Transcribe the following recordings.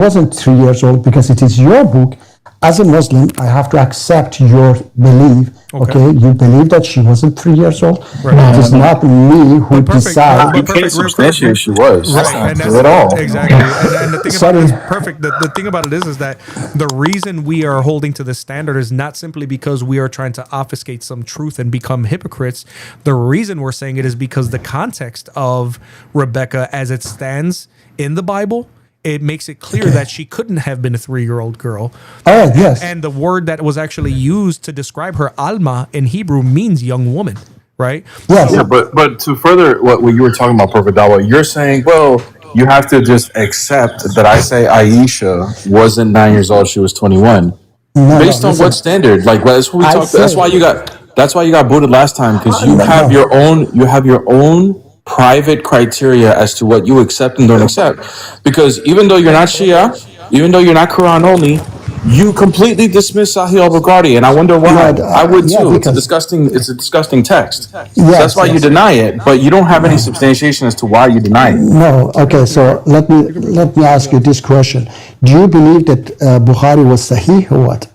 wasn't 3 years old because it is your book. As a Muslim, I have to accept your belief. Okay, you believe that she wasn't 3 years old. Right. It is not me who decides. You can't substantiate she was. Right, and that's at all. Exactly. And the thing about it is perfect. The thing about it is that the reason we are holding to this standard is not simply because we are trying to obfuscate some truth and become hypocrites. The reason we're saying it is because the context of Rebecca as it stands in the Bible, it makes it clear that she couldn't have been a 3-year-old girl. Oh, yes. And the word that was actually used to describe her, Alma, in Hebrew means young woman, right? Yes. Yeah, but to further what you were talking about, Prophet Dawa, you're saying, well, you have to just accept that I say Aisha wasn't 9 years old, she was 21. Based on what standard? Like, that's what we talked. That's why you got booted last time, because you have your own private criteria as to what you accept and don't accept. Because even though you're not Shia, even though you're not Quran only, you completely dismiss Sahih al-Bukhari, and I wonder why. I would too. It's a disgusting text. Yes, so that's why you deny it, but you don't have any substantiation as to why you deny it. No. Okay, so let me ask you this question: do you believe that Bukhari was Sahih or what?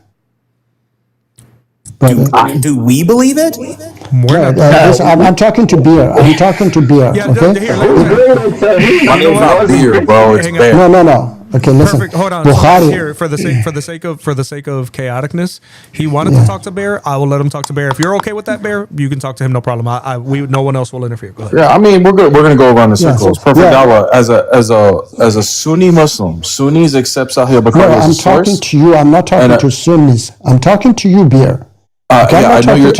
Do we believe it? I'm talking to beer. I'm talking to beer. Yeah, okay. I mean, not beer, bro. It's beer. No. Okay, listen. Perfect. Hold on. Bukhari. Here, for the sake of chaoticness, he wanted to talk to Bear. I will let him talk to Bear. If you're okay with that, Bear, you can talk to him. No problem. No one else will interfere. Go ahead. Yeah, I mean, we're gonna go around the circles. Prophet Dawa, as a Sunni Muslim, Sunnis accept Sahih Bukhari as a source. I'm talking to you. I'm not talking to Sunnis. I'm talking to you, Beer. Okay, I know you're.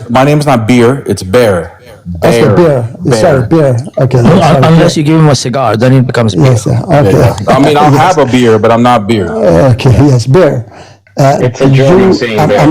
My name is not Beer. It's Bear. Beer. Sorry, beer. Okay. Unless you give him a cigar, then it becomes beer. Yes, okay. Yeah. I mean, I'll have a beer, but I'm not beer. Okay, yes, beer. It's a German saying, bear.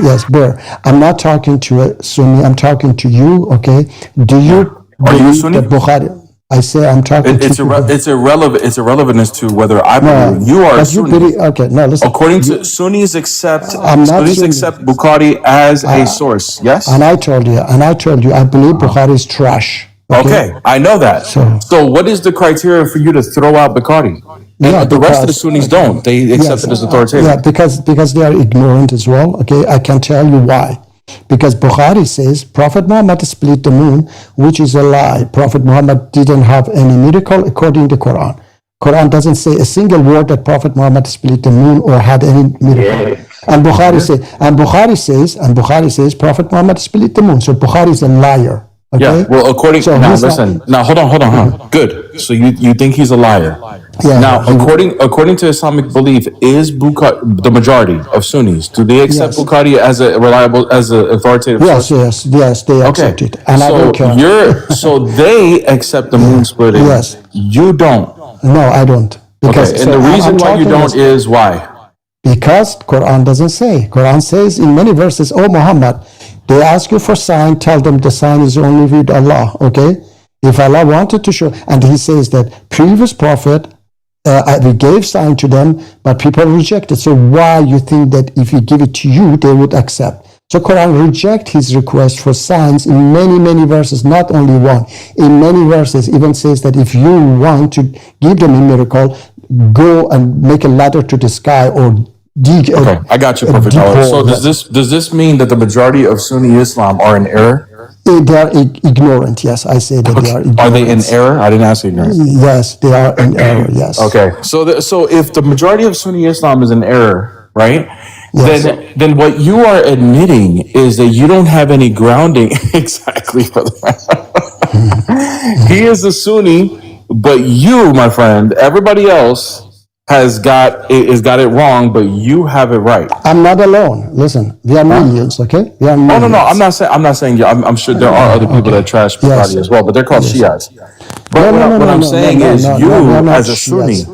Yes, beer. I'm not talking to a Sunni. I'm talking to you, okay? Do you believe that Bukhari? I say I'm talking to you. It's irrelevant as to whether I believe you are a Sunni. Okay, no, listen. According to Sunnis accept Bukhari as a source, yes? And I told you, I believe Bukhari is trash. Okay, I know that. So what is the criteria for you to throw out Bukhari? And the rest of the Sunnis don't. They accept it as authoritative. Yeah, because they are ignorant as well. Okay, I can tell you why. Because Bukhari says Prophet Muhammad split the moon, which is a lie. Prophet Muhammad didn't have any miracle according to Quran. Quran doesn't say a single word that Prophet Muhammad split the moon or had any miracle. Yeah. And Bukhari says Prophet Muhammad split the moon. So Bukhari is a liar. Okay? Yeah. Well, hold on. Good. So you think he's a liar? Yeah. Now, according to Islamic belief, is Bukhari the majority of Sunnis? Do they accept Bukhari as a reliable, as an authoritative source? Yes, they accept it. And so I don't care. So they accept the moon splitting. Yes. You don't. No, I don't. Because and the reason why you don't is why? Because Quran doesn't say. Quran says in many verses, "Oh Muhammad, they ask you for sign, tell them the sign is only with Allah." Okay? If Allah wanted to show, and he says that previous prophet, we gave sign to them, but people rejected. So why you think that if we give it to you, they would accept? So Quran reject his request for signs in many, many verses, not only one. In many verses, even says that if you want to give them a miracle, go and make a ladder to the sky or dig. Okay, I got you, Prophet. So does this mean that the majority of Sunni Islam are in error? They are ignorant. Yes, I say that they are ignorant. Are they in error? I didn't ask ignorant. Yes, they are in error. Yes. Okay, so if the majority of Sunni Islam is in error, right? Yes. Then what you are admitting is that you don't have any grounding. Exactly. He is a Sunni, but you, my friend, everybody else has got it wrong, but you have it right. I'm not alone. Listen, we are millions, okay? We are millions. No. I'm not saying you. I'm sure there are other people that trash Bukhari as well, but they're called Shiites. But what I'm saying is you as a Sunni.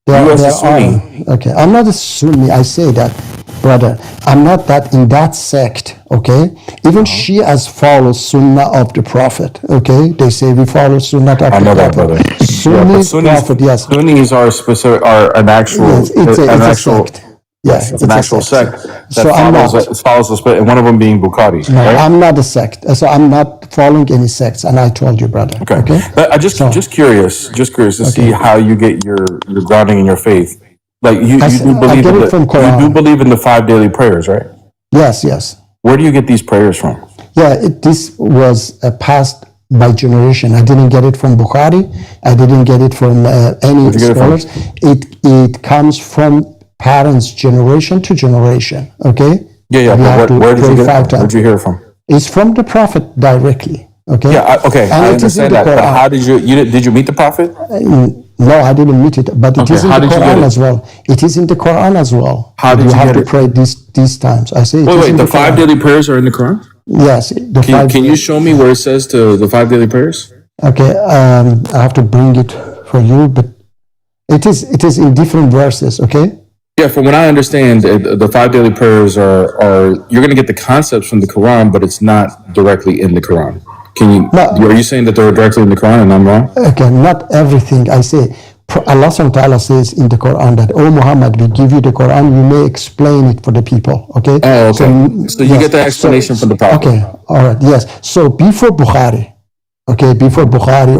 You as a Sunni. Okay, I'm not a Sunni. I say that, brother. I'm not that in that sect. Okay, even Shias follow Sunnah of the Prophet. Okay, they say we follow Sunnah of the Prophet. I know that, brother. Sunnis, Prophet, yes. Sunnis are specific, are an actual. Yes, it's a sect. Yeah, It's an actual sect that So I'm not. follows the split, and one of them being Bukhari. No, right? I'm not a sect. So I'm not following any sects, and I told you, brother. Okay. But I just curious to see how you get your grounding in your faith. Like you do believe get in it from Quran. you do believe in the 5 daily prayers, right? Yes. Where do you get these prayers from? Yeah, this was passed by generation. I didn't get it from Bukhari. I didn't get it from any scholars. It comes from parents, generation to generation. Okay. Yeah. But where did you get it from? Where did you hear it from? It's from the Prophet directly. Okay. Yeah. Okay. And I it is in understand the that. But Quran. how did you meet the Prophet? No, I didn't meet it, but it is in how the did you get Quran it? as well. It is in the Quran as well. How did you you have get to it? pray these times? I say it is Wait. in The the 5 Quran. daily prayers are in the Quran. Yes, the five. Can you show me where it says to the 5 daily prayers? Okay, I have to bring it for you, but it is in different verses. Okay. Yeah, from what I understand, the 5 daily prayers are you're going to get the concepts from the Quran, but it's not directly in the Quran. Are you saying that they're directly in the Quran and I'm wrong? Okay, not everything. I say, Allah subhanahu wa ta'ala says in the Quran that, oh Muhammad, we give you the Quran, you may explain it for the people. Okay. Oh, okay. So you get the explanation from the Prophet. Okay, all right, yes. So before Bukhari or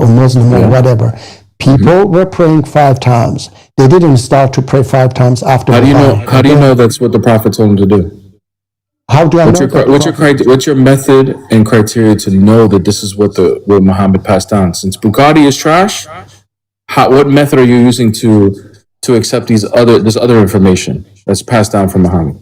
Muslim or whatever, people were praying 5 times. They didn't start to pray 5 times after Bukhari. How do you know that's what the Prophet told him to do? How do I know? What's your method and criteria to know that this is what Muhammad passed down? Since Bukhari is trash, what method are you using to accept this other information that's passed down from Muhammad?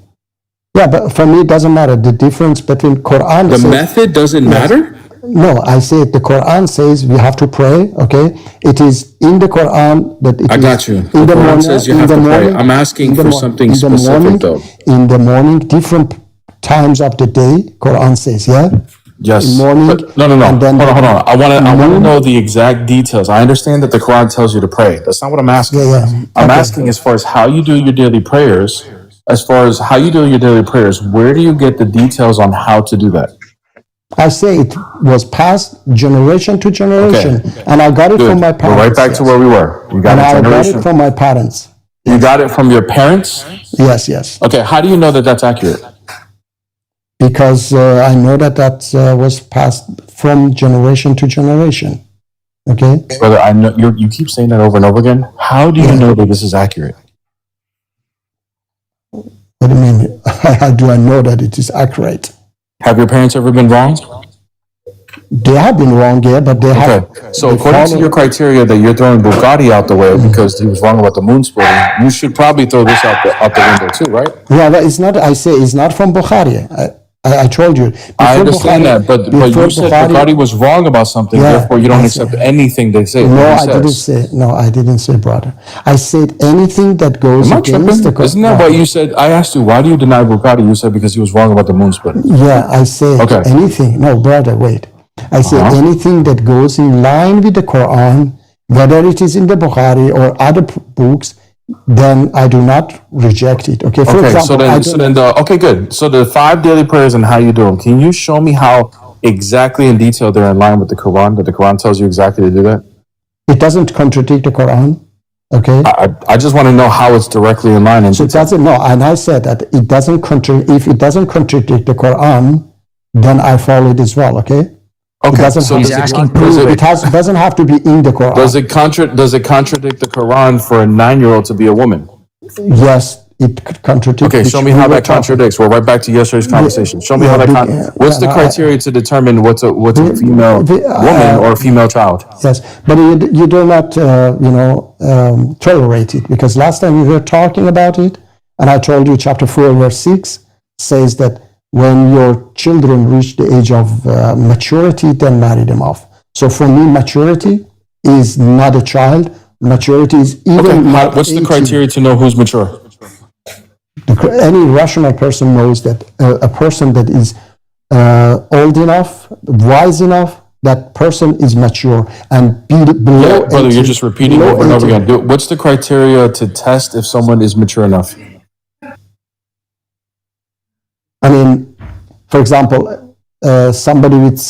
Yeah, but for me it doesn't matter. The difference between Quran. The method doesn't matter? No, I say the Quran says we have to pray. Okay, it is in the Quran that it I is got you. In the morning, says you have to pray. I'm asking for something specific though. In the morning, different times of the day, Quran says, yeah. Yes. Morning. No. And then hold on. I want to know the exact details. I understand that the Quran tells you to pray. That's not what I'm asking. Yeah. I'm asking as far as how you do your daily prayers. Where do you get the details on how to do that? I say it was passed generation to generation, and I got it from my parents. We're right back to where we were. You got I got it from my parents. You got it from your parents? Yes. Okay, how do you know that that's accurate? Because I know that was passed from generation to generation. Okay? Brother, I know you keep saying that over and over again. How do you know that this is accurate? What do you mean? How do I know that it is accurate? Have your parents ever been wrong? They have been wrong, yeah, but they have. Okay, so according to your criteria that you're throwing Bugatti out the way because he was wrong about the moon splitting, you should probably throw this out the window too, right? Yeah, but it's not. I say it's not from Bukhari. I told you. I understand that, but you said Bugatti was wrong about something, therefore you don't accept anything they say. No, I didn't say, brother. I said anything that goes against the Quran. Isn't that what you said? I asked you, why do you deny Bugatti? You said because he was wrong about the moon splitting. Yeah, I said anything. No, brother, wait. I said anything that goes in line with the Quran, whether it is in the Bukhari or other books, then I do not reject it. Okay, for example, okay, good. So the 5 daily prayers and how you do them, can you show me how exactly in detail they're in line with the Quran, that the Quran tells you exactly to do that? It doesn't contradict the Quran. Okay. I just want to know how it's directly in line. So it doesn't, no, and I said that it doesn't if it doesn't contradict the Quran, then I follow it as well, okay? Okay, so he's asking proof. It doesn't have to be in the Quran. Does it contradict the Quran for a 9-year-old to be a woman? Yes, it contradicts. Okay, show me how that contradicts. We're right back to yesterday's conversation. Show me how that what's the criteria to determine what's a female woman or a female child? Yes, but you do not, tolerate it, because last time we were talking about it, and I told you chapter 4, verse 6 says that when your children reach the age of maturity, then marry them off. So for me, maturity is not a child. Maturity is even not. What's the criteria to know who's mature? Any rational person knows that a person that is old enough, wise enough, that person is mature, and below. Brother, 18, you're just repeating over and over again. What's the criteria to test if someone is mature enough? I mean, for example, somebody with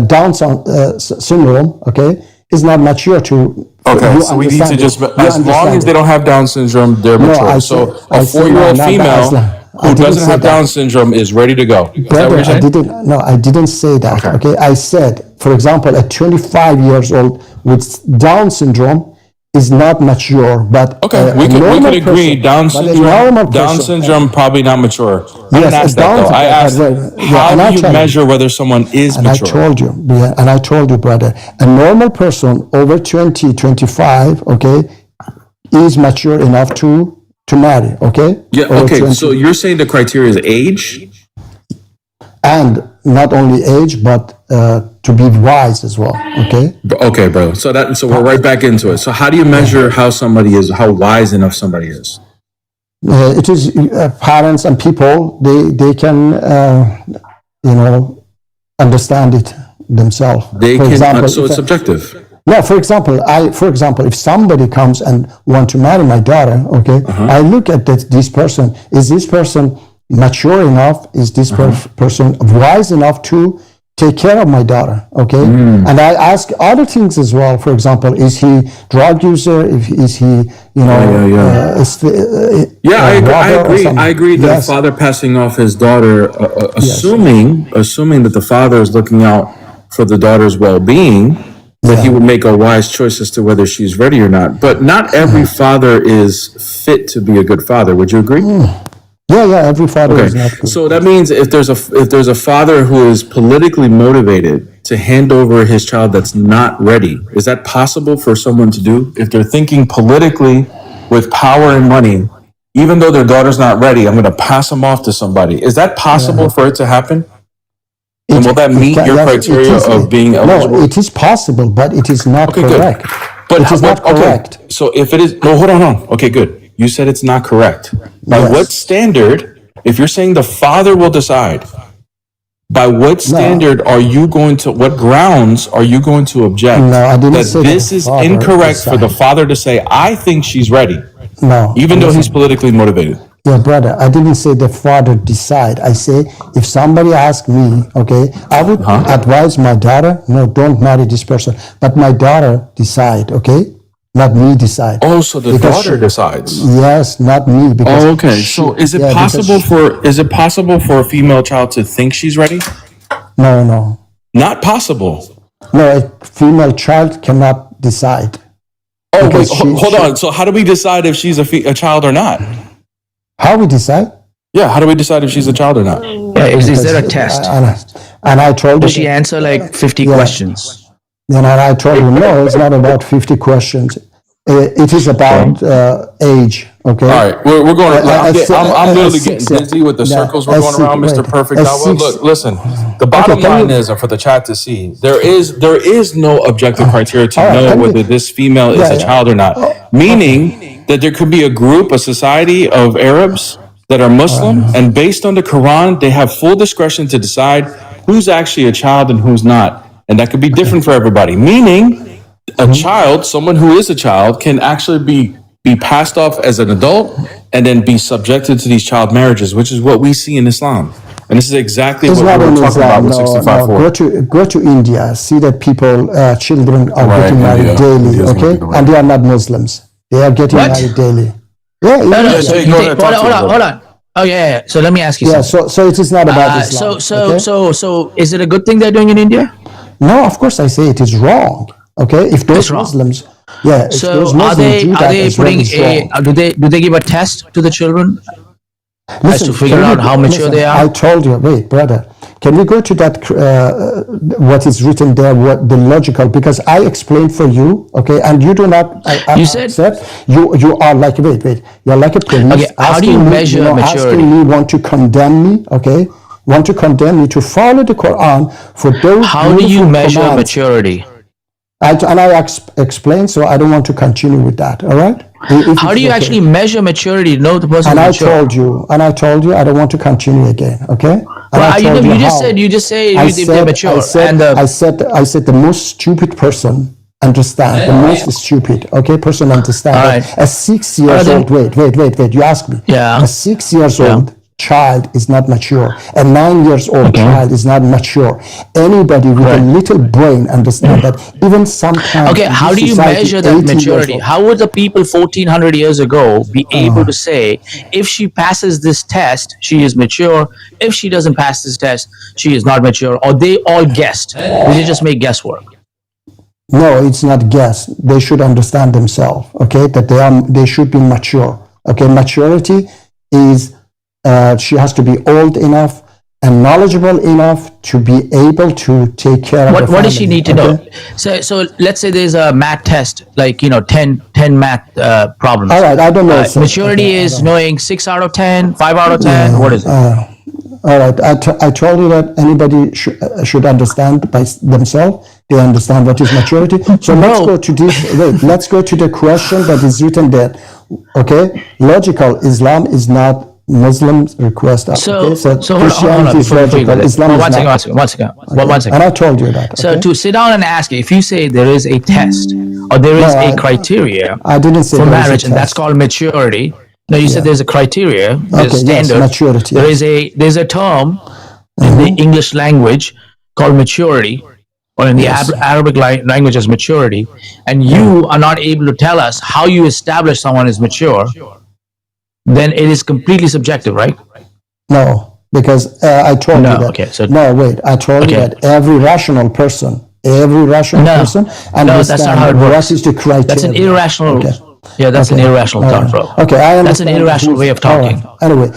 Down syndrome, okay, is not mature to Okay, You so we need to understand just, it. You as long understand as they it. don't have Down syndrome, they're No, mature. I So said, a 4-year-old not female Islam. I who didn't doesn't say have that. Down syndrome is ready to go. Is that what Brother, you're saying? I didn't say that. Okay. Okay. I said, for example, a 25 years old with Down syndrome is not mature, but Okay, a we could normal agree. person, but a normal Down person, syndrome probably not mature. I didn't yes, a ask that Down though. I asked, yeah, how and do I you tell you, measure whether someone is and I mature? told you, yeah, and I told you, brother, a normal person over 20, 25, okay, is mature enough to marry, okay? Yeah. Over Okay. 20. So you're saying the criteria is age? And not only age, but to be wise as well, okay? Okay, bro. So we're right back into it. So how do you measure how somebody is, how wise enough somebody is? It is parents and people, they can, understand it themselves. They For can. example, So it's subjective. no, for example, if somebody comes and want to marry my daughter, okay, I look at this person. Is this person mature enough? Is this person wise enough to take care of my daughter? Okay, and I ask other things as well. For example, is he drug user? Is he, Yeah, I agree that Yes. a father passing off his daughter, assuming that the father is looking out for the daughter's well-being, that he would make a wise choice as to whether she's ready or not. But not every father is fit to be a good father. Would you agree? Yeah, every father is not Okay, good. so that means if there's a father who is politically motivated to hand over his child that's not ready, is that possible for someone to do? If they're thinking politically with power and money, even though their daughter's not ready, I'm going to pass them off to somebody. Is that possible for it to happen? And will that meet your criteria of being eligible? No, it is possible, but it is not Okay, good. correct. But it is not correct. So if it is, no, hold on. Okay, good. You said it's not correct. By Yes. what standard, if you're saying the father will decide, by what standard are you going to, what grounds are you going to object No, I didn't that say this the is father incorrect for the decide. father to say, I think she's ready, No. even though he's listen. politically motivated? Yeah, brother, I didn't say the father decide. I say if somebody asks me, okay, I would advise my daughter, no, don't marry this person. But my daughter decide, okay? Not me decide. Oh, so the Because daughter decides. Yes, not me. Because Oh, okay. So is it possible for a female child to think she's ready? No. Not possible. No, a female child cannot decide. Oh, wait, Because hold on. So how do we decide if she's a child or not? How we decide? Yeah, how do we decide if she's a child or not? Yeah, is there a test? And I told Does you. she answer like 50 questions? And I told you, no, it's not about 50 questions. It is about age. Okay. All right, we're going. I'm literally getting 6 year. busy with the circles we're going around, Mr. Perfect. Look, listen. The bottom line is, and for the chat to see, there is no objective criteria to know whether this female is a child or not. Meaning that there could be a group, a society of Arabs that are Muslim, and based on the Quran, they have full discretion to decide who's actually a child and who's not, and that could be different for everybody. Meaning, a child, someone who is a child, can actually be passed off as an adult and then be subjected to these child marriages, which is what we see in Islam. And this is exactly what we were talking about with 65-4. Go to India, see that people, children are getting married daily, India's okay? And they are not Muslims. They are getting married daily. Yeah, No, India. hold on. Oh yeah. So let me ask you something. So it is not about Islam. So is it a good thing they're doing in India? No, of course I say it is wrong. Okay, if those Muslims, if So those are Muslims do that they as well, putting it's wrong. do they give a test to the children as to figure out how mature they are? I told you, wait, brother, can we go to that, what is written there, what the logical, because I explained for you, okay, and you do not You said- accept, you are like, wait, you're like a police. Okay, how do you measure maturity? Asking me, want to condemn me, okay, want to condemn me to follow the Quran for those How do you beautiful measure commands. maturity? I explained, so I don't want to continue with that, all right? If How it's do you okay. actually measure maturity? Know the person And is I mature. told you, I don't want to continue again, okay? And Well, I told you just how. said I they're mature. I said the most stupid person understand, the most stupid, okay, person understand. All right. A 6 years old, wait, you asked me. Yeah. A 6 years old child is not mature. A 9 years old child is not mature. Anybody with a little brain understand that even sometimes. Okay, how do you measure that maturity? How would the people 1400 years ago be able to say, if she passes this test, she is mature. If she doesn't pass this test, she is not mature. Or they all guessed. They just make guesswork. No, it's not guess. They should understand themselves, okay, that they should be mature. Okay, maturity is she has to be old enough and knowledgeable enough to be able to take care of what does she need to know? So let's say there's a math test, like 10 math problems. All right, I don't know. Maturity is knowing 6 out of 10, 5 out of 10. What is it? All right, I told you that anybody should understand by themselves. They understand what is maturity. So let's go to this. Wait, let's go to the question that is written there. Okay, logical Islam is not Muslims request. So Christianity is logical. Islam is not. One second. And I told you that. So to sit down and ask, if you say there is a test or there is a criteria I didn't say for there is a marriage, and that's test. called maturity. No, you said there's a criteria, there's a standard. Yes, maturity. There's a term in the English language called maturity, or in the Arabic language as maturity, and you are not able to tell us how you establish someone is mature, then it is completely subjective, right? No, because I told you that. Okay, so no, wait. I told you that every rational person understand that's not how it works. what is the criteria. That's an irrational. Okay. Yeah, that's an irrational thought, bro. Okay, I understand. That's an irrational way of talking. Anyway,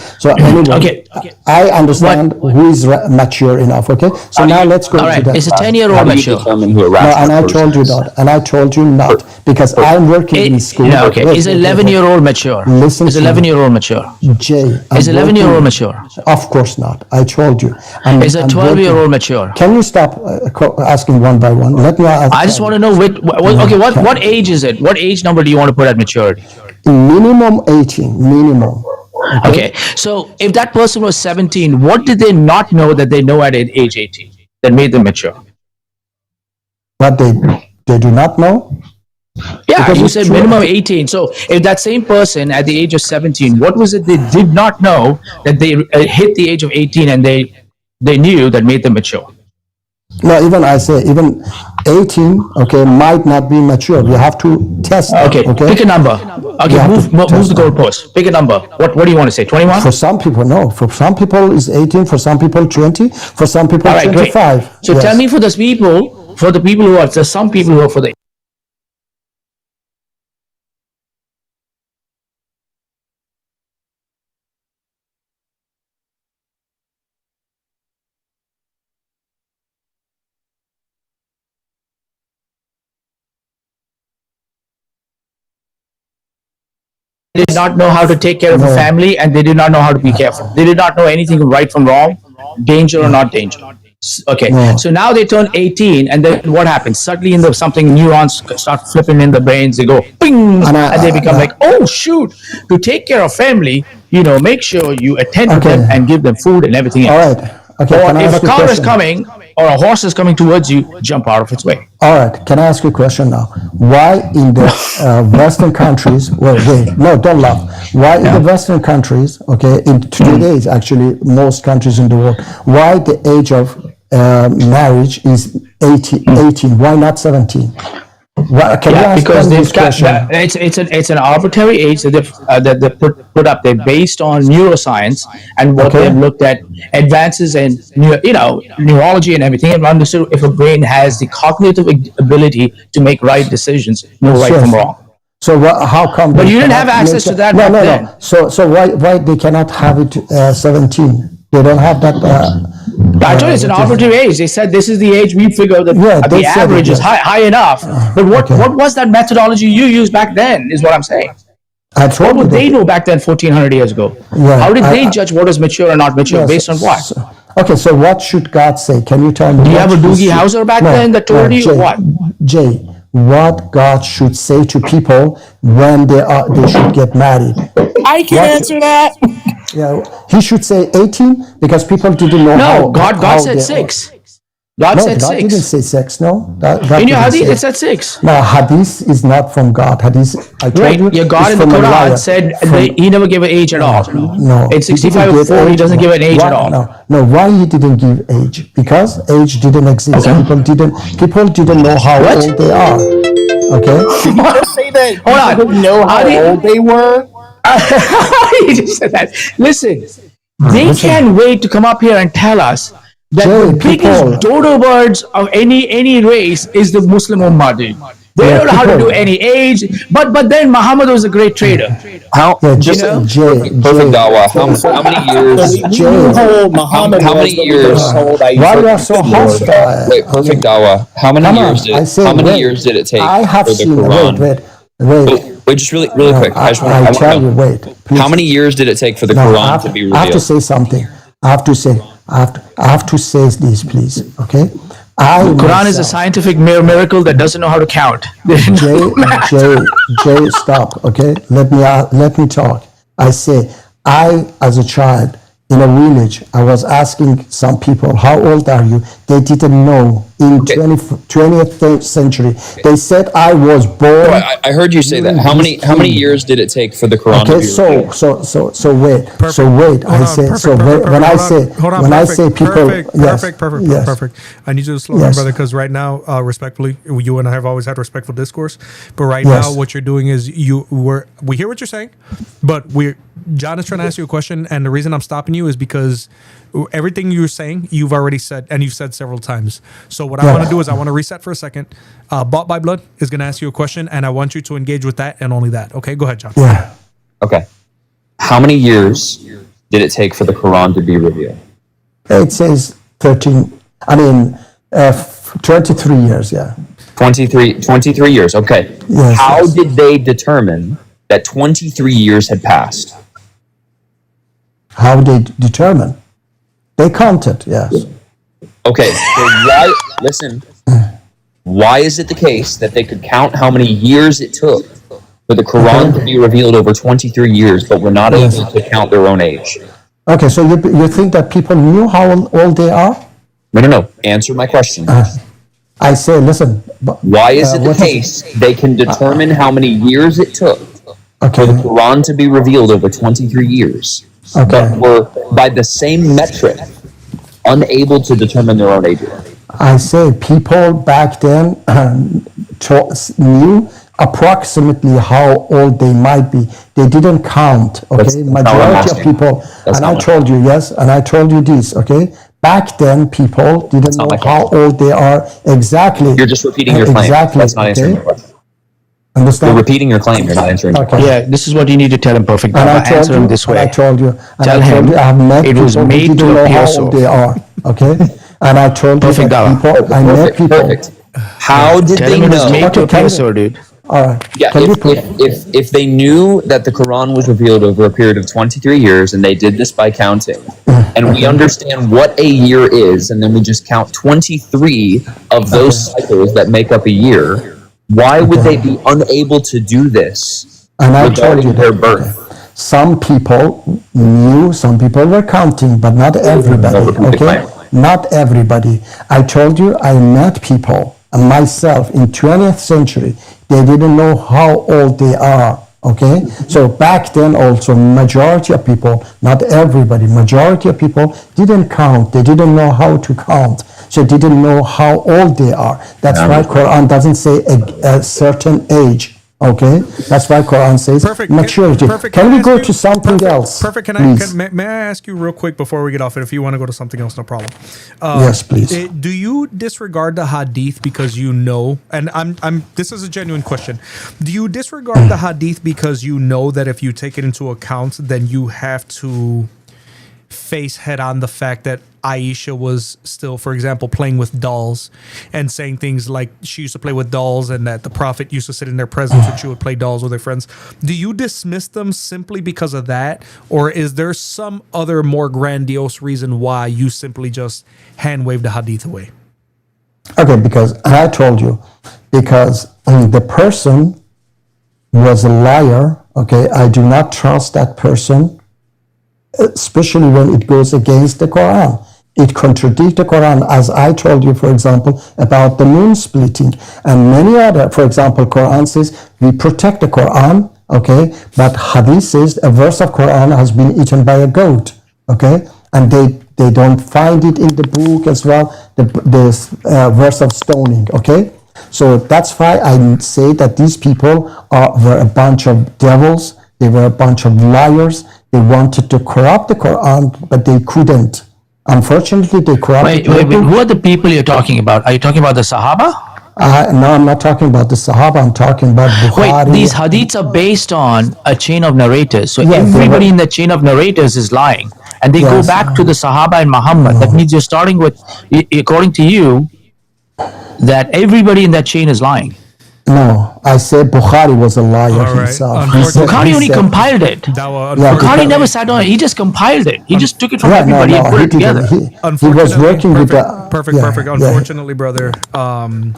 I understand who is mature enough. Okay, so now let's go to that. Is a 10-year-old mature? No, and I told you that, and I told you not, because I'm working in school. No, okay. Is 11-year-old mature? Listen. Is 11-year-old mature? Jay, Is 11-year-old mature? Of course not. I told you. Is a 12-year-old mature? Can you stop asking one by one? Let me ask. I just want to know what age is it? What age number do you want to put at maturity? Minimum 18. Minimum. Okay. So if that person was 17, what did they not know that they know at age 18 that made them mature? What they do not know? Yeah, Because you it's said true. minimum 18. So if that same person at the age of 17, what was it they did not know that they hit the age of 18 and they knew that made them mature? No, even I say, even 18, okay, might not be mature. You have to test. Okay, pick a number. Okay, move the goalpost. Pick a number. What do you want to say? 21? For some people, no. For some people, it's 18. For some people, 20. For some people, 25. Great. So Yes. tell me there's some people who are for the. They did not know how to take care of a family, and they did not know how to be careful. They did not know anything right from wrong, danger or not danger. Okay, so now they turn 18, and then what happens? Suddenly, something neurons start flipping in the brains. They go ping, and they become like, oh shoot! To take care of family, make sure you attend to them and give them food and everything else. All right. Okay. Or Can I if ask a you car is question? coming or a horse is coming towards you, jump out of its way. All right. Can I ask you a question now? Why in the Western countries? Wait. No, don't laugh. Why in the Western countries? Okay, in today's actually most countries in the world. Why the age of marriage is 18? Why not 17? Can you ask because them they've this got question? it's an arbitrary age that they put up there based on neuroscience and what they've looked at advances in neurology and everything, and understood if a brain has the cognitive ability to make right decisions, right from wrong. So how come? But you didn't have access to that back then. No. So why they cannot have it 17? They don't have that. I told you it's an arbitrary age. They said this is the age we figure that the average is high enough. But what was that methodology you used back then? Is what I'm saying. What would they know back then, 1400 years ago? Yeah, How did they judge what is mature and not mature based on what? Okay, so what should God say? Can you tell me? Do you have a Doogie Howser back then that told you what? Jay, what God should say to people when they should get married? I can answer that. Yeah, he should say 18 because people didn't know how. No, God said 6. God No, said God didn't 6. say 6. No, God In your didn't hadith, say. it said 6. No, hadith is not from God. Hadith, I told Right. you, Your God is in the from a liar. Quran said From, he never gave an age at all. no, In he didn't 65 or give 4, he age. doesn't give an age Why, at all. no, why he didn't give age? Because age didn't exist. Okay. People didn't know how What? old they are. Okay? Did he just say that people Hold on. didn't know how old they were? He just said that. Listen, they can't wait to come up here and tell us that Jay, the biggest people- dodo birds of any race is the Muslim Ummah, dude. They Yeah, don't know how to people- do any age, but then Muhammad was a great trader. How Yeah, just perfect dawah. How many years? We knew how old Muhammad how many was, but we years- didn't know how old Why Aisha you are was. so hostile? Wait, perfect dawah. How many Come on, years did I say, how many wait. years did it take I have for the seen. Quran? Wait, just really quick. I just I want to tell know. you, wait. Please. How many years did it take for the No, Quran to be I have to revealed? say something. I have to say this, please. Okay. Quran is a scientific miracle that doesn't know how to count. Jay, stop. Okay. Let me talk. I say, as a child in a village, I was asking some people, how old are you? They didn't know. In 20th century, they said I was born. I heard you say that. How many years did it take for the Quran to Okay, be revealed? so wait. Perfect. So wait. Hold I on, say perfect, so. perfect, When I perfect, say hold on, when perfect, I say people, yes, yes. perfect. I need you to slow down, brother, because right now, respectfully, you and I have always had respectful discourse, but right Yes. now, what you're doing is we hear what you're saying, but John is trying to ask you a question, and the reason I'm stopping you is because everything you're saying, you've already said, and you've said several times. So what I want to do is I want to reset for a second. Bought by Blood is going to ask you a question, and I want you to engage with that and only that. Okay, go ahead, John. Yeah. Okay. How many years did it take for the Quran to be revealed? It says 13. 23 years. Yeah. 23 years. Okay. Yes, How yes. did they determine that 23 years had passed? How they determine? They counted. Yes. Okay. So why is it the case that they could count how many years it took for the Quran to be revealed over 23 years, but were not able to count their own age? Okay. So you think that people knew how old they are? No. Answer my question. I say, listen. Why is it the what case they can determine how many years it took for the Quran to be revealed over 23 years, but were, by the same metric, unable to determine their own age? I say people back then knew approximately how old they might be. They didn't count. Okay, majority of people. And I told you yes, and I told you this. Okay, back then people didn't know how old they are exactly. You're just repeating your claim. Exactly. That's not answering my question. Understand? You're repeating your claim. You're not answering my question. Yeah, this is what you need to tell him, perfect. And I told Answer you. him this way. And I told you. Tell him I have met it people was who made didn't to know appear how so. old they are. Okay, and I told you Perfect, that Dara. people. I met people. Perfect. How did Tell they him it was know? made to Okay, appear tell so, dude. All right. Yeah, Can you put? if they knew that the Quran was revealed over a period of 23 years, and they did this by counting, and we understand what a year is, and then we just count 23 of those cycles that make up a year, why would they be unable to do this And I told you regarding their that birth? some people knew, some people were counting, but not everybody. Okay, not everybody. I told you I met people myself in 20th century. They didn't know how old they are. Okay, so back then also majority of people, not everybody, majority of people didn't count. They didn't know how to count, so didn't know how old they are. That's why Quran doesn't say a certain age. Okay, that's why Quran says maturity. Can we go to something else? Perfect. May I ask you real quick before we get off? And if you want to go to something else, no problem. Yes, please. Do you disregard the hadith because you know? And I'm. This is a genuine question. Do you disregard the hadith because you know that if you take it into account, then you have to face head on the fact that Aisha was still, for example, playing with dolls and saying things like she used to play with dolls and that the Prophet used to sit in their presence when she would play dolls with her friends. Do you dismiss them simply because of that? Or is there some other more grandiose reason why you simply just hand wave the hadith away? Okay, because I told you, because the person was a liar. Okay, I do not trust that person, especially when it goes against the Quran. It contradicts the Quran, as I told you, for example, about the moon splitting and many other. For example, Quran says we protect the Quran, okay, but Hadith says a verse of Quran has been eaten by a goat, okay, and they don't find it in the book as well. The verse of stoning, okay. So that's why I say that these people were a bunch of devils. They were a bunch of liars. They wanted to corrupt the Quran, but they couldn't. Unfortunately, they corrupted. Wait. Who are the people you're talking about? Are you talking about the Sahaba? No, I'm not talking about the Sahaba. I'm talking about Bukhari. Wait, these hadiths are based on a chain of narrators. So Yeah, everybody in the chain of narrators is lying. And they go Yes. back to the Sahaba and Muhammad. That means you're starting with, according to you, that everybody in that chain is lying. No, I said Bukhari was a liar All right. himself. Unfortunately- Bukhari only compiled it. Dawa, Yeah, Bukhari unfortunately- never sat on it. He just compiled it. He just took it from Yeah, everybody and put he it together. didn't. He was Unfortunately, working with the perfect. yeah. Unfortunately, brother,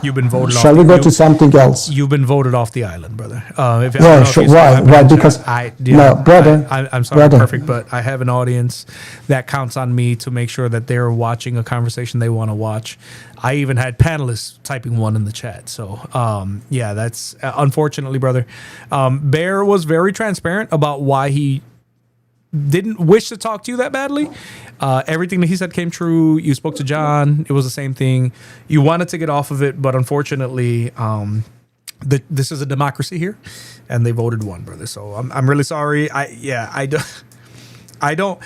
you've been voted off. Shall we go you- to something else? You've been voted off the island, brother. If, I don't Yeah, know if sure. you still Why? have an Why? audience. Because No, brother, I'm sorry, brother. perfect, but I have an audience that counts on me to make sure that they're watching a conversation they want to watch. I even had panelists typing one in the chat. So, yeah, that's unfortunately, brother. Bear was very transparent about why he didn't wish to talk to you that badly. Everything that he said came true. You spoke to John. It was the same thing. You wanted to get off of it, but unfortunately, this is a democracy here, and they voted one, brother. So I'm really sorry. I don't.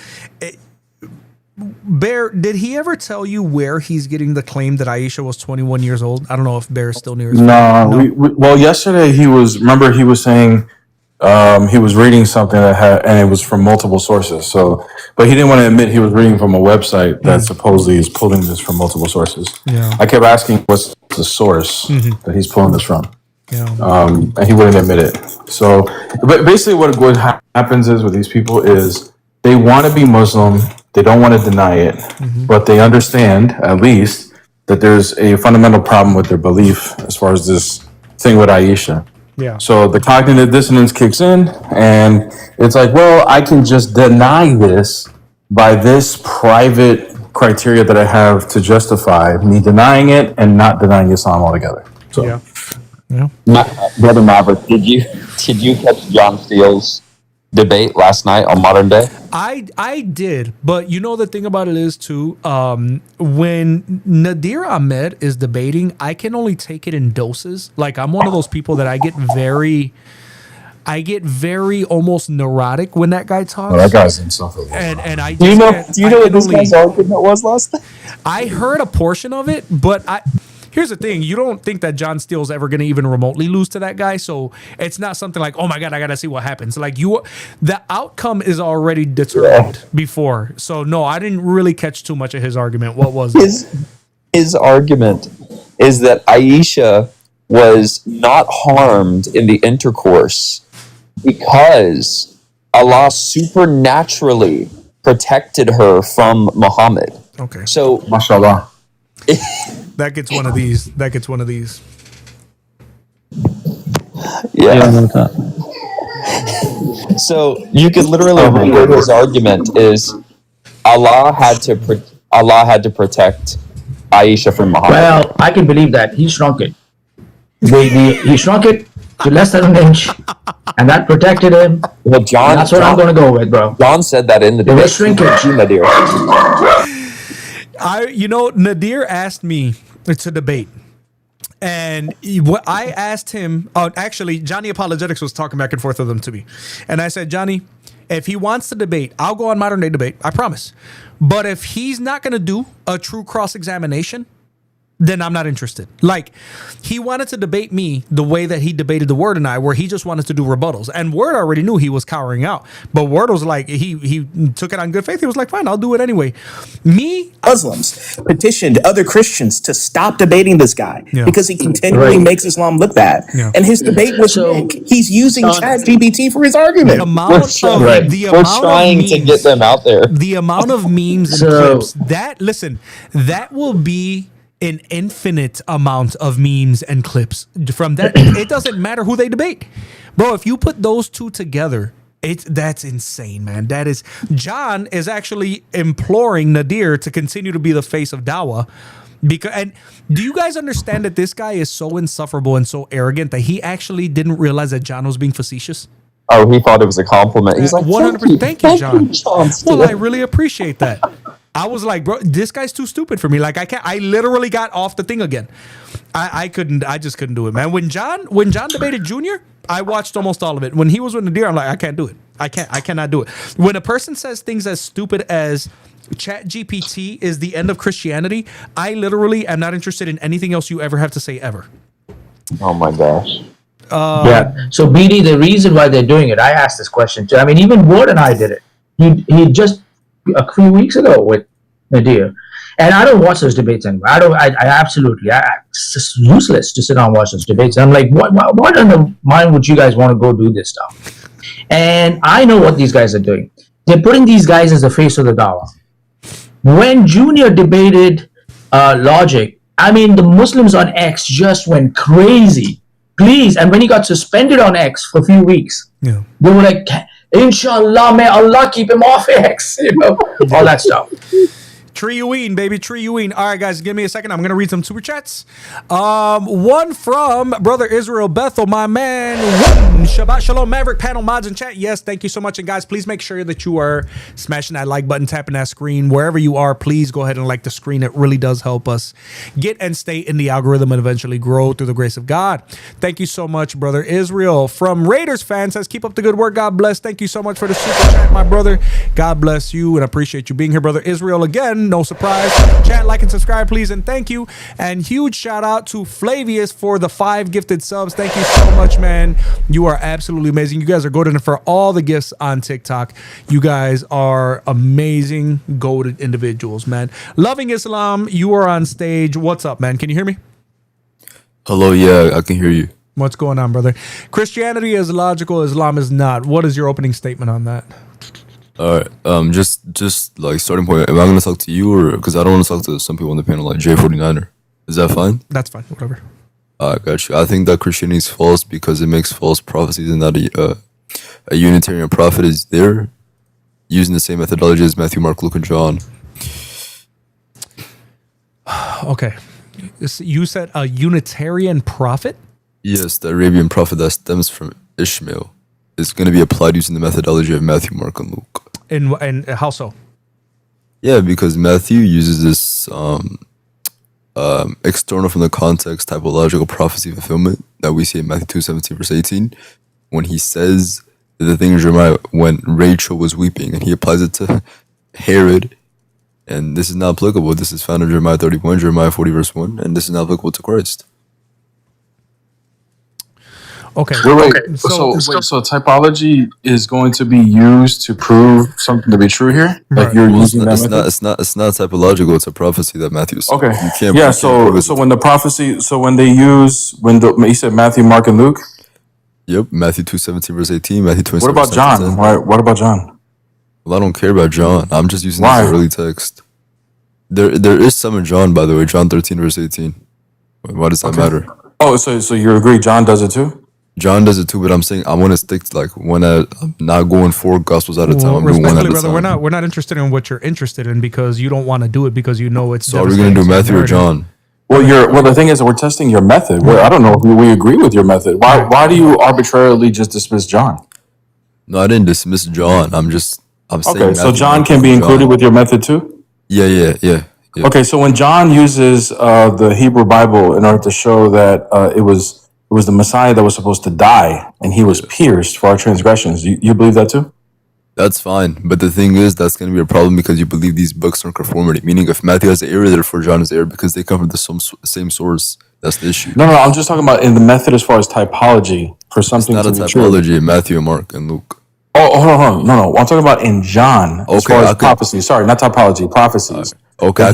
Bear, did he ever tell you where he's getting the claim that Aisha was 21 years old? I don't know if Bear is still near his phone. No, well, yesterday he was saying he was reading something that had, and it was from multiple sources. So, but he didn't want to admit he was reading from a website that supposedly is pulling this from multiple sources. Yeah. I kept asking what's the source that he's pulling this from, Yeah. and he wouldn't admit it. So, but basically, what happens is with these people is they want to be Muslim. They don't want to deny it, but they understand at least that there's a fundamental problem with their belief as far as this thing with Aisha. Yeah. So the cognitive dissonance kicks in, and it's like, well, I can just deny this by this private criteria that I have to justify me denying it and not denying Islam altogether. So, Yeah. Brother Maverick, did you catch John Steele's debate last night on Modern Day? I did, but you know the thing about it is too, when Nadir Ahmed is debating, I can only take it in doses. Like I'm one of those people that I get very almost neurotic when that guy talks. well, that guy's insufferable. And I Do you just know? Do you know what this guy's argument was last night? I heard a portion of it, but here's the thing. You don't think that John Steele's ever going to even remotely lose to that guy. So it's not something like, oh my God, I got to see what happens. Like the outcome is already determined before. So no, I didn't really catch too much of his argument. What was it? His argument is that Aisha was not harmed in the intercourse because Allah supernaturally protected her from Muhammad. Okay. So Mashallah. That gets one of these. yeah. So you could literally read his argument is Allah had to protect Aisha from Muhammad. Well, I can believe that. He shrunk it. He shrunk it to less than an inch, and that protected him. Well, John, That's what I'm going to go with, bro. John said that in the It was debate. shrinkage. Nadir. Nadir asked me to debate. And what I asked him, actually, Johnny Apologetics was talking back and forth with him to me. And I said, Johnny, if he wants to debate, I'll go on Modern Day Debate. I promise. But if he's not going to do a true cross-examination, then I'm not interested. Like, he wanted to debate me the way that he debated the Word and I, where he just wanted to do rebuttals. And Word already knew he was cowering out. But Word was like, he took it on good faith. He was like, fine, I'll do it anyway. Muslims petitioned other Christians to stop debating this guy Yeah. because he continually makes Islam look bad. Yeah. And his debate was Nick. He's using ChatGPT for his argument. The amount of Right. the We're amount trying of to memes, get them out there. the amount of memes and clips that will be an infinite amount of memes and clips from that. It doesn't matter who they debate, bro. If you put those two together, That's insane, man. That is John is actually imploring Nadir to continue to be the face of Dawah. Because, and do you guys understand that this guy is so insufferable and so arrogant that he actually didn't realize that John was being facetious? Oh, he thought it was a compliment. He's like, 100%. Thank you, John. John Well, I really appreciate that. I was like, bro, this guy's too stupid for me. Like, I literally got off the thing again. I just couldn't do it, man. When John debated Junior, I watched almost all of it. When he was with Nadir, I'm like, I can't do it. I cannot do it. When a person says things as stupid as ChatGPT is the end of Christianity, I literally am not interested in anything else you ever have to say ever. Oh my gosh. Yeah. So BD, the reason why they're doing it, I asked this question too. I mean, even Ward and I did it. He just a few weeks ago with Nadir, and I don't watch those debates anymore. I absolutely. It's just useless to sit down and watch those debates. And I'm like, what in the mind would you guys want to go do this stuff? And I know what these guys are doing. They're putting these guys as the face of the Dawah. When Junior debated Logic, I mean, the Muslims on X just went crazy. Please. And when he got suspended on X for a few weeks, they were like, Inshallah, may Allah keep him off X. You know, all that stuff. Triuine, baby, Triuine. All right, guys, give me a second. I'm going to read some super chats. One from Brother Israel Bethel, my man. Shabbat Shalom, Maverick panel mods in chat. Yes, thank you so much. And guys, please make sure that you are smashing that like button, tapping that screen. Wherever you are, please go ahead and like the screen. It really does help us get and stay in the algorithm and eventually grow through the grace of God. Thank you so much, Brother Israel. From Raiders fan says, keep up the good work. God bless. Thank you so much for the super chat, my brother. God bless you and I appreciate you being here, Brother Israel. Again, no surprise. Chat, like, and subscribe, please, and thank you. And huge shout out to Flavius for the 5 gifted subs. Thank you so much, man. You are absolutely amazing. You guys are golden for all the gifts on TikTok. You guys are amazing, golden individuals, man. Loving Islam, you are on stage. What's up, man? Can you hear me? Hello, yeah, I can hear you. What's going on, brother? Christianity is logical, Islam is not. What is your opening statement on that? All right, just like starting point. Am I gonna talk to you or because I don't want to talk to some people on the panel like J49er? Is that fine? That's fine. Whatever. I got you. I think that Christianity is false because it makes false prophecies and that a Unitarian prophet is there using the same methodology as Matthew, Mark, Luke, and John. Okay. You said a Unitarian prophet? Yes, the Arabian prophet that stems from Ishmael is going to be applied using the methodology of Matthew, Mark, and Luke. And how so? Yeah, because Matthew uses this external from the context typological prophecy fulfillment that we see in Matthew 2:17 verse 18 when he says that the thing in Jeremiah when Rachel was weeping, and he applies it to Herod, and this is not applicable. This is found in Jeremiah 31, Jeremiah 40 verse 1, and this is not applicable to Christ. Okay. Wait. So typology is going to be used to prove something to be true here? Like you're using that method? It's not typological. It's a prophecy that Matthew said. Okay. You can't, yeah. you So can't when the prophecy, you said Matthew, Mark, and Luke. Yep. Matthew 2:17 verse 18. Matthew 27. What about John? Right. What about John? Well, I don't care about John. I'm just using Why? this early text. There is some in John, by the way. John 13 verse 18. Why does that matter? Oh, so you agree John does it too? John does it too, but I'm saying I want to stick to like one at. I'm not going 4 gospels at a time. Well, I'm doing one at a brother, time. we're not interested in what you're interested in because you don't want to do it because you know it's. So are we going to do Matthew or John? Well, the thing is, we're testing your method. I don't know if we agree with your method. Why do you arbitrarily just dismiss John? No, I didn't dismiss John. I'm saying. Okay, so Matthew, John Mark, can be and included John. with your method too? Yeah. Okay, so when John uses the Hebrew Bible in order to show that it was the Messiah that was supposed to die and he was pierced for our transgressions, you believe that too? That's fine, but the thing is, that's going to be a problem because you believe these books are in conformity. Meaning, if Matthew has the error, therefore John is the error because they come from the same source. That's the issue. No, I'm just talking about in the method as far as typology for It's something not a to be true. typology in Matthew, Mark, and Luke. Oh, hold on. No. I'm talking about in John as far as prophecy. Sorry, not typology, prophecies. Okay,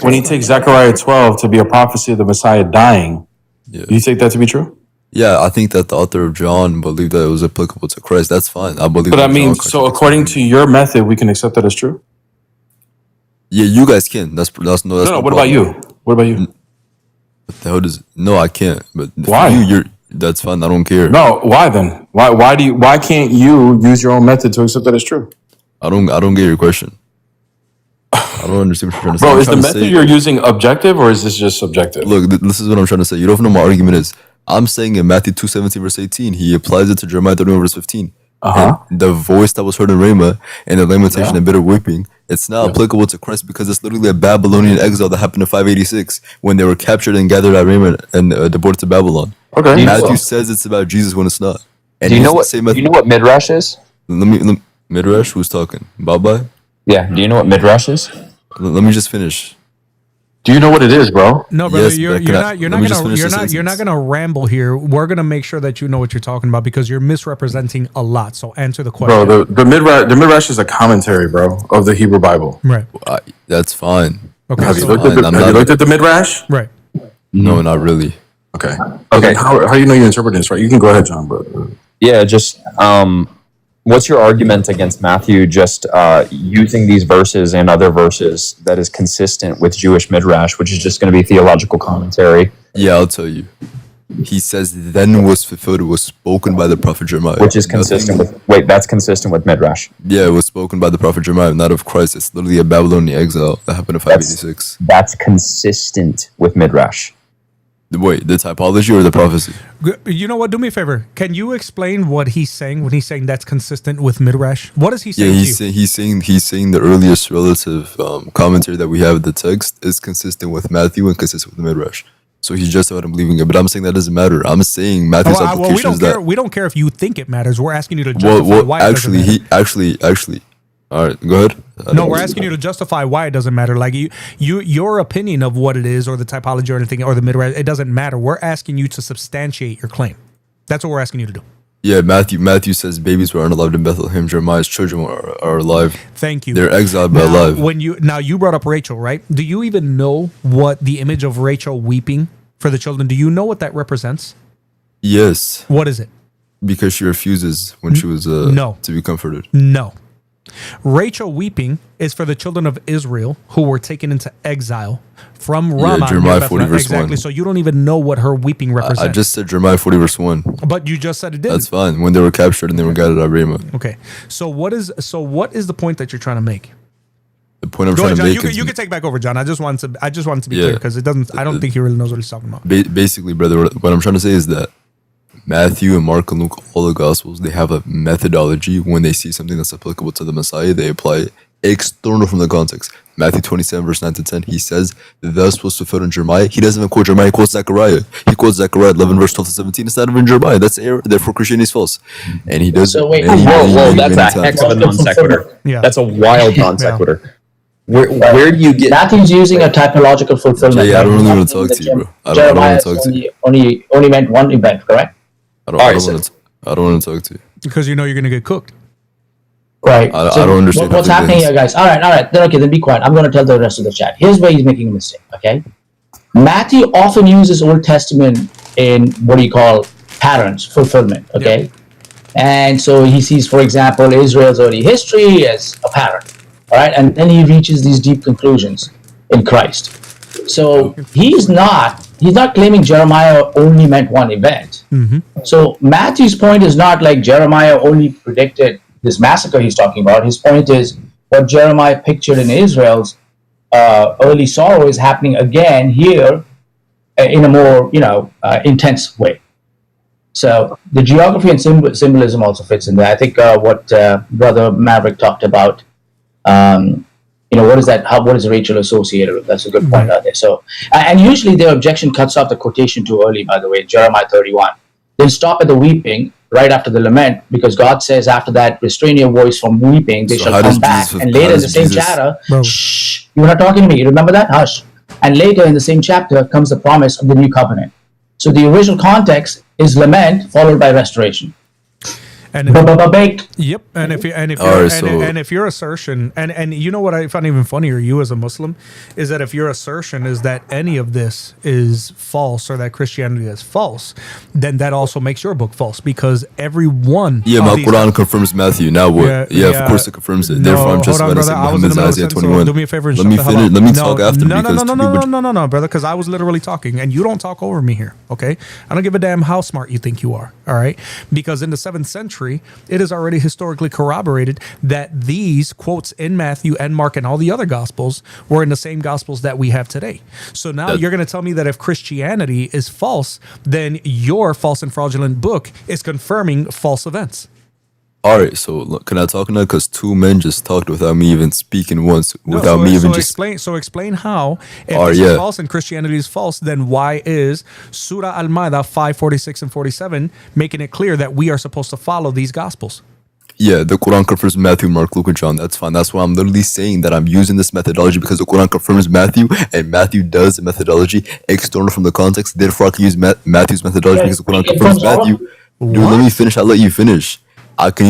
When he takes Zechariah 12 to be a prophecy of the Messiah dying, do you take that to be true? Yeah, I think that the author of John believed that it was applicable to Christ. That's fine. I believe. But that I mean, John so according to your method, we can accept that as true? yeah, you guys can. That's no. No, what about you? What about you? What the hell does? No, I can't. But Why? For you, That's fine. I don't care. No, why then? Why can't you use your own method to accept that it's true? I don't get your question. I don't understand what you're trying to say. Bro, I'm is the trying to method say- you're using objective or is this just subjective? Look, this is what I'm trying to say. You don't know what my argument is. I'm saying in Matthew 2:17 verse 18, he applies it to Jeremiah 31 verse 15. And the voice that was heard in Ramah and the lamentation and bitter weeping, it's not applicable to Christ because it's literally a Babylonian exile that happened in 586 when they were captured and gathered at Ramah and deported to Babylon. Okay. Matthew says it's about Jesus when it's not. And Do you he's know the what? same Do you know what midrash is? Midrash, who's talking? Bye-bye? Yeah. Do you know what midrash is? Let me just finish. Do you know what it is, bro? No, brother, Yes, you're but can I- not let me just finish the you're not sentence. gonna ramble here. We're gonna make sure that you know what you're talking about because you're misrepresenting a lot. So answer the question. Bro, the midrash is a commentary, bro, of the Hebrew Bible. Right. That's fine. Okay. Have you So, looked at I'm have you not- looked at the midrash? right. No, not really. Okay. Okay. How you know you're interpreting this right? You can go ahead, John, bro. Yeah. Just what's your argument against Matthew just using these verses and other verses that is consistent with Jewish midrash, which is just going to be theological commentary, Yeah, I'll tell you. He says, then was fulfilled, it was spoken by the prophet Jeremiah. which is consistent with. Wait, that's consistent with midrash. Yeah, it was spoken by the prophet Jeremiah, not of Christ. It's literally a Babylonian exile that happened in 586. That's consistent with midrash. Wait, the typology or the prophecy? You know what? Do me a favor. Can you explain what he's saying when he's saying that's consistent with midrash? What is he Yeah, saying to you? he's saying the earliest relative commentary that we have in the text is consistent with Matthew and consistent with the Midrash. So he's justified in believing it. But I'm saying that doesn't matter. I'm saying Matthew's Well, application we don't is care. that. We don't care if you think it matters. We're asking you to justify Well, why it doesn't matter. actually. All right, go ahead. No, we're asking you to justify why it doesn't matter. Like your opinion of what it is, or the typology, or anything, or the midrash, it doesn't matter. We're asking you to substantiate your claim. That's what we're asking you to do. Yeah, Matthew says babies were unalive in Bethlehem. Jeremiah's children are alive. Thank you. They're exiled but Now, alive. You brought up Rachel, right? Do you even know what the image of Rachel weeping for the children? Do you know what that represents? Yes, What is it? because she refuses when she was No. to be comforted. No. Rachel weeping is for the children of Israel who were taken into exile from Ramah. Jeremiah near 40 Bethlehem. verse Exactly. 1. So you don't even know what her weeping represents. I just said Jeremiah 40 verse 1. But you just said it didn't. That's fine. When they were captured and they were gathered at Ramah. Okay. So what is the point that you're trying to make? The point I'm Go trying ahead, to John. make You is can take back over, John. I just wanted to be Yeah. clear because it doesn't. I don't think he really knows what he's talking about. basically, brother, what I'm trying to say is that Matthew and Mark and Luke, all the Gospels, they have a methodology. When they see something that's applicable to the Messiah, they apply it external from the context. Matthew 27, verse 9 to 10, he says, thus was fulfilled in Jeremiah. He doesn't even quote Jeremiah, he quotes Zechariah. He quotes Zechariah 11, verse 12 to 17. It's not even Jeremiah. That's error. Therefore, Christianity is false. And he does So wait, many, many, Whoa, many, that's many a times. heck of a non sequitur. Yeah. That's a wild non sequitur. Where do you get? Matthew's using a typological fulfillment. Yeah, I don't right? really want Nothing to talk to that you, bro. I don't Jeremiah want to talk to you. only meant one event, correct? I don't want to talk to you. Because you know you're going to get cooked. Right. I don't understand What's how happening things- here, guys? All right. Then okay, then be quiet. I'm going to tell the rest of the chat. Here's where he's making a mistake. Okay. Matthew often uses Old Testament in what do you call patterns, fulfillment. Okay. Yep. And so he sees, for example, Israel's early history as a pattern. All right. And then he reaches these deep conclusions in Christ. So he's not claiming Jeremiah only meant one event. So Matthew's point is not like Jeremiah only predicted this massacre he's talking about. His point is what Jeremiah pictured in Israel's early sorrow is happening again here in a more intense way. So the geography and symbolism also fits in there. I think what Brother Maverick talked about. What is that? What is Rachel associated with? That's a good point out there. So, and usually their objection cuts off the quotation too early. By the way, Jeremiah 31. They'll stop at the weeping right after the lament because God says after that, restrain your voice from weeping. They So shall how does come back. Jesus- And how later in does the same Jesus- chapter, Bro. shh, you were not talking to me. You remember that? Hush. And later in the same chapter comes the promise of the new covenant. So the original context is lament followed by restoration. And Baked. yep, and if your assertion, and you know what I find even funnier, you as a Muslim, is that if your assertion is that any of this is false or that Christianity is false, then that also makes your book false, because every one. Yeah, my Quran confirms Matthew. Now what? Yeah, of course it confirms it. Therefore, I'm just about to say Muhammad's Isaiah 21. Do me a favor and let me finish. Let me talk after. No, brother, because I was literally talking, and you don't talk over me here. Okay, I don't give a damn how smart you think you are. All right, because in the 7th century. It is already historically corroborated that these quotes in Matthew and Mark and all the other gospels were in the same gospels that we have today. So now you're going to tell me that if Christianity is false, then your false and fraudulent book is confirming false events. All right, so look, can I talk now? Because 2 men just talked without me even speaking once, without me even just. Explain how, if this is false and Christianity is false, then why is Surah Al-Ma'idah 5:46 and 47 making it clear that we are supposed to follow these gospels? Yeah, the Quran confirms Matthew, Mark, Luke, and John. That's fine. That's why I'm literally saying that I'm using this methodology, because the Quran confirms Matthew, and Matthew does the methodology external from the context. Therefore, I can use Matthew's methodology because the Quran confirms Matthew. Dude, let me finish. I'll let you finish. I can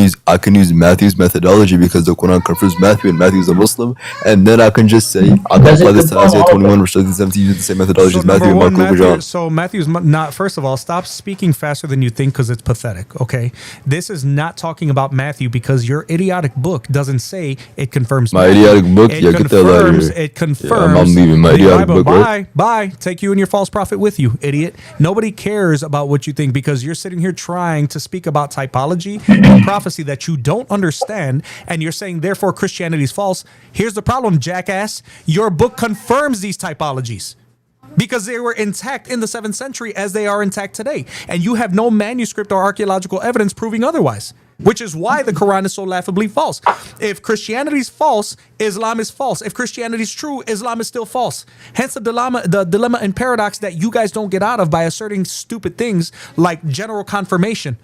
use Matthew's methodology because the Quran confirms Matthew, and Matthew's a Muslim, and then I can just say I can apply this to Isaiah 21, which does 17 use the same methodology as Matthew and Mark, Luke, and John. So Matthew's not. First of all, stop speaking faster than you think, because it's pathetic. Okay, this is not talking about Matthew, because your idiotic book doesn't say it confirms. My Matthew. idiotic book, yeah, get that out of here. It confirms. Yeah, I'm leaving my idiotic book. Bye. Take you and your false prophet with you, idiot. Nobody cares about what you think, because you're sitting here trying to speak about typology and prophecy that you don't understand, and you're saying therefore Christianity is false. Here's the problem, jackass. Your book confirms these typologies, because they were intact in the 7th century as they are intact today, and you have no manuscript or archaeological evidence proving otherwise, which is why the Quran is so laughably false. If Christianity is false, Islam is false. If Christianity is true, Islam is still false. Hence the dilemma and paradox that you guys don't get out of by asserting stupid things like general confirmation.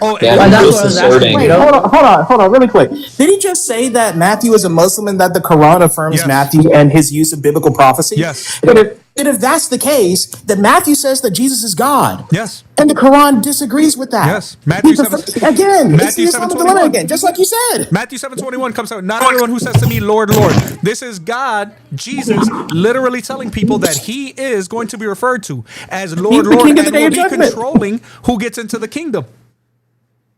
Oh, yeah, that's what I was asking. Wait, hold on, really quick. Did he just say that Matthew is a Muslim and that the Quran affirms Matthew and his use of biblical prophecy? Yes. But if that's the case, then Matthew says that Jesus is God. Yes. And the Quran disagrees with that. Yes. Matthew 7, again, Matthew it's the Islamic dilemma again, just like you said. Matthew 7:21 comes out. Not everyone who says to me, Lord, Lord. This is God, Jesus, literally telling people that he is going to be referred to as Lord, Lord, and will be controlling who gets into the kingdom.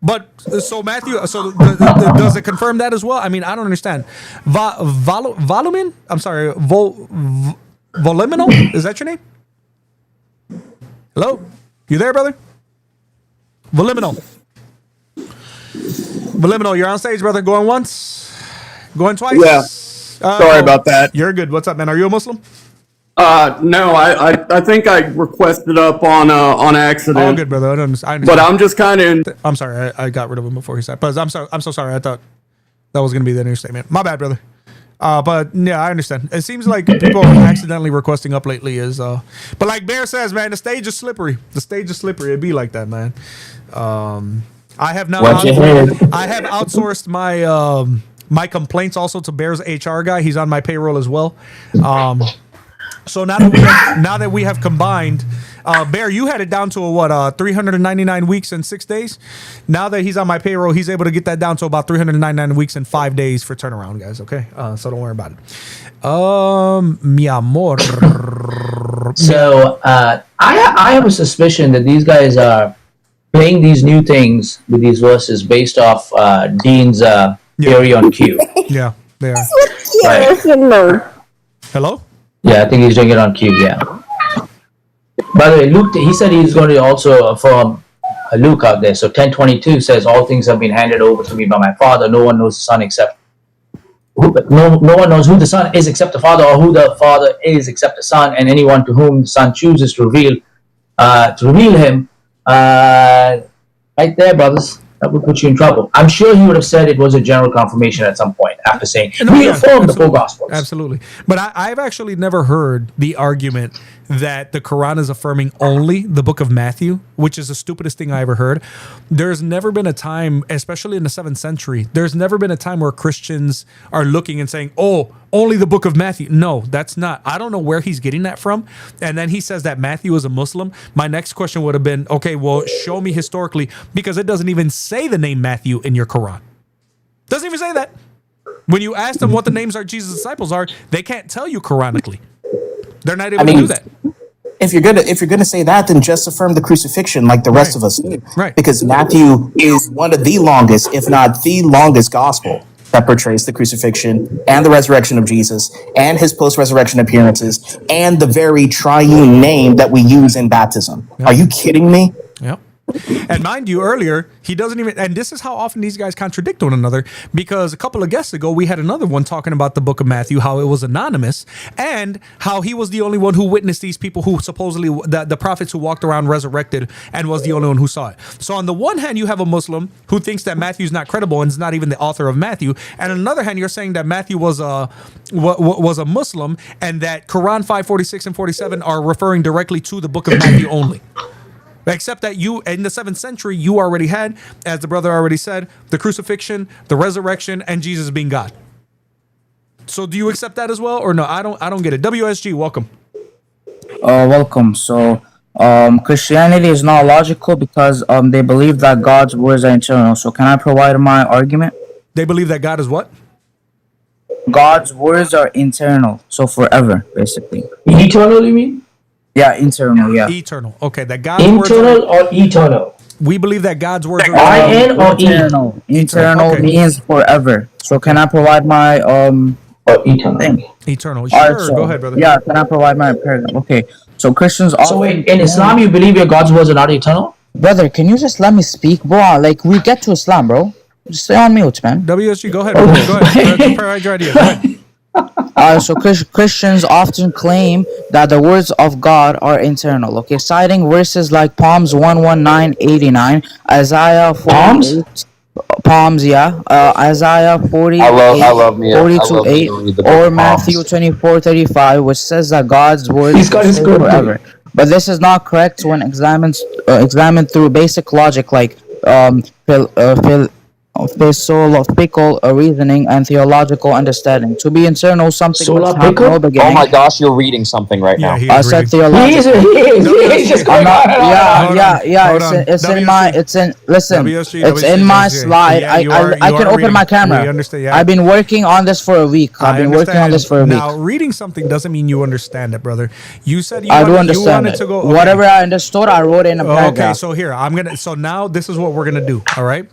But so Matthew, does it confirm that as well? I mean, I don't understand. Volumin? I'm sorry, Voluminal? Is that your name? Hello? You there, brother? Voluminal, you're on stage, brother. Going once? Going twice? Yeah. Sorry about that. You're good. What's up, man? Are you a Muslim? No, I think I requested up on accident. Oh, good, brother. I understand. But I'm just kind of. I'm sorry. I got rid of him before he said. But I'm so sorry. I thought that was going to be the new statement. My bad, brother. But yeah, I understand. It seems like people accidentally requesting up lately is. But like Bear says, man, the stage is slippery. It'd be like that, man. I have now. I have outsourced my my complaints also to Bear's HR guy. He's on my payroll as well. So now that we have combined, Bear, you had it down to 399 weeks and 6 days. Now that he's on my payroll, he's able to get that down to about 399 weeks and 5 days for turnaround, guys. Okay, so don't worry about it. Mi amor. So I have a suspicion that these guys are playing these new things with these verses based off Dean's theory on Q. Yeah, they are. Right. Hello? Yeah, I think he's doing it on Q, yeah. By the way, Luke, he said he's going to also affirm Luke out there. So 10:22 says, all things have been handed over to me by my Father. No one knows the Son except... No one knows who the Son is except the Father, or who the Father is except the Son, and anyone to whom the Son chooses to reveal him. Right there, brothers. That would put you in trouble. I'm sure he would have said it was a general confirmation at some point after saying, we affirm the full Gospels. Absolutely. But I've actually never heard the argument that the Quran is affirming only the book of Matthew, which is the stupidest thing I ever heard. There's never been a time, especially in the 7th century, there's never been a time where Christians are looking and saying, oh, only the book of Matthew. No, that's not. I don't know where he's getting that from. And then he says that Matthew is a Muslim. My next question would have been, okay, well, show me historically, because it doesn't even say the name Matthew in your Quran. Doesn't even say that. When you ask them what the names are Jesus' disciples are, they can't tell you Quranically. They're not able to do that. If you're gonna say that, then just affirm the crucifixion like the rest of us do. Right. Because Matthew is one of the longest, if not the longest, gospel that portrays the crucifixion and the resurrection of Jesus and his post-resurrection appearances and the very triune name that we use in baptism. Yep. Are you kidding me? Yep. And mind you, earlier, he doesn't even, and this is how often these guys contradict one another, because a couple of guests ago, we had another one talking about the book of Matthew, how it was anonymous, and how he was the only one who witnessed these people who supposedly, the prophets who walked around resurrected, and was the only one who saw it. So on the one hand, you have a Muslim who thinks that Matthew's not credible and is not even the author of Matthew, and on the other hand, you're saying that Matthew was a Muslim, and that Quran 5:46 and 47 are referring directly to the book of Matthew only. Except that you, in the 7th century, you already had, as the brother already said, the crucifixion, the resurrection, and Jesus being God. So do you accept that as well, or no? I don't get it. WSG, welcome. Welcome. So Christianity is not logical because they believe that God's words are eternal. So can I provide my argument? They believe that God is what? God's words are eternal, so forever, basically. Eternal, you mean? Yeah, eternal. Yeah. Eternal. Okay, that God's internal words or eternal? We believe that God's words are I-N or eternal. Eternal Okay. means forever. So can I provide my eternal thing? Eternal. Sure. Alright, so, go ahead, brother. Yeah, can I provide my paragraph? Okay. So Christians So wait, in Islam, you believe your God's words are not eternal? Brother, can you just let me speak, bro? Like, we get to Islam, bro. Just stay on mute, man. WSG, go ahead. Go ahead. Provide your idea. Go ahead. So Christians often claim that the words of God are eternal. Okay, citing verses like Psalms 119:89, Isaiah 48, Psalms, yeah, Isaiah 48, I love me. 42:8, or Matthew 24:35, which says that God's words will stay forever. But this is not correct when examined through basic logic like philosophical reasoning and theological understanding. To be eternal, something which has no beginning. Oh my gosh, you're reading something right now. I said theological. He is just going on. Yeah. It's in my. It's in. Listen. It's in my slide. I can open my camera. I've been working on this for a week. I've been working on this for a week. Now, reading something doesn't mean you understand it, brother. You said I do understand it. Whatever I understood, I wrote it in a paragraph. Okay, so here so now this is what we're gonna do. All right,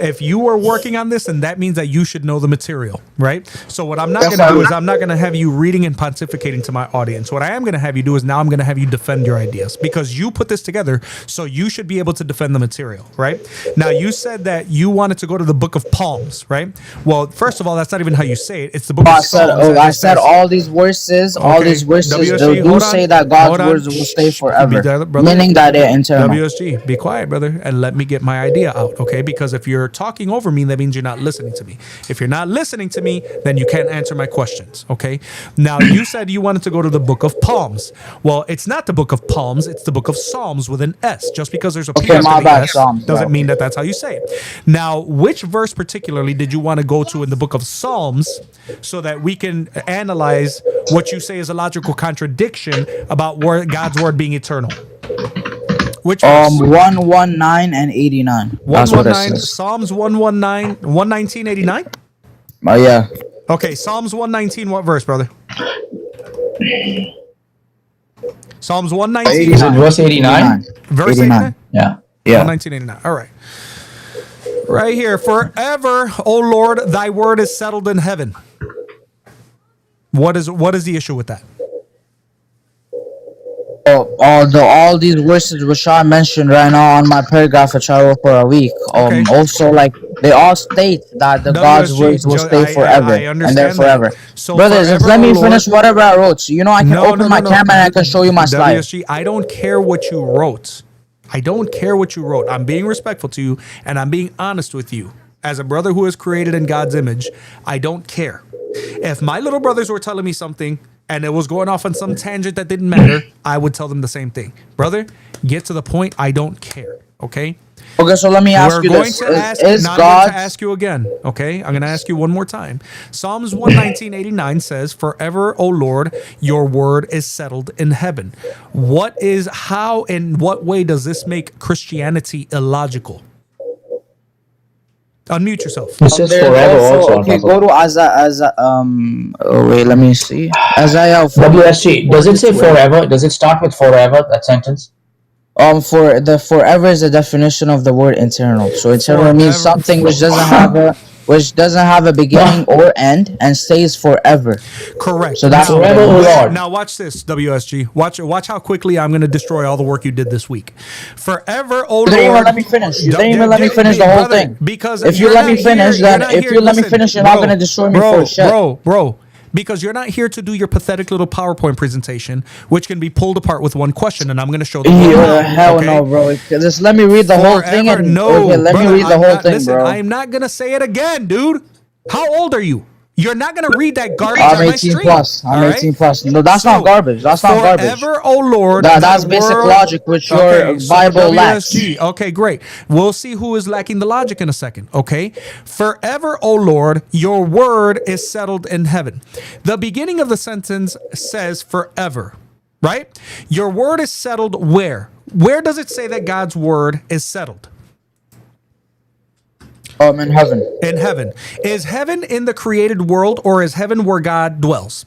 if you are working on this, and that means that you should know the material, right? So what I'm not going to do is I'm not going to have you reading and pontificating to my audience. What I am going to have you do is now I'm going to have you defend your ideas, because you put this together, so you should be able to defend the material, right? Now, you said that you wanted to go to the book of Psalms, right? Well, first of all, that's not even how you say it. It's the book of Psalms. I said all these verses, they do say that God's words will stay forever, meaning that they're eternal. WSG, be quiet, brother, and let me get my idea out, okay? Because if you're talking over me, that means you're not listening to me. If you're not listening to me, then you can't answer my questions, okay? Now, you said you wanted to go to the book of Psalms. Well, it's not the book of Psalms, it's the book of Psalms with an S. Just because there's a P after the S doesn't mean that that's how you say it. Now, which verse particularly did you want to go to in the book of Psalms so that we can analyze what you say is a logical contradiction about God's word being eternal? Which 119 and 89. That's what it says. Psalms 119, 89? Yeah. Okay, Psalms 119, what verse, brother? Psalms 119. Is it verse 89? Verse 89? Yeah. 119, 89. All right. Right here. Forever, O Lord, thy word is settled in heaven. What is the issue with that? All these verses which I mentioned right now on my paragraph which I wrote for a week. Also, like, they all state that the God's words will stay forever, and they're forever. So brothers, just let me finish whatever I wrote. So, I can open my camera and I can show you my slide. WSG, I don't care what you wrote. I don't care what you wrote. I'm being respectful to you, and I'm being honest with you. As a brother who is created in God's image, I don't care. If my little brothers were telling me something and it was going off on some tangent that didn't matter, I would tell them the same thing. Brother, get to the point. I don't care. Okay? Okay, so let me ask you this. I'm going to ask you again. Okay? I'm going to ask you one more time. Psalms 119:89 says, "Forever, O Lord, your word is settled in heaven." In what way does this make Christianity illogical? Unmute yourself. It says There's forever also. also, okay, go to wait, let me see. Isaiah 40. WSG. Does it say forever? Does it start with forever? That sentence. For the forever is the definition of the word eternal. So eternal means Forever. something which doesn't have a beginning or end and stays forever. Correct. So that's now, forever, O Lord. now watch this, WSG. Watch how quickly I'm going to destroy all the work you did this week. Forever, oh You didn't even Lord. let me finish. You didn't even let me finish the whole Brother, thing. Because If you you're let me not finish, here- then you're not if here- you let me listen, finish, you're not gonna destroy me for shit. Bro, because you're not here to do your pathetic little PowerPoint presentation, which can be pulled apart with one question, and I'm going to show the Hell no, bro. Just let me read the whole thing and let me read the whole thing, listen, bro. I'm not going to say it again, dude. How old are you? You're not going to read that garbage I'm on my 18 stream. plus. I'm all right? 18 plus. No, that's not garbage. That's not garbage. Forever, oh Lord. That's the basic world- logic, which your Bible lacks. WSG. Okay, great. We'll see who is lacking the logic in a second. Okay. Forever, oh Lord, your word is settled in heaven. The beginning of the sentence says forever, right? Your word is settled where? Where does it say that God's word is settled? In heaven. In heaven. Is heaven in the created world, or is heaven where God dwells?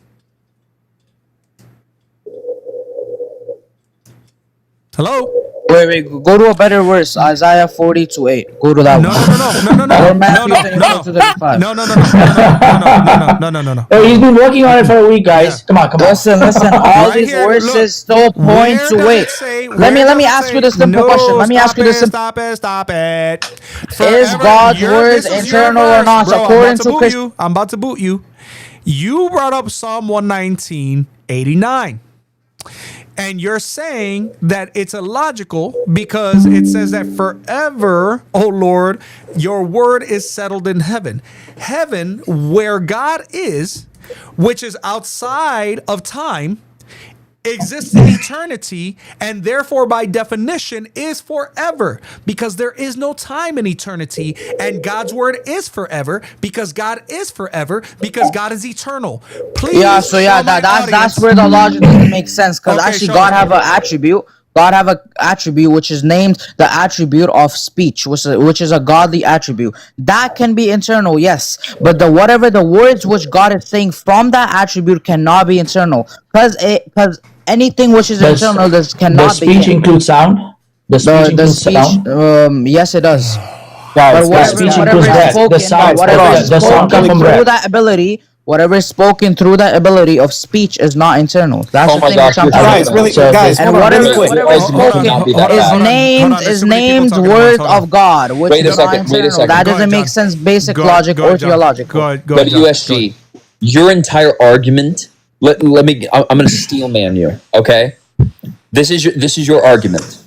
Hello? Wait. Go to a better verse. Isaiah 40:8. Go to that No, one. Or Matthew 24:35. No. Oh, he's been working on it for a week, guys. Yeah. Come on. Listen. All Right these here, verses look. still point Where to does wait. it say- Let where me does it ask say- you this simple No, question. Let me ask you this simple. Stop it. Is Forever, God's word this is your eternal or verse. not? Bro, According to Christ. I'm about to boot you. You brought up Psalm 119:89. And you're saying that it's illogical because it says that forever, oh Lord, your word is settled in heaven. Heaven, where God is, which is outside of time, exists in eternity, and therefore by definition is forever, because there is no time in eternity, and God's word is forever because God is forever, because God is eternal. Please, That's where the logic doesn't make sense, because Okay, actually show God us. have an attribute. God have an attribute which is named the attribute of speech, which is a godly attribute. That can be internal, yes. But whatever the words which God is saying from that attribute cannot be internal. Because anything which is internal cannot Does speech be. include sound? Does speech The include speech, sound? yes, it does. Guys, But speech whatever includes is breath. spoken, The sound, whatever hold is on. The sound spoken come from through breath. that ability, whatever is spoken through that ability of speech is not internal. That's Oh the my thing gosh, which I'm you're talking Guys, about. really, So guys, And hold on, whatever, really quick. whatever is Argument spoken cannot be that is bad. Hold on. named There's is too many people named talking at once. words Hold on. of God, which Wait a is not second, wait a internal. second. That Go doesn't ahead, make John. sense. Basic Go logic ahead, or John. theological. Go ahead, John. WSG, your entire argument. Let me. I'm going to steel man you. Okay. This is your argument.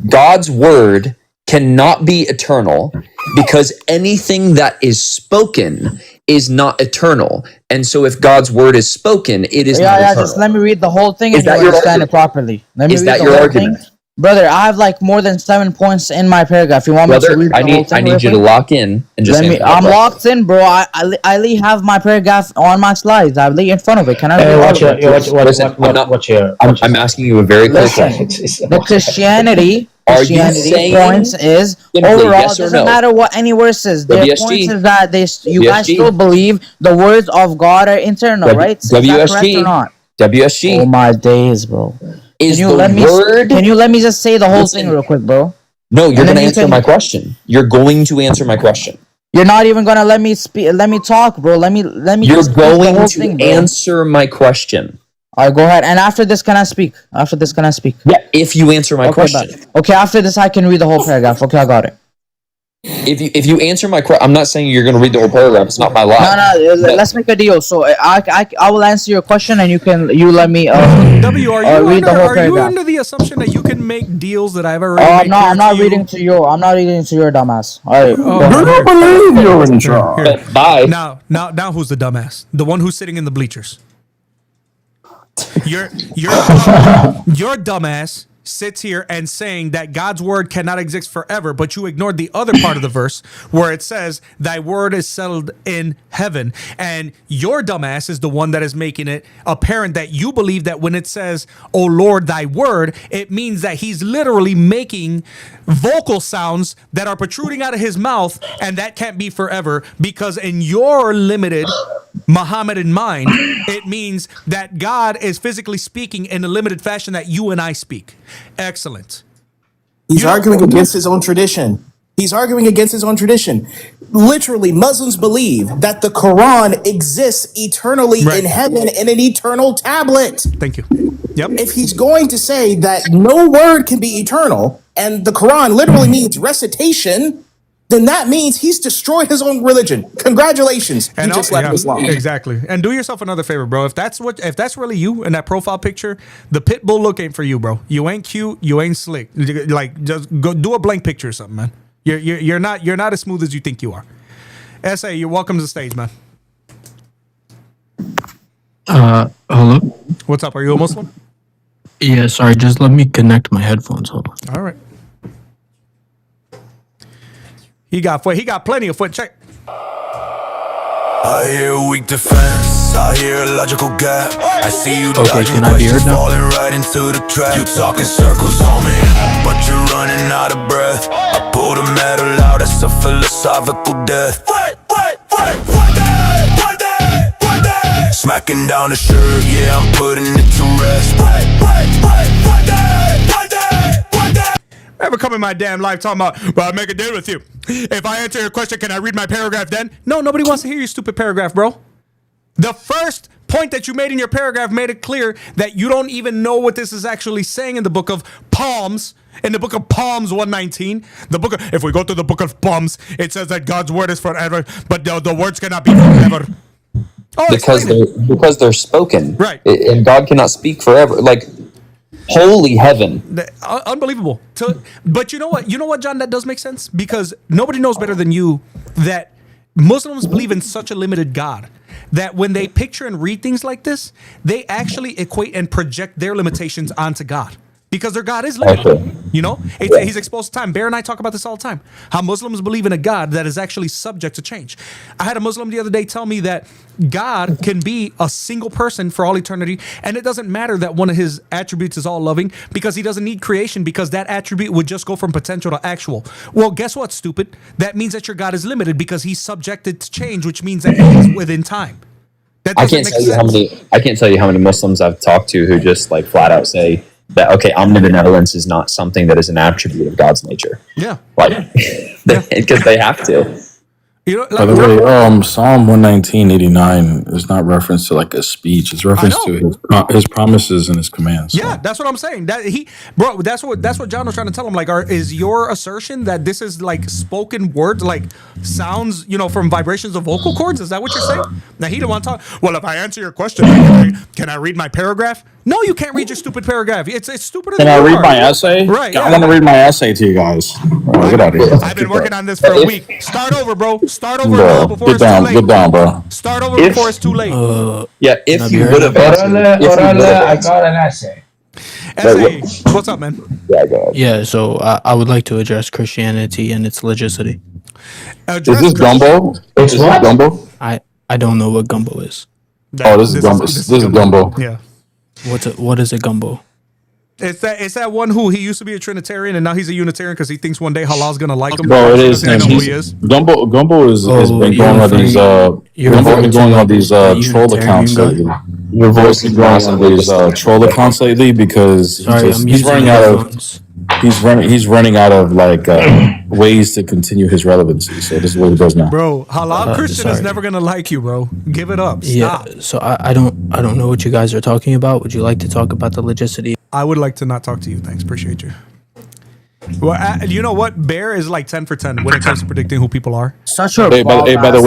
God's word cannot be eternal because anything that is spoken is not eternal. And so if God's word is spoken, it is not eternal. Just let me read the whole thing Is and you that your understand argument? it properly. Let me Is read that the your whole argument? thing. Brother, I have like more than 7 points in my paragraph. You want me to Brother, read the I whole need thing? you to lock in and just answer my I'm question. locked in, bro. I literally have my paragraph on my slides. I lay in front of it. Can I read all of it? Listen, I'm asking you a very clear Listen, question. the Christianity Are you saying points is simply overall yes or doesn't no? matter what any verse says. Their WSG. points is that you guys WSG. still believe the words of God are internal, right? Is that correct or not? WSG. Oh my days, bro. Is Can you the let me? word? Can you let me just say the whole Listen. thing real quick, bro? No, you're And then going to you answer can- my question. You're going to answer my question. You're not even gonna let me speak. Let me talk, bro. Let me. You're just speak the going whole to thing, bro. answer my question. All right, go ahead. And after this, can I speak? After this, can I speak? Yeah, if you answer my question. Okay, after this, I can read the whole paragraph. Okay, I got it. If you answer my question, I'm not saying you're going to read the whole paragraph. It's not my lie. No. Let's make a deal. So I will answer your question, and you let me W, read the whole are you paragraph. under the assumption that you can make deals that I've already Oh, made clear I'm not to you? reading to you. I'm not reading to your dumbass. All right. Do you believe you're in charge? Bye. Now, who's the dumbass? The one who's sitting in the bleachers. Your dumbass sits here and saying that God's word cannot exist forever, but you ignored the other part of the verse where it says, thy word is settled in heaven. And your dumbass is the one that is making it apparent that you believe that when it says, oh Lord, thy word, it means that he's literally making vocal sounds that are protruding out of his mouth, and that can't be forever, because in your limited Mohammedan mind, it means that God is physically speaking in a limited fashion that you and I speak. Excellent. He's arguing against his own tradition. He's arguing against his own tradition. Literally, Muslims believe that the Quran exists eternally in heaven in an eternal tablet. Thank you. Yep. If he's going to say that no word can be eternal, and the Quran literally means recitation, then that means he's destroyed his own religion. Congratulations, you just left Islam. Exactly. And do yourself another favor, bro. If that's really you in that profile picture, the pit bull look ain't for you, bro. You ain't cute. You ain't slick. Like, just go do a blank picture or something, man. You're not as smooth as you think you are. SA, you're welcome to the stage, man. Hello. What's up? Are you a Muslim? Yeah, sorry. Just let me connect my headphones. Hold on. All right. He got plenty of foot. Check. I hear weak defense. I hear a logical gap. I see you dodging questions, falling right into the trap. You talking circles on me, but you're running out of breath. I pull the metal out. That's a philosophical death. Smacking down the shirt, yeah, I'm putting it to rest. Ever come in my damn life talking about, well, I'll make a deal with you. If I answer your question, can I read my paragraph then? No, nobody wants to hear your stupid paragraph, bro. The first point that you made in your paragraph made it clear that you don't even know what this is actually saying in the book of Psalms. In the book of Psalms 119, if we go to the book of Psalms, it says that God's word is forever, but the words cannot be forever. Oh, because they're spoken, right? And God cannot speak forever. Like, holy heaven, unbelievable. But you know what? You know what, John? That does make sense, because nobody knows better than you that Muslims believe in such a limited God that when they picture and read things like this, they actually equate and project their limitations onto God. Because their God is limited, you know? He's exposed to time. Bear and I talk about this all the time. How Muslims believe in a God that is actually subject to change. I had a Muslim the other day tell me that God can be a single person for all eternity, and it doesn't matter that one of his attributes is all loving, because he doesn't need creation, because that attribute would just go from potential to actual. Well, guess what, stupid? That means that your God is limited because he's subjected to change, which means that he is within time. I can't tell you how many Muslims I've talked to who just like flat out say that, okay, omnibenevolence is not something that is an attribute of God's nature. Yeah. Like, because they have to. You know, by the way, Psalm 119:89 is not reference to like a speech. It's reference to his promises and his commands. Yeah, that's what I'm saying. That's what John was trying to tell him. Like, is your assertion that this is like spoken words, like sounds, from vibrations of vocal cords? Is that what you're saying? Now he didn't want to talk. Well, if I answer your question, can I read my paragraph? No, you can't read your stupid paragraph. It's stupider than you are. Can I read my essay? Right. I want to read my essay to you guys. Get out of here. I've been working on this for a week. Start over, bro. Start over now before it's too late. Get down, bro. Start over before it's too late. If you would have I got an essay. What's up, man? Yeah, go ahead. Yeah, so I would like to address Christianity and its legitimacy. Is this gumbo? It's what? Gumbo? I don't know what gumbo is. This is gumbo. This is gumbo. Yeah. What is a gumbo? It's that one who he used to be a Trinitarian and now he's a Unitarian because he thinks one day Halal's gonna like him. Bro, it is. Gumbo has been going on these troll accounts lately. Your voice is going on these troll accounts lately because he's running out of. He's running out of like ways to continue his relevancy. So this is what he does now. Bro, Halal Christian is never gonna like you, bro. Give it up. Stop. Yeah. So I don't know what you guys are talking about. Would you like to talk about the legitimacy? I would like to not talk to you. Thanks. Appreciate you. Well, you know what? Bear is like 10 for 10 when it comes to predicting who people are. Such a by the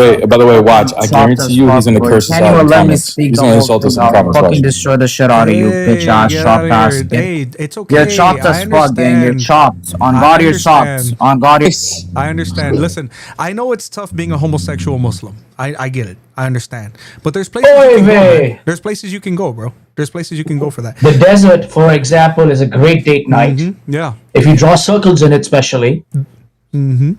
way, watch. I guarantee you, he's gonna curse us out in the comments. He's gonna insult us in the comments. Fucking destroy the shit out of you, bitch ass, chopped ass. Hey, it's okay. You're chopped as fuck, gang. You're chopped. On God, you're chopped. On God, you're. I understand. Listen, I know it's tough being a homosexual Muslim. I get it. I understand. But there's places you can go, man. There's places you can go, bro. There's places you can go for that. The desert, for example, is a great date night. Yeah. If you draw circles in it, especially. The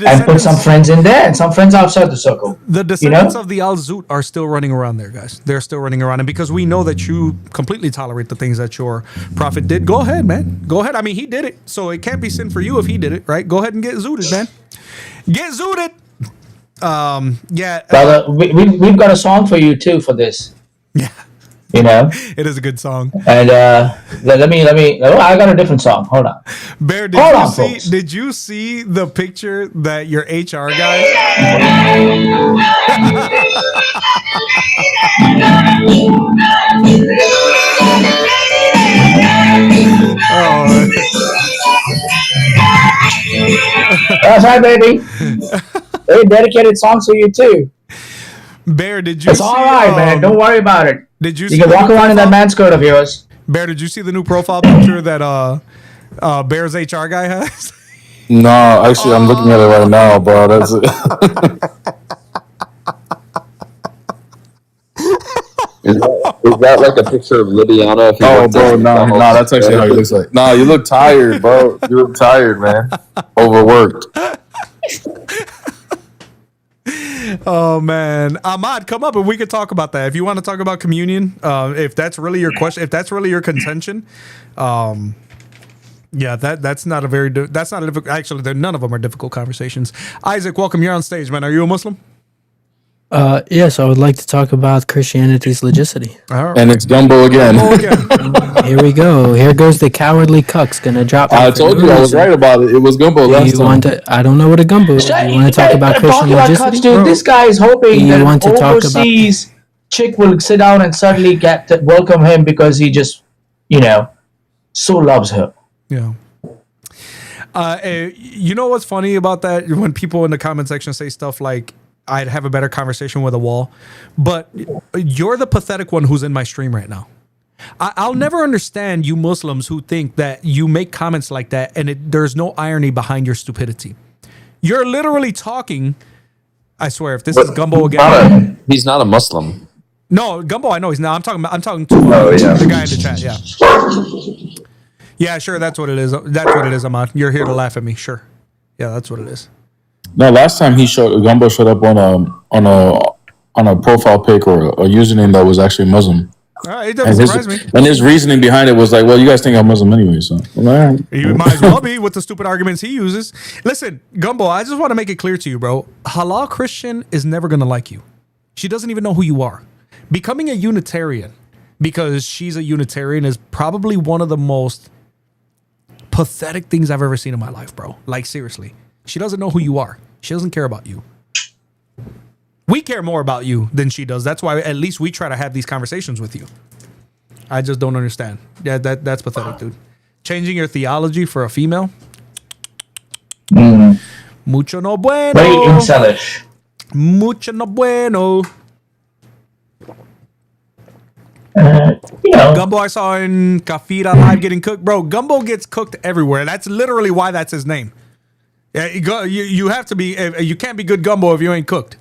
And put some friends in there and some friends outside the circle. The descendants of the Al Zut are still running around there, guys. They're still running around. And because we know that you completely tolerate the things that your prophet did, go ahead, man. Go ahead. I mean, he did it. So it can't be sin for you if he did it, right? Go ahead and get zooted, man. Get zooted. Yeah. Brother, we've got a song for you too for this. Yeah. You know? It is a good song. And let me I got a different song. Hold on. Bear, did you see the picture that your HR guy? That's right, baby. Very dedicated songs for you too. Bear, did you It's all right, man. Don't worry about it. Did you can walk around in that man skirt of yours. Bear, did you see the new profile picture that Bear's HR guy has? No, actually, I'm looking at it right now, bro. That's it. Is that like a picture of Libiana? Oh, bro, no, that's actually how he looks like. No, you look tired, bro. You look tired, man. Overworked. Oh man, Ahmad, come up and we could talk about that. If you want to talk about communion, if that's really your question, if that's really your contention, yeah, that's not a very that's not a difficult. Actually, none of them are difficult conversations. Isaac, welcome. You're on stage, man. Are you a Muslim? Yes, I would like to talk about Christianity's legitimacy. And it's gumbo again. Here we go. Here goes the cowardly cuck's gonna drop. I told you I was right about it. It was gumbo last time. I don't know what a gumbo is. You want to talk about Christian legitimacy? Dude, this guy is hoping You that want an to talk overseas chick will sit down and suddenly get to welcome him because he just, so loves her. Yeah. You know what's funny about that? When people in the comment section say stuff like, I'd have a better conversation with a wall, but you're the pathetic one who's in my stream right now. I'll never understand you Muslims who think that you make comments like that and there's no irony behind your stupidity. You're literally talking. I swear, if this is Gumbo again, he's not a Muslim. No, Gumbo, I know he's not. I'm talking to the guy in the chat. Yeah. Yeah, sure. That's what it is. That's what it is, Ahmad. You're here to laugh at me. Sure. Yeah, that's what it is. No, last time Gumbo showed up on a profile pic or a username that was actually Muslim. It doesn't surprise me. And his reasoning behind it was like, well, you guys think I'm Muslim anyway, so. You might as well be with the stupid arguments he uses. Listen, Gumbo, I just want to make it clear to you, bro. Halal Christian is never going to like you. She doesn't even know who you are. Becoming a Unitarian, because she's a Unitarian, is probably one of the most pathetic things I've ever seen in my life, bro. Like, seriously. She doesn't know who you are. She doesn't care about you. We care more about you than she does. That's why at least we try to have these conversations with you. I just don't understand. Yeah, that's pathetic, dude. Changing your theology for a female? Mucho no bueno. Very incelish. Mucho no bueno. Gumbo I saw in Kafira Live getting cooked. Bro, Gumbo gets cooked everywhere. That's literally why that's his name. Yeah, you have to be. You can't be good Gumbo if you ain't cooked.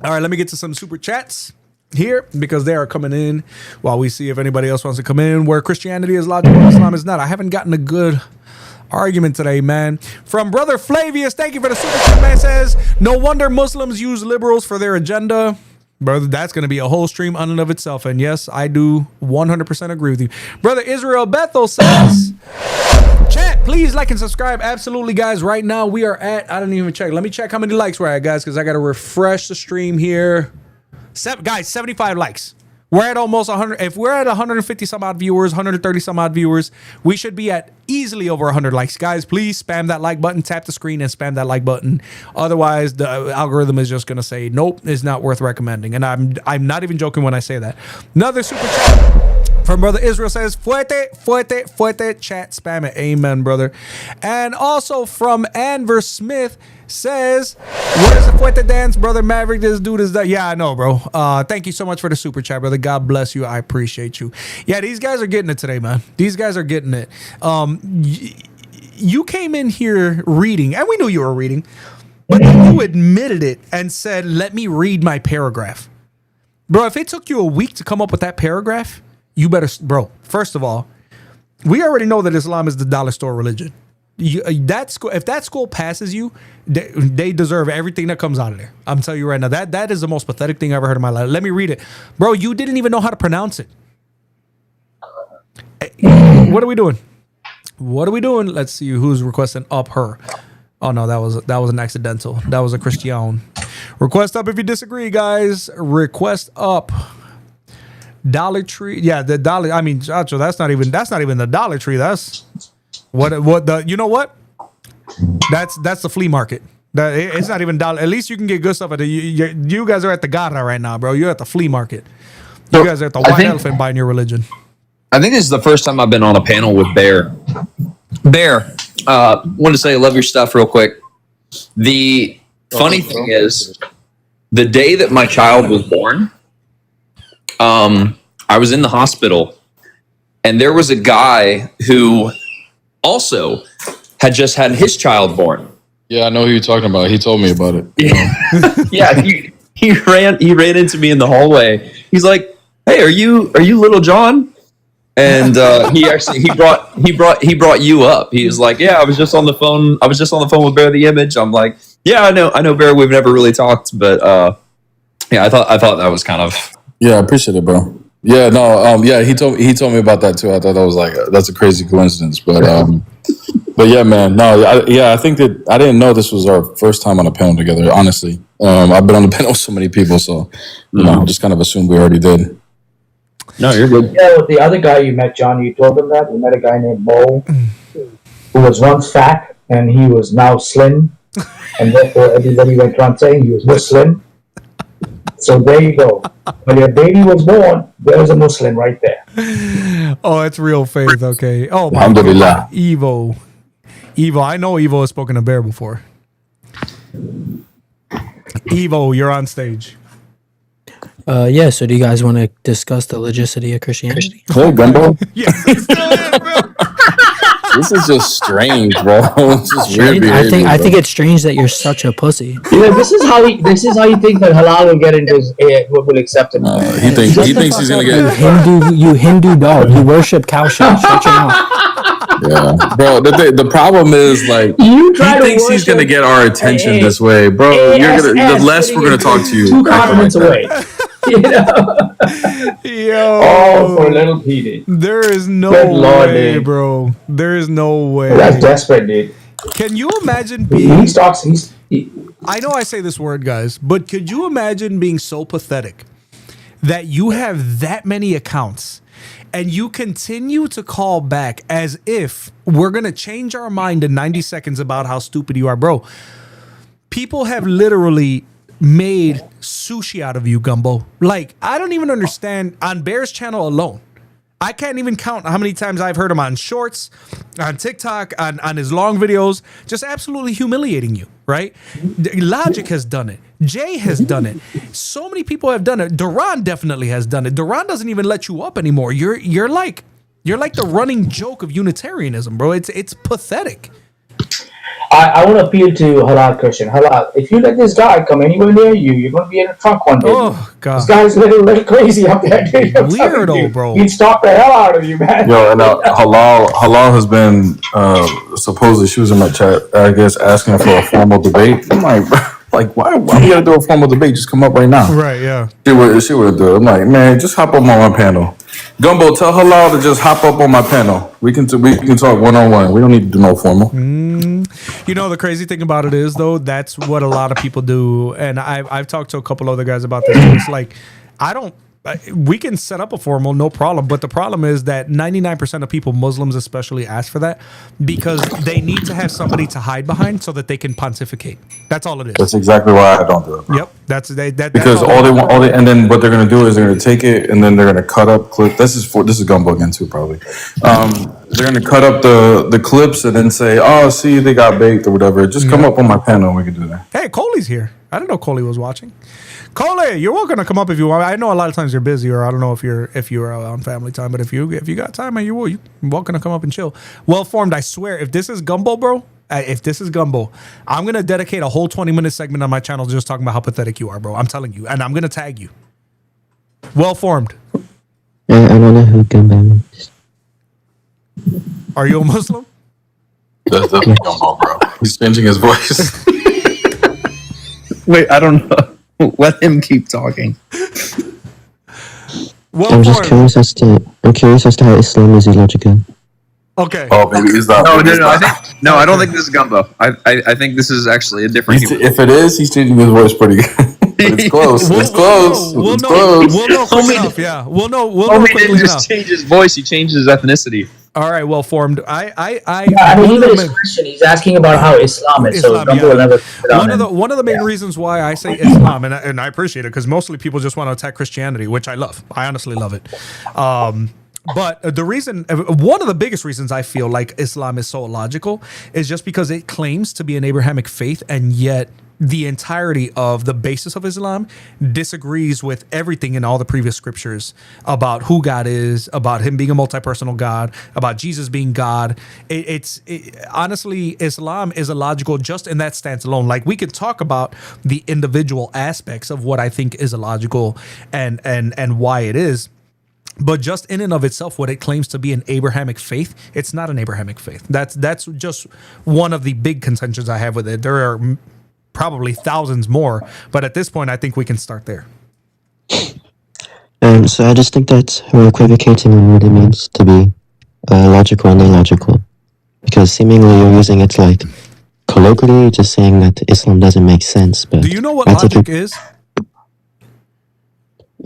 All right, let me get to some super chats here because they are coming in while we see if anybody else wants to come in. Where Christianity is logical, Islam is not. I haven't gotten a good argument today, man. From Brother Flavius, thank you for the super chat, man. Says, no wonder Muslims use liberals for their agenda. Brother, that's going to be a whole stream in and of itself. And yes, I do 100% agree with you. Brother Israel Bethel says, chat, please like and subscribe. Absolutely, guys. Right now, we are at, I didn't even check. Let me check how many likes we're at, guys, because I got to refresh the stream here. Guys, 75 likes. We're at almost 100. If we're at 150 some odd viewers, 130 some odd viewers, we should be at easily over 100 likes. Guys, please spam that like button, tap the screen and spam that like button. Otherwise, the algorithm is just going to say, nope, it's not worth recommending. And I'm not even joking when I say that. Another super chat from Brother Israel says, fuerte, fuerte, fuerte, chat, spam it. Amen, brother. And also from Anver Smith says, where's the fuerte dance, Brother Maverick? This dude is that. Yeah, I know, bro. Thank you so much for the super chat, brother. God bless you. I appreciate you. Yeah, these guys are getting it today, man. These guys are getting it. You came in here reading, and we knew you were reading, but then you admitted it and said, "Let me read my paragraph." Bro, if it took you a week to come up with that paragraph, you better, bro. First of all, we already know that Islam is the dollar store religion. If that school passes you, they deserve everything that comes out of there. I'm telling you right now, that is the most pathetic thing I ever heard in my life. Let me read it, bro. You didn't even know how to pronounce it. What are we doing? What are we doing? Let's see who's requesting up her. Oh no, that was an accidental. That was a Christian. Request up if you disagree, guys. Request up. Dollar Tree, yeah, the dollar. I mean, Chacho, that's not even the Dollar Tree. That's what the. You know what? That's the flea market. It's not even dollar. At least you can get good stuff at the. You guys are at the Gara right now, bro. You're at the flea market. You guys are at the white elephant buying your religion. I think this is the first time I've been on a panel with Bear. Bear, wanted to say I love your stuff real quick. The funny thing is, the day that my child was born, I was in the hospital, and there was a guy who also had just had his child born. Yeah, I know who you're talking about. He told me about it. Yeah, he ran into me in the hallway. He's like, "Hey, are you little John?" And he brought you up. He was like, "Yeah, I was just on the phone with Bear the Image." I'm like, "Yeah, I know Bear. We've never really talked, but yeah, I thought that was kind of." Yeah, I appreciate it, bro. Yeah, no, yeah, he told me about that too. I thought that was like that's a crazy coincidence, but yeah, man, no, I think that I didn't know this was our first time on a panel together. Honestly, I've been on the panel with so many people, so just kind of assumed we already did. No, you're good. Yeah, with the other guy you met, John, you told him that you met a guy named Mo, who was once fat and he was now slim, and therefore everybody went around saying he was Muslim. So there you go. When your baby was born, there's a Muslim right there. Oh, it's real faith. Okay. Oh, my Alhamdulillah. Evo. I know Evo has spoken to Bear before. Evo, you're on stage. Yeah, so do you guys want to discuss the legitimacy of Christianity? Hey, Gumbo. Yes, it's still in, bro. This is just strange, bro. It's just weird behavior, I think it's strange that you're such a pussy. This is how you think that halal will get into his, will accept him. He thinks he's gonna get You Hindu dog. You worship cow shit. Shut your mouth. Yeah, bro. The problem is like he thinks he's gonna get our attention this way, bro. The less we're gonna talk to you. 2 continents away. You know? Yo, all for little Petey. There is no Lord, way, dude. bro. There is no way. That's desperate, dude. Can you imagine being? I know I say this word, guys, but could you imagine being so pathetic that you have that many accounts and you continue to call back as if we're gonna change our mind in 90 seconds about how stupid you are, bro? People have literally made sushi out of you, Gumbo. Like, I don't even understand. On Bear's channel alone, I can't even count how many times I've heard him on shorts, on TikTok, on his long videos, just absolutely humiliating you, right? Logic has done it. Jay has done it. So many people have done it. Duran definitely has done it. Duran doesn't even let you up anymore. You're like the running joke of Unitarianism, bro. It's pathetic. I want to appeal to Halal Christian. Halal, if you let this guy come anywhere near you, you're going to be in a trunk one day. Oh, God. This guy's a little crazy up there. Dude. Weirdo, bro. He'd stalk the hell out of you, man. Yo, and Halal has been supposedly, she was in my chat, I guess, asking for a formal debate. I'm like, why we gotta do a formal debate? Just come up right now. Right, yeah. She would do it. I'm like, man, just hop up on my panel. Gumbo, tell Halal to just hop up on my panel. We can talk 1-on-1. We don't need to do no formal. You know, the crazy thing about it is, though, that's what a lot of people do. And I've talked to a couple other guys about this. It's like, we can set up a formal, no problem. But the problem is that 99% of people, Muslims especially, ask for that because they need to have somebody to hide behind so that they can pontificate. That's all it is. That's exactly why I don't do it. Yep. Because all they want, and then what they're gonna do is they're gonna take it and then they're gonna cut up clip. This is Gumbo again too, probably. They're gonna cut up the clips and then say, "Oh, see, they got baked or whatever." Just come up on my panel and we can do that. Hey, Coley's here. I didn't know Coley was watching. Coley, you're welcome to come up if you want. I know a lot of times you're busy, or I don't know if you're on family time, but if you got time, you're welcome to come up and chill. Well formed, I swear. If this is Gumbo, bro, if this is gumbo, I'm gonna dedicate a whole 20-minute segment on my channel just talking about how pathetic you are, bro. I'm telling you, and I'm gonna tag you. Well formed. I don't know who gumbo is. Are you a Muslim? That's definitely gumbo, bro. He's changing his voice. Wait, I don't know. Let him keep talking. Well I'm just formed. curious as to how Islam is illogical. Okay. Oh, maybe he's not. I don't think this is gumbo. I think this is actually a different. If it is, he's changing his voice pretty good. But it's close. It's close. We'll It's know. close. We'll know quick enough. Yeah, we'll know. We'll know Homie quickly didn't enough. just change his voice; he changed his ethnicity. All right, well formed. I even his question, he's asking about how Islam is. So Gumbo will never put it on one of the main reasons why I say Islam, and I appreciate it, because mostly people just want to attack Christianity, which I love. I honestly love it. But the reason, one of the biggest reasons I feel like Islam is so illogical is just because it claims to be an Abrahamic faith, and yet the entirety of the basis of Islam disagrees with everything in all the previous scriptures about who God is, about him being a multi-personal God, about Jesus being God. Honestly, Islam is illogical just in that stance alone. Like, we could talk about the individual aspects of what I think is illogical and why it is. But just in and of itself, what it claims to be an Abrahamic faith, it's not an Abrahamic faith. That's just one of the big contentions I have with it. There are probably thousands more, but at this point, I think we can start there. So I just think that we're equivocating on what it means to be logical and illogical, because seemingly you're using it like colloquially, just saying that Islam doesn't make sense. But do you know what logic is?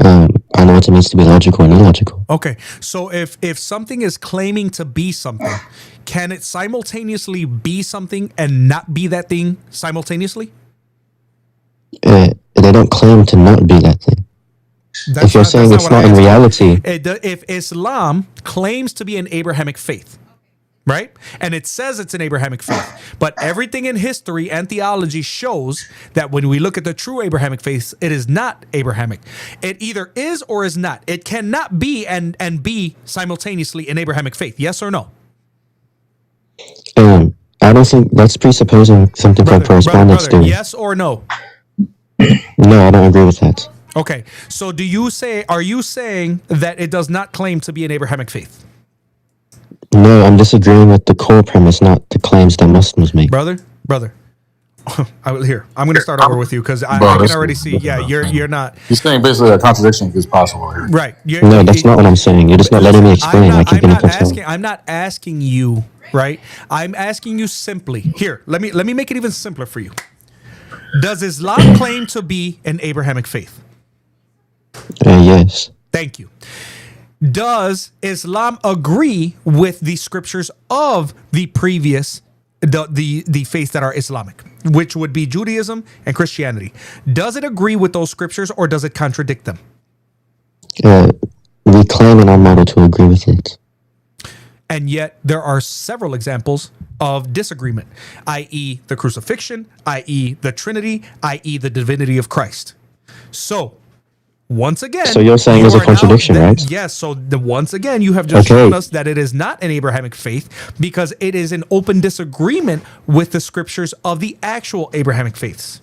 I know what it means to be logical and illogical. Okay, so if something is claiming to be something, can it simultaneously be something and not be that thing simultaneously? They don't claim to not be that thing. If you're saying it's not in reality, if Islam claims to be an Abrahamic faith, right? And it says it's an Abrahamic faith, but everything in history and theology shows that when we look at the true Abrahamic faith, it is not Abrahamic. It either is or is not. It cannot be and be simultaneously an Abrahamic faith. Yes or no? I don't think that's presupposing something called correspondence theory. Yes or no? No, I don't agree with that. Okay, so are you saying that it does not claim to be an Abrahamic faith? No, I'm disagreeing with the core premise, not the claims that Muslims make. Brother. I'm going to start over with you because I can already see. Yeah, you're not. He's saying basically a contradiction is possible here. Right. No, that's not what I'm saying. You're just not letting me explain. I'm not asking you. Right. I'm asking you simply. Here, let me make it even simpler for you. Does Islam claim to be an Abrahamic faith? Yes. Thank you. Does Islam agree with the scriptures of the previous the faiths that are Islamic, which would be Judaism and Christianity? Does it agree with those scriptures or does it contradict them? We claim in our model to agree with it. And yet there are several examples of disagreement, i.e. the crucifixion, i.e. the Trinity, i.e. the divinity of Christ. So, once again... So you're saying there's a contradiction, right? Yes, so once again, you have just shown us that it is not an Abrahamic faith because it is in open disagreement with the scriptures of the actual Abrahamic faiths.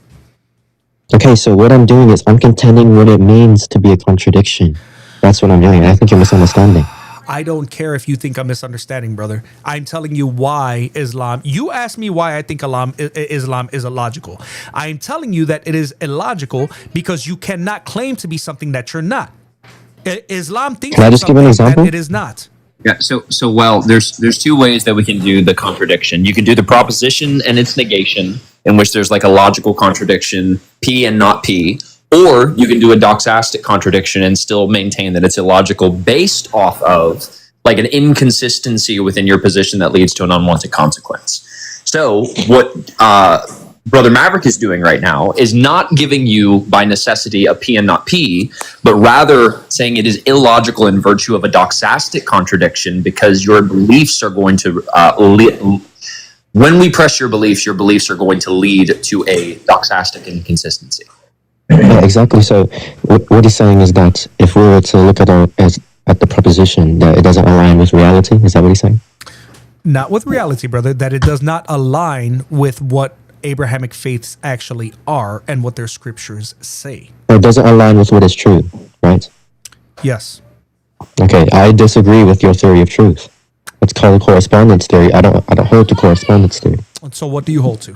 Okay, so what I'm doing is I'm contending what it means to be a contradiction. That's what I'm doing. I think you're misunderstanding. I don't care if you think I'm misunderstanding, brother. I'm telling you why Islam... You asked me why I think Islam is illogical. I'm telling you that it is illogical because you cannot claim to be something that you're not. Islam thinks... Can I just give an example? It is not. Yeah, so well, there's two ways that we can do the contradiction. You can do the proposition and its negation, in which there's like a logical contradiction, P and not P. Or you can do a doxastic contradiction and still maintain that it's illogical based off of like an inconsistency within your position that leads to an unwanted consequence. So what Brother Maverick is doing right now is not giving you by necessity a P and not P, but rather saying it is illogical in virtue of a doxastic contradiction because your beliefs are going to when we press your beliefs are going to lead to a doxastic inconsistency. Yeah, exactly. So what he's saying is that if we were to look at the proposition that it doesn't align with reality, is that what he's saying? Not with reality, brother, that it does not align with what Abrahamic faiths actually are and what their scriptures say. Or it doesn't align with what is true, right? Yes. Okay, I disagree with your theory of truth. It's called correspondence theory. I don't hold to correspondence theory. So what do you hold to?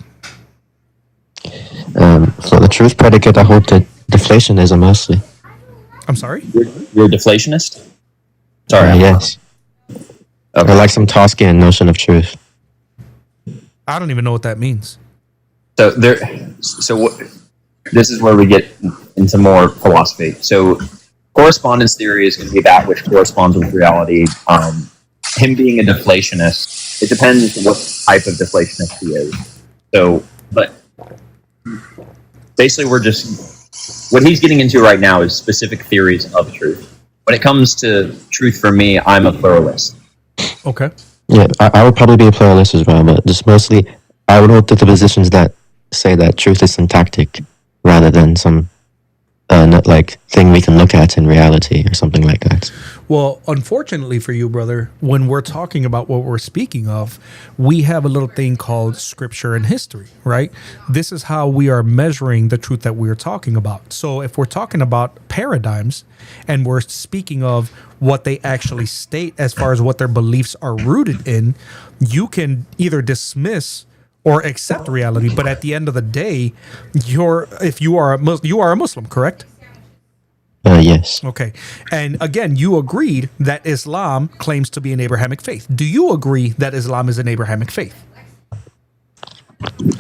For the truth predicate, I hold to deflationism mostly. I'm sorry? You're a deflationist? Sorry. Yes. Okay. Or like some Toscan notion of truth. I don't even know what that means. So what, this is where we get into more philosophy. So correspondence theory is going to be that which corresponds with reality. Him being a deflationist, it depends what type of deflationist he is. So, but basically what he's getting into right now is specific theories of truth. When it comes to truth for me, I'm a pluralist. Okay. Yeah, I would probably be a pluralist as well, but just mostly I would hold to the positions that say that truth is syntactic rather than some not like thing we can look at in reality or something like that. Well, unfortunately for you, brother, when we're talking about what we're speaking of, we have a little thing called scripture and history, right? This is how we are measuring the truth that we are talking about. So if we're talking about paradigms and we're speaking of what they actually state as far as what their beliefs are rooted in, you can either dismiss or accept reality, but at the end of the day, you are a Muslim, correct? Yes. Okay. And again, you agreed that Islam claims to be an Abrahamic faith. Do you agree that Islam is an Abrahamic faith?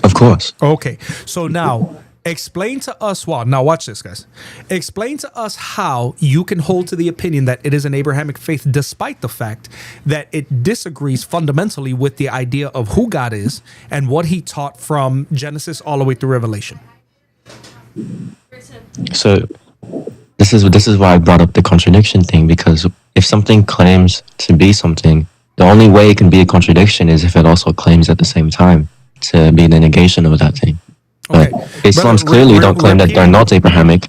Of course. Okay. So now explain to us now watch this, guys. Explain to us how you can hold to the opinion that it is an Abrahamic faith despite the fact that it disagrees fundamentally with the idea of who God is and what he taught from Genesis all the way through Revelation. So this is why I brought up the contradiction thing, because if something claims to be something, the only way it can be a contradiction is if it also claims at the same time to be the negation of that thing. But Islam's clearly don't claim that they're not Abrahamic,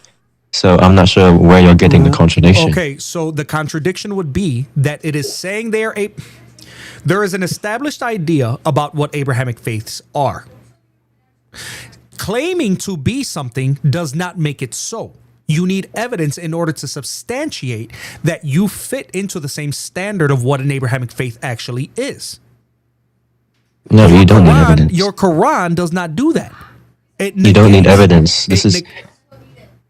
so I'm not sure where you're getting the contradiction. Okay, so the contradiction would be that it is saying there is an established idea about what Abrahamic faiths are. Claiming to be something does not make it so. You need evidence in order to substantiate that you fit into the same standard of what an Abrahamic faith actually is. No, you don't need evidence. Your Quran does not do that. You don't need evidence.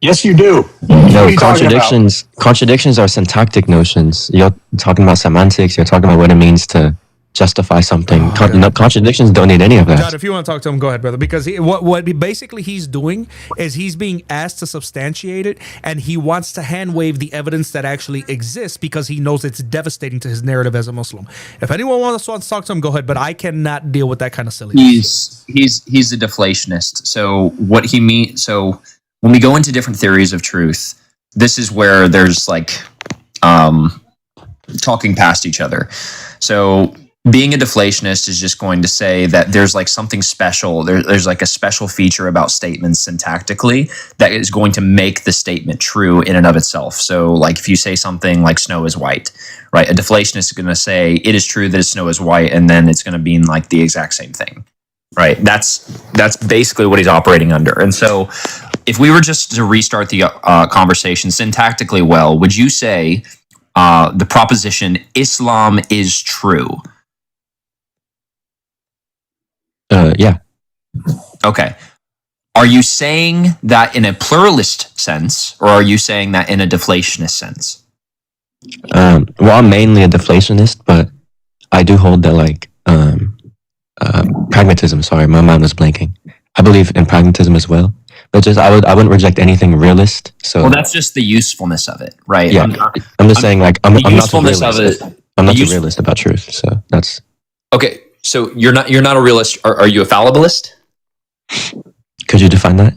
Yes, you do. No, contradictions are syntactic notions. You're talking about semantics. You're talking about what it means to justify something. Contradictions don't need any of that. John, if you want to talk to him, go ahead, brother. Because what basically he's doing is he's being asked to substantiate it, and he wants to hand wave the evidence that actually exists because he knows it's devastating to his narrative as a Muslim. If anyone wants to talk to him, go ahead. But I cannot deal with that kind of silliness. He's a deflationist. So what he means. So when we go into different theories of truth, this is where there's like talking past each other. So being a deflationist is just going to say that there's like something special. There's like a special feature about statements syntactically that is going to make the statement true in and of itself. So like if you say something like snow is white, right? A deflationist is going to say it is true that snow is white, and then it's going to mean like the exact same thing, right? That's basically what he's operating under. And so if we were just to restart the conversation syntactically well, would you say the proposition Islam is true? Yeah. Okay. Are you saying that in a pluralist sense, or are you saying that in a deflationist sense? Well, I'm mainly a deflationist, but I do hold that like pragmatism. Sorry, my mind was blanking. I believe in pragmatism as well, but just I wouldn't reject anything realist. So well, that's just the usefulness of it, right? Yeah, I'm just saying like I'm not a usefulness realist. of it. I'm not a realist about truth. So that's okay. So you're not a realist. Are you a fallibilist? Could you define that?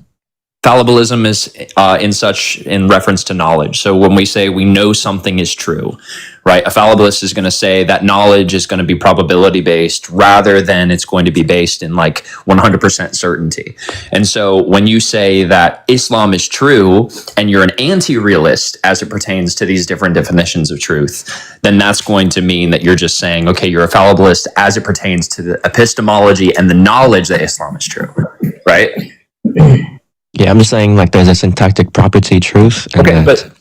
fallibilism is in reference to knowledge. So when we say we know something is true, right? A fallibilist is going to say that knowledge is going to be probability based rather than it's going to be based in like 100% certainty. And so when you say that Islam is true and you're an anti-realist as it pertains to these different definitions of truth, then that's going to mean that you're just saying, okay, you're a fallibilist as it pertains to the epistemology and the knowledge that Islam is true, right? Yeah, I'm just saying like there's a syntactic property truth. Okay, but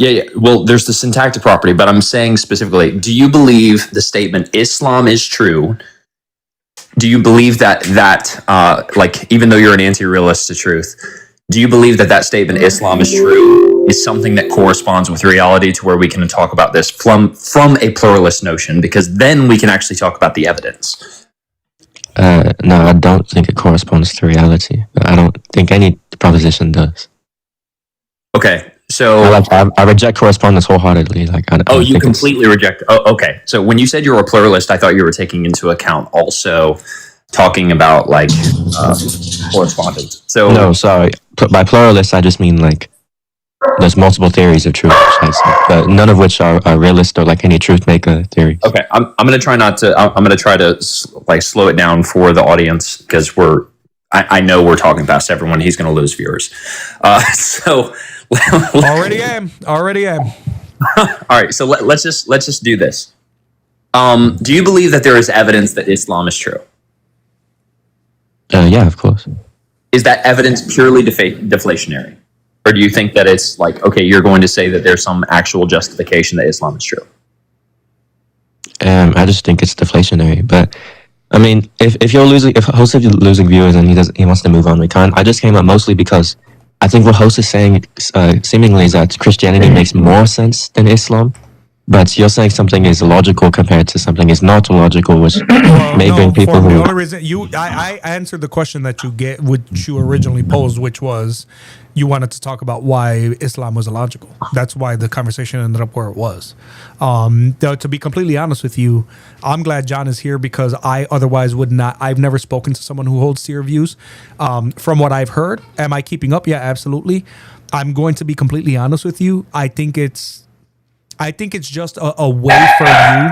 yeah. Well, there's the syntactic property, but I'm saying specifically, do you believe the statement Islam is true? Do you believe that like even though you're an anti-realist to truth, do you believe that statement Islam is true is something that corresponds with reality to where we can talk about this from a pluralist notion? Because then we can actually talk about the evidence. No, I don't think it corresponds to reality. I don't think any proposition does. Okay, so I reject correspondence wholeheartedly. Like, you completely reject. Oh, okay. So when you said you were a pluralist, I thought you were taking into account also talking about like correspondence. So no, sorry. By pluralist, I just mean like there's multiple theories of truth, but none of which are realist or like any truth maker theories. Okay, I'm gonna try not to. I'm gonna try to like slow it down for the audience because I know we're talking past everyone. He's gonna lose viewers. So already am. All right, so let's just do this. Do you believe that there is evidence that Islam is true? Yeah, of course. Is that evidence purely deflationary? Or do you think that it's like, okay, you're going to say that there's some actual justification that Islam is true? I just think it's deflationary. But I mean, if host is losing viewers and he wants to move on, we can. I just came up mostly because I think what host is saying seemingly is that Christianity makes more sense than Islam. But you're saying something is logical compared to something is not logical, which may bring people who. The only reason I answered the question that which you originally posed, which was you wanted to talk about why Islam was illogical. That's why the conversation ended up where it was. To be completely honest with you, I'm glad John is here because I otherwise would not. I've never spoken to someone who holds seer views. From what I've heard, am I keeping up? Yeah, absolutely. I'm going to be completely honest with you. I think it's just a way for you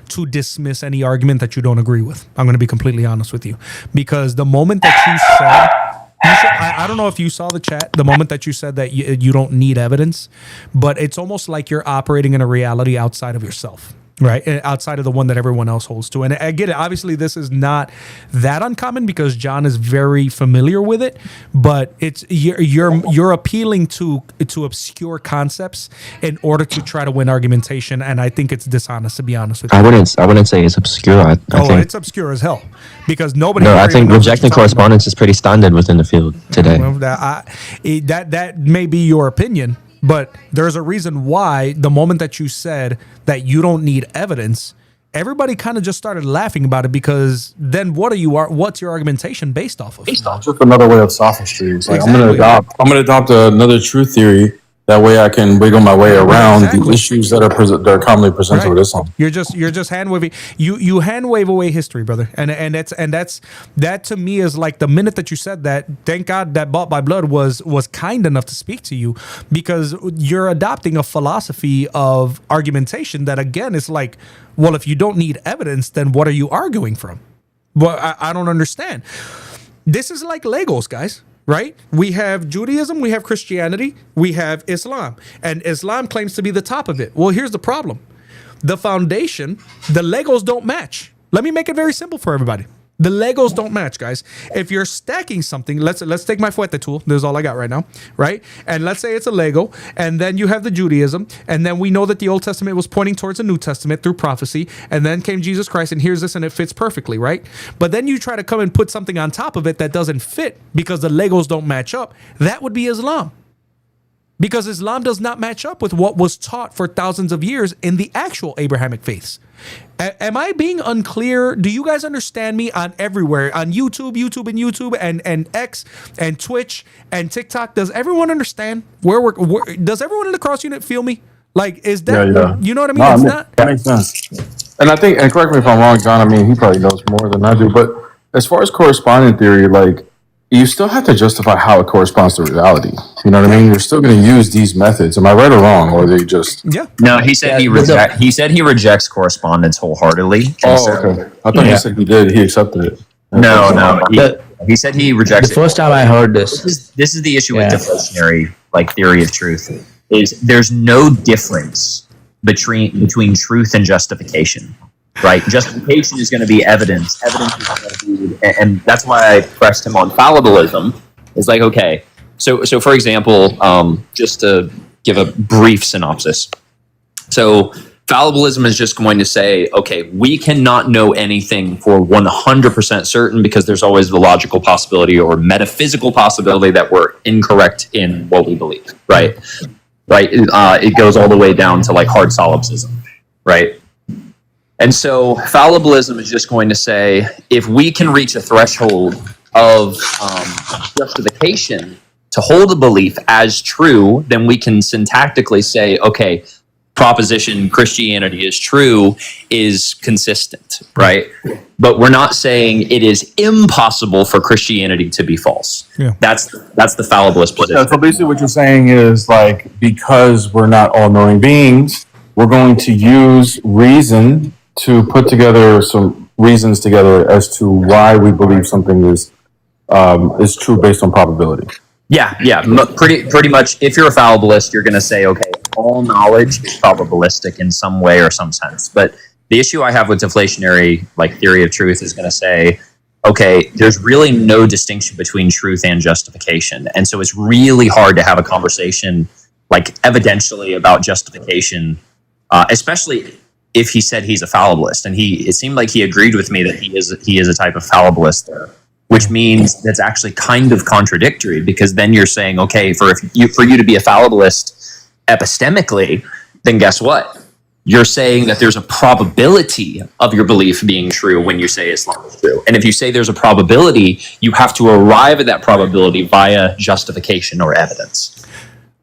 to dismiss any argument that you don't agree with. I'm going to be completely honest with you. Because the moment that you said, I don't know if you saw the chat, the moment that you said that you don't need evidence, but it's almost like you're operating in a reality outside of yourself. Right, outside of the one that everyone else holds to. And I get it. Obviously, this is not that uncommon because John is very familiar with it. But it's you're appealing to obscure concepts in order to try to win argumentation. And I think it's dishonest, to be honest with you. I wouldn't say it's obscure. I think it's obscure as hell because nobody. No, I think rejecting correspondence is pretty standard within the field today. Well, that may be your opinion. But there's a reason why the moment that you said that you don't need evidence, everybody kind of just started laughing about it because then what's your argumentation based off of? Just another way of sophistry. It's like Exactly. I'm gonna adopt another truth theory. That way I can wiggle my way around the issues that are commonly presented with Islam. You're just hand waving. You hand wave away history, brother. And that's that to me is like the minute that you said that. Thank God that Bought by Blood was kind enough to speak to you because you're adopting a philosophy of argumentation that again is like, well, if you don't need evidence, then what are you arguing from? Well, I don't understand. This is like Legos, guys. Right? We have Judaism, we have Christianity, we have Islam. And Islam claims to be the top of it. Well, here's the problem. The foundation, the Legos don't match. Let me make it very simple for everybody. The Legos don't match, guys. If you're stacking something, let's take my fuerte tool. This is all I got right now, right? And let's say it's a Lego, and then you have the Judaism, and then we know that the Old Testament was pointing towards the New Testament through prophecy, and then came Jesus Christ, and here's this, and it fits perfectly, right? But then you try to come and put something on top of it that doesn't fit because the Legos don't match up. That would be Islam. Because Islam does not match up with what was taught for thousands of years in the actual Abrahamic faiths. Am I being unclear? Do you guys understand me on everywhere? On YouTube and X and Twitch and TikTok? Does everyone understand where does everyone in the cross unit feel me? Like, is that, you know what I mean? That makes sense. And I think, and correct me if I'm wrong, John, I mean, he probably knows more than I do, but as far as correspondent theory, like, you still have to justify how it corresponds to reality. You know what I mean? You're still going to use these methods. Am I right or wrong? Or are they just... Yeah. No, he said he said he rejects correspondence wholeheartedly. Okay. I thought he said he did. He accepted it. No. He said he rejects The first time I heard this. This is the issue with deflationary theory of truth, is there's no difference between truth and justification. Right? Justification is going to be evidence. Evidence is going to be, and that's why I pressed him on fallibilism. It's like, okay, so for example, just to give a brief synopsis. So fallibilism is just going to say, okay, we cannot know anything for 100% certain because there's always the logical possibility or metaphysical possibility that we're incorrect in what we believe, right? Right? It goes all the way down to like hard solipsism, right? And so fallibilism is just going to say, if we can reach a threshold of justification to hold a belief as true, then we can syntactically say, okay, proposition Christianity is true is consistent, right? But we're not saying it is impossible for Christianity to be false. Yeah. That's the fallibilist position. Yeah, so basically what you're saying is like, because we're not all knowing beings, we're going to use reason to put together some reasons together as to why we believe something is true based on probability. Yeah. Pretty much. If you're a fallibilist, you're going to say, okay, all knowledge is probabilistic in some way or some sense. But the issue I have with deflationary theory of truth is going to say, okay, there's really no distinction between truth and justification, and so it's really hard to have a conversation evidentially about justification, especially if he said he's a fallibilist, and it seemed like he agreed with me that he is a type of fallibilist there, which means that's actually kind of contradictory, because then you're saying, okay, for you to be a fallibilist epistemically, then guess what? You're saying that there's a probability of your belief being true when you say Islam is true. And if you say there's a probability, you have to arrive at that probability via justification or evidence.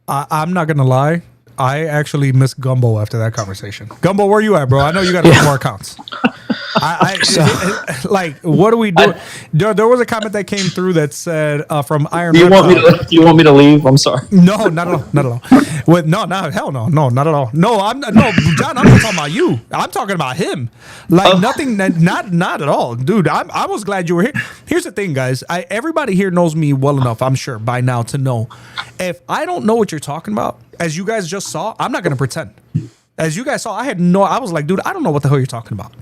I'm not going to lie. I actually missed Gumbo after that conversation. Gumbo, where you at, bro? I know you got a few more accounts. What do we do? There was a comment that came through that said from Iron. Do you want me to leave? I'm sorry. No, not at all. Hell no, not at all. No, John. I'm not talking about you. I'm talking about him. Nothing. Not at all, dude. I was glad you were here. Here's the thing, guys. Everybody here knows me well enough, I'm sure by now, to know if I don't know what you're talking about, as you guys just saw, I'm not gonna pretend. As you guys saw, I was like, dude, I don't know what the hell you're talking about.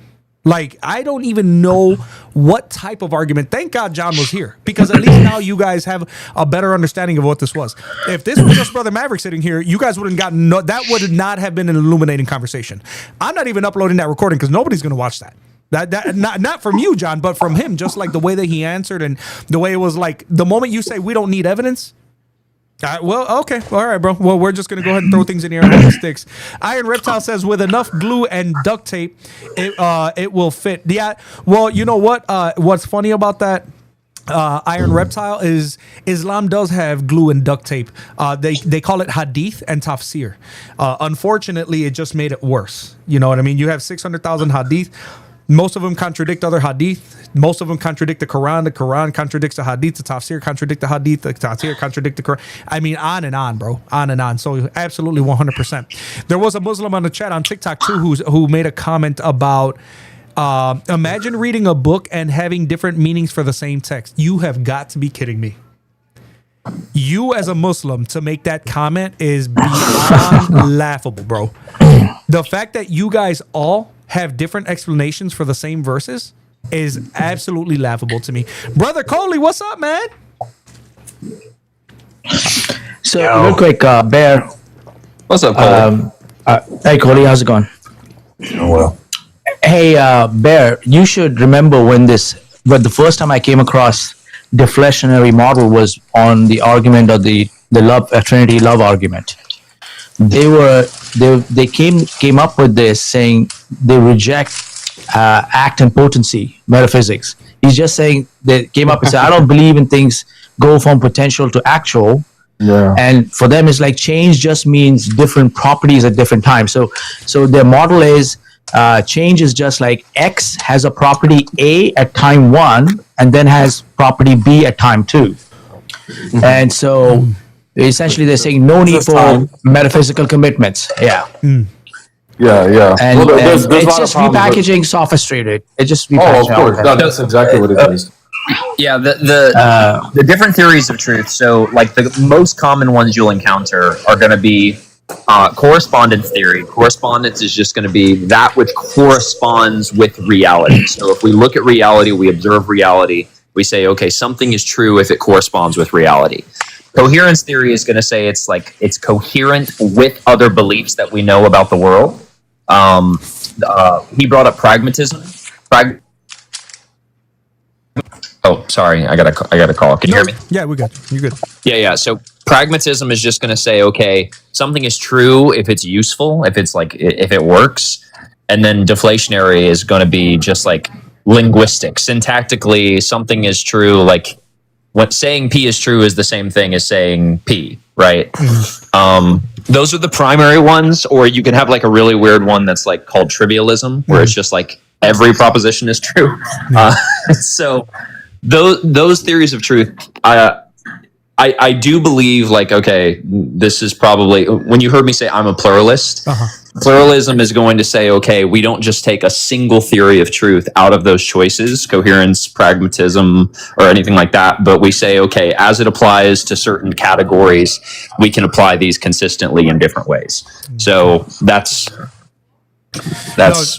I don't even know what type of argument. Thank God John was here, because at least now you guys have a better understanding of what this was. If this was just Brother Maverick sitting here, you guys wouldn't gotten that would not have been an illuminating conversation. I'm not even uploading that recording because nobody's going to watch that. That not from you, John, but from him. Just the way that he answered and the way it was the moment you say we don't need evidence. Well, okay. All right, bro. Well, we're just going to go ahead and throw things in here and the sticks. Iron Reptile says, with enough glue and duct tape, it will fit. Yeah. Well, you know what? What's funny about that, Iron Reptile, is Islam does have glue and duct tape. They call it hadith and tafsir. Unfortunately, it just made it worse. You know what I mean? You have 600,000 hadith. Most of them contradict other hadith. Most of them contradict the Quran. The Quran contradicts the hadith. The tafsir contradict the hadith. The tafsir contradict the Quran. I mean, on and on, bro. On and on. So absolutely 100%. There was a Muslim on the chat on TikTok too who made a comment about imagine reading a book and having different meanings for the same text. You have got to be kidding me. You as a Muslim to make that comment is beyond laughable, bro. The fact that you guys all have different explanations for the same verses is absolutely laughable to me. Brother Coley, what's up, man? So real quick, Bear. What's up, Coley? Hey, Coley, how's it going? Oh, well. Hey, Bear, you should remember when the first time I came across deflationary model was on the argument of the love Trinity love argument. They came up with this saying they reject act and potency metaphysics. He's just saying they came up and said, I don't believe in things go from potential to actual. Yeah. And for them, it's change just means different properties at different times. So their model is change is just like X has a property A at time 1 and then has property B at time 2. And so essentially they're saying no need for metaphysical commitments. Yeah. Yeah. And, there's a it's lot just of problems with- repackaging, sophisticated. It's just Oh, repackaging. of course. No, that's exactly what it is. Yeah, the different theories of truth. So, like the most common ones you'll encounter are going to be correspondence theory. Correspondence is just going to be that which corresponds with reality. So, if we look at reality, we observe reality. We say, okay, something is true if it corresponds with reality. Coherence theory is going to say it's coherent with other beliefs that we know about the world. He brought up pragmatism. Oh, sorry, I got a call. Can you hear me? Yeah, we got you. You're good. Yeah. So pragmatism is just going to say, okay, something is true if it's useful, if it works, and then deflationary is going to be just like linguistic, syntactically. Something is true, like what saying P is true is the same thing as saying P, right? Those are the primary ones, or you can have like a really weird one that's like called trivialism, where it's just like every proposition is true. So those theories of truth, I do believe, like, okay, this is probably, when you heard me say I'm a pluralist, pluralism is going to say, okay, we don't just take a single theory of truth out of those choices, coherence, pragmatism, or anything like that, but we say, okay, as it applies to certain categories, we can apply these consistently in different ways. So that's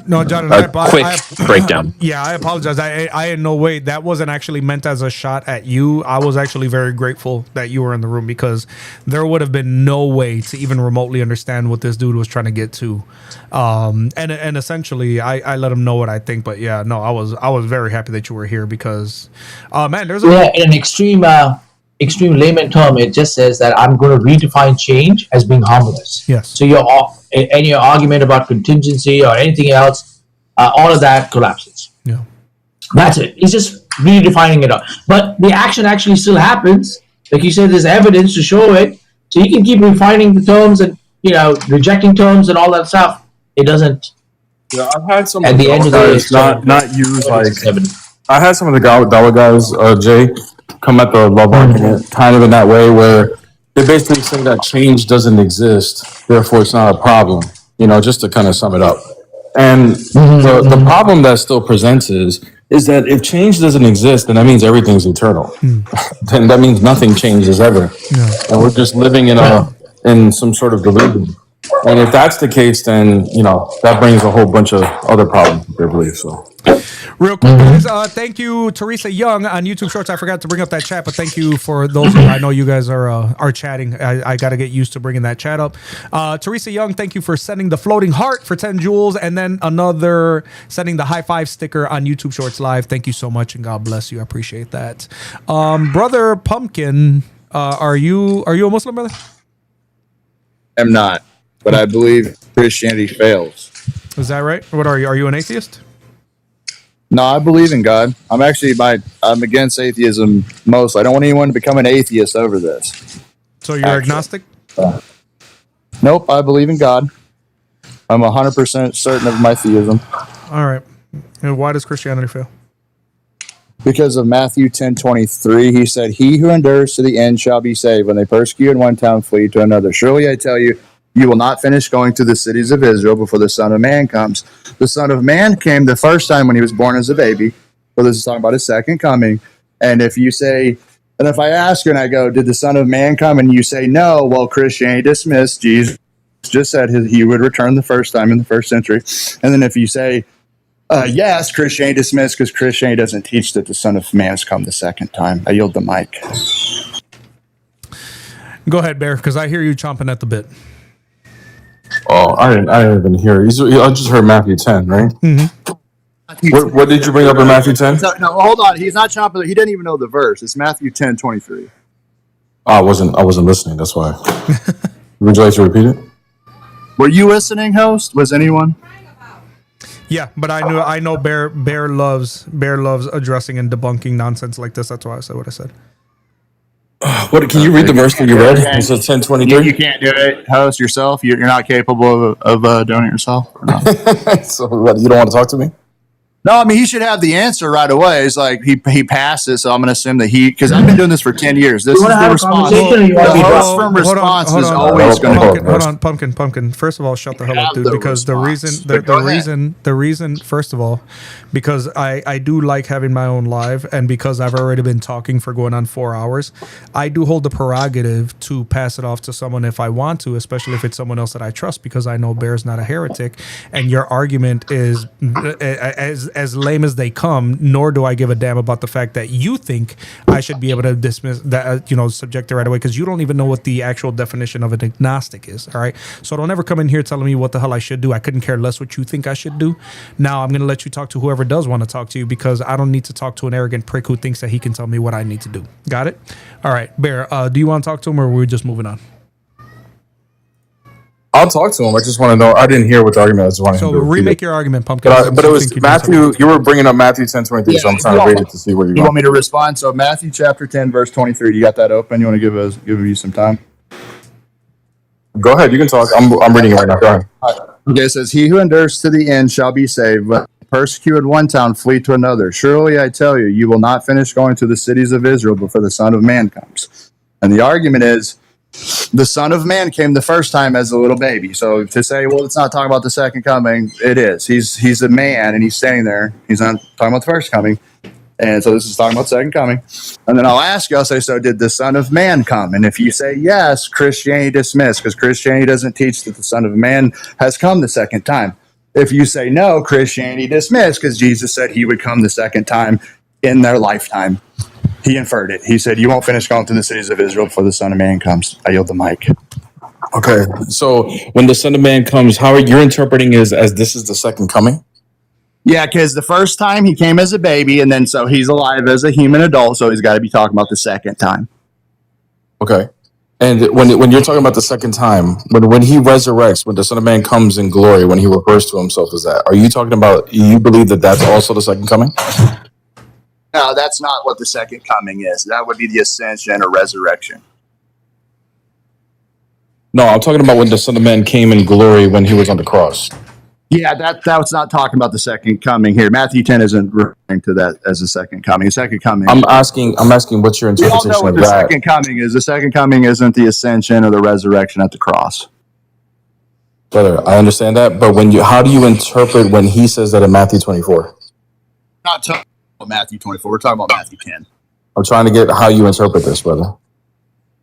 no, John, a quick breakdown. Yeah, I apologize. I in no way, that wasn't actually meant as a shot at you. I was actually very grateful that you were in the room, because there would have been no way to even remotely understand what this dude was trying to get to. And essentially, I let him know what I think. But yeah, no, I was very happy that you were here, because man, there's in an extreme layman term, it just says that I'm going to redefine change as being harmless. Yes. So your argument about contingency or anything else, all of that collapses. Yeah. That's it. He's just redefining it all. But the action actually still happens. Like you said, there's evidence to show it. So you can keep refining the terms and, rejecting terms and all that stuff. It doesn't. Yeah, I've had some at the end of the day, not use like I had some of the Dawa guys, Jay, come at the love argument kind of in that way, where they basically say that change doesn't exist, therefore it's not a problem, just to kind of sum it up. And the problem that still presents is that if change doesn't exist, then that means everything's eternal. Then that means nothing changes ever. And we're just living in some sort of delusion. And if that's the case, then, that brings a whole bunch of other problems with their beliefs. So. Real quick, guys, thank you, Teresa Young on YouTube Shorts. I forgot to bring up that chat, but thank you for those. I know you guys are chatting. I got to get used to bringing that chat up. Teresa Young, thank you for sending the floating heart for 10 jewels, and then another sending the high five sticker on YouTube Shorts Live. Thank you so much, and God bless you. I appreciate that. Brother Pumpkin, are you a Muslim, brother? I'm not, but I believe Christianity fails. Is that right? What are you? Are you an atheist? No, I believe in God. I'm against atheism mostly. I don't want anyone to become an atheist over this. So you're agnostic? Nope, I believe in God. I'm 100% certain of my theism. All right. And why does Christianity fail? Because of Matthew 10:23, he said, "He who endures to the end shall be saved. When they persecute in one town, flee to another. Surely I tell you, you will not finish going through the cities of Israel before the Son of Man comes." The Son of Man came the first time when he was born as a baby. So this is talking about his second coming. And if you say, and if I ask you and I go, did the Son of Man come? And you say no, well, Christianity dismissed. Jesus just said he would return the first time in the first century. And then if you say, yes, Christianity dismissed, because Christianity doesn't teach that the Son of Man has come the second time. I yield the mic. Go ahead, Bear, because I hear you chomping at the bit. Oh, I didn't even hear. I just heard Matthew 10, right? Mm-hmm. What did you bring up in Matthew 10? No, hold on. He's not chopping. He didn't even know the verse. It's Matthew 10:23. I wasn't listening. That's why. Would you like to repeat it? Were you listening, host? Was anyone? Yeah, but I know Bear loves addressing and debunking nonsense like this. That's why I said what I said. What can you read the verse that you read? It says You 10:23. can't do it, host yourself. You're not capable of doing it yourself. Or not? So what, you don't want to talk to me? No, I mean he should have the answer right away. It's like he passes, so I'm going to assume that because I've been doing this for 10 years. This is wanna the have a response. conversation or you want The me to- host firm response is always going to go. Hold on, pumpkin. First of all, shut the hell up, Have dude. the Because response. the Go ahead. reason, first of all, because I do like having my own live, and because I've already been talking for going on 4 hours, I do hold the prerogative to pass it off to someone if I want to, especially if it's someone else that I trust, because I know Bear's not a heretic, and your argument is as lame as they come. Nor do I give a damn about the fact that you think I should be able to dismiss that, subject it right away, because you don't even know what the actual definition of an agnostic is. All right, so don't ever come in here telling me what the hell I should do. I couldn't care less what you think I should do. Now I'm going to let you talk to whoever does want to talk to you, because I don't need to talk to an arrogant prick who thinks that he can tell me what I need to do. Got it? All right, Bear, do you want to talk to him, or are we just moving on? I'll talk to him. I just want to know. I didn't hear what the argument was. So remake your argument, Pumpkin. But it was Matthew. You were bringing up Matthew 10:23, so I'm trying to read it to see where you're You going. want me to respond? So Matthew chapter 10, verse 23. You got that open? You want to give you some time? Go ahead. You can talk. I'm reading it right now. Go ahead. Okay, it says, "He who endures to the end shall be saved. But persecuted one town, flee to another. Surely I tell you, you will not finish going to the cities of Israel before the Son of Man comes." And the argument is, the Son of Man came the first time as a little baby. So to say, well, it's not talking about the second coming, it is. He's a man and he's standing there. He's not talking about the first coming. And so this is talking about the second coming. And then I'll ask you, I'll say, so did the Son of Man come? And if you say yes, Christianity dismissed, because Christianity doesn't teach that the Son of Man has come the second time. If you say no, Christianity dismissed, because Jesus said he would come the second time in their lifetime. He inferred it. He said, you won't finish going to the cities of Israel before the Son of Man comes. I yield the mic. Okay. So when the Son of Man comes, how are you interpreting as this is the second coming? Yeah, because the first time he came as a baby, and then so he's alive as a human adult, so he's got to be talking about the second time. Okay. And when you're talking about the second time, when he resurrects, when the Son of Man comes in glory, when he refers to himself as that, are you talking about, you believe that that's also the second coming? No, that's not what the second coming is. That would be the ascension or resurrection. No, I'm talking about when the Son of Man came in glory when he was on the cross. Yeah, that's not talking about the second coming here. Matthew 10 isn't referring to that as the second coming. The second coming. I'm asking what's your We all interpretation know what of the that? second coming is. The second coming isn't the ascension or the resurrection at the cross. Brother, I understand that, but how do you interpret when he says that in Matthew 24? Not talking about Matthew 24. We're talking about Matthew 10. I'm trying to get how you interpret this, brother.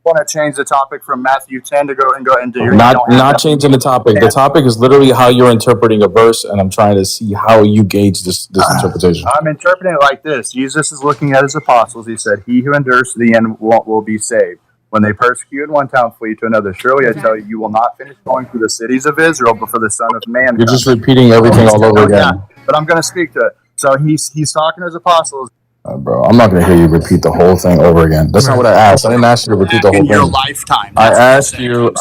Want to change the topic from Matthew 10 to go into your Not changing the topic. The topic is literally how you're interpreting a verse, and I'm trying to see how you gauge this interpretation. I'm interpreting it like this. Jesus is looking at his apostles. He said, he who endures to the end will be saved. When they persecute one town, flee to another. Surely I tell you, you will not finish going through the cities of Israel before the Son of Man You're comes. just repeating everything all over again. Yeah, but I'm going to speak to it. So he's talking to his apostles. Bro, I'm not going to hear you repeat the whole thing over again. That's not what I asked. I didn't ask you to repeat the whole In your thing. lifetime. I asked you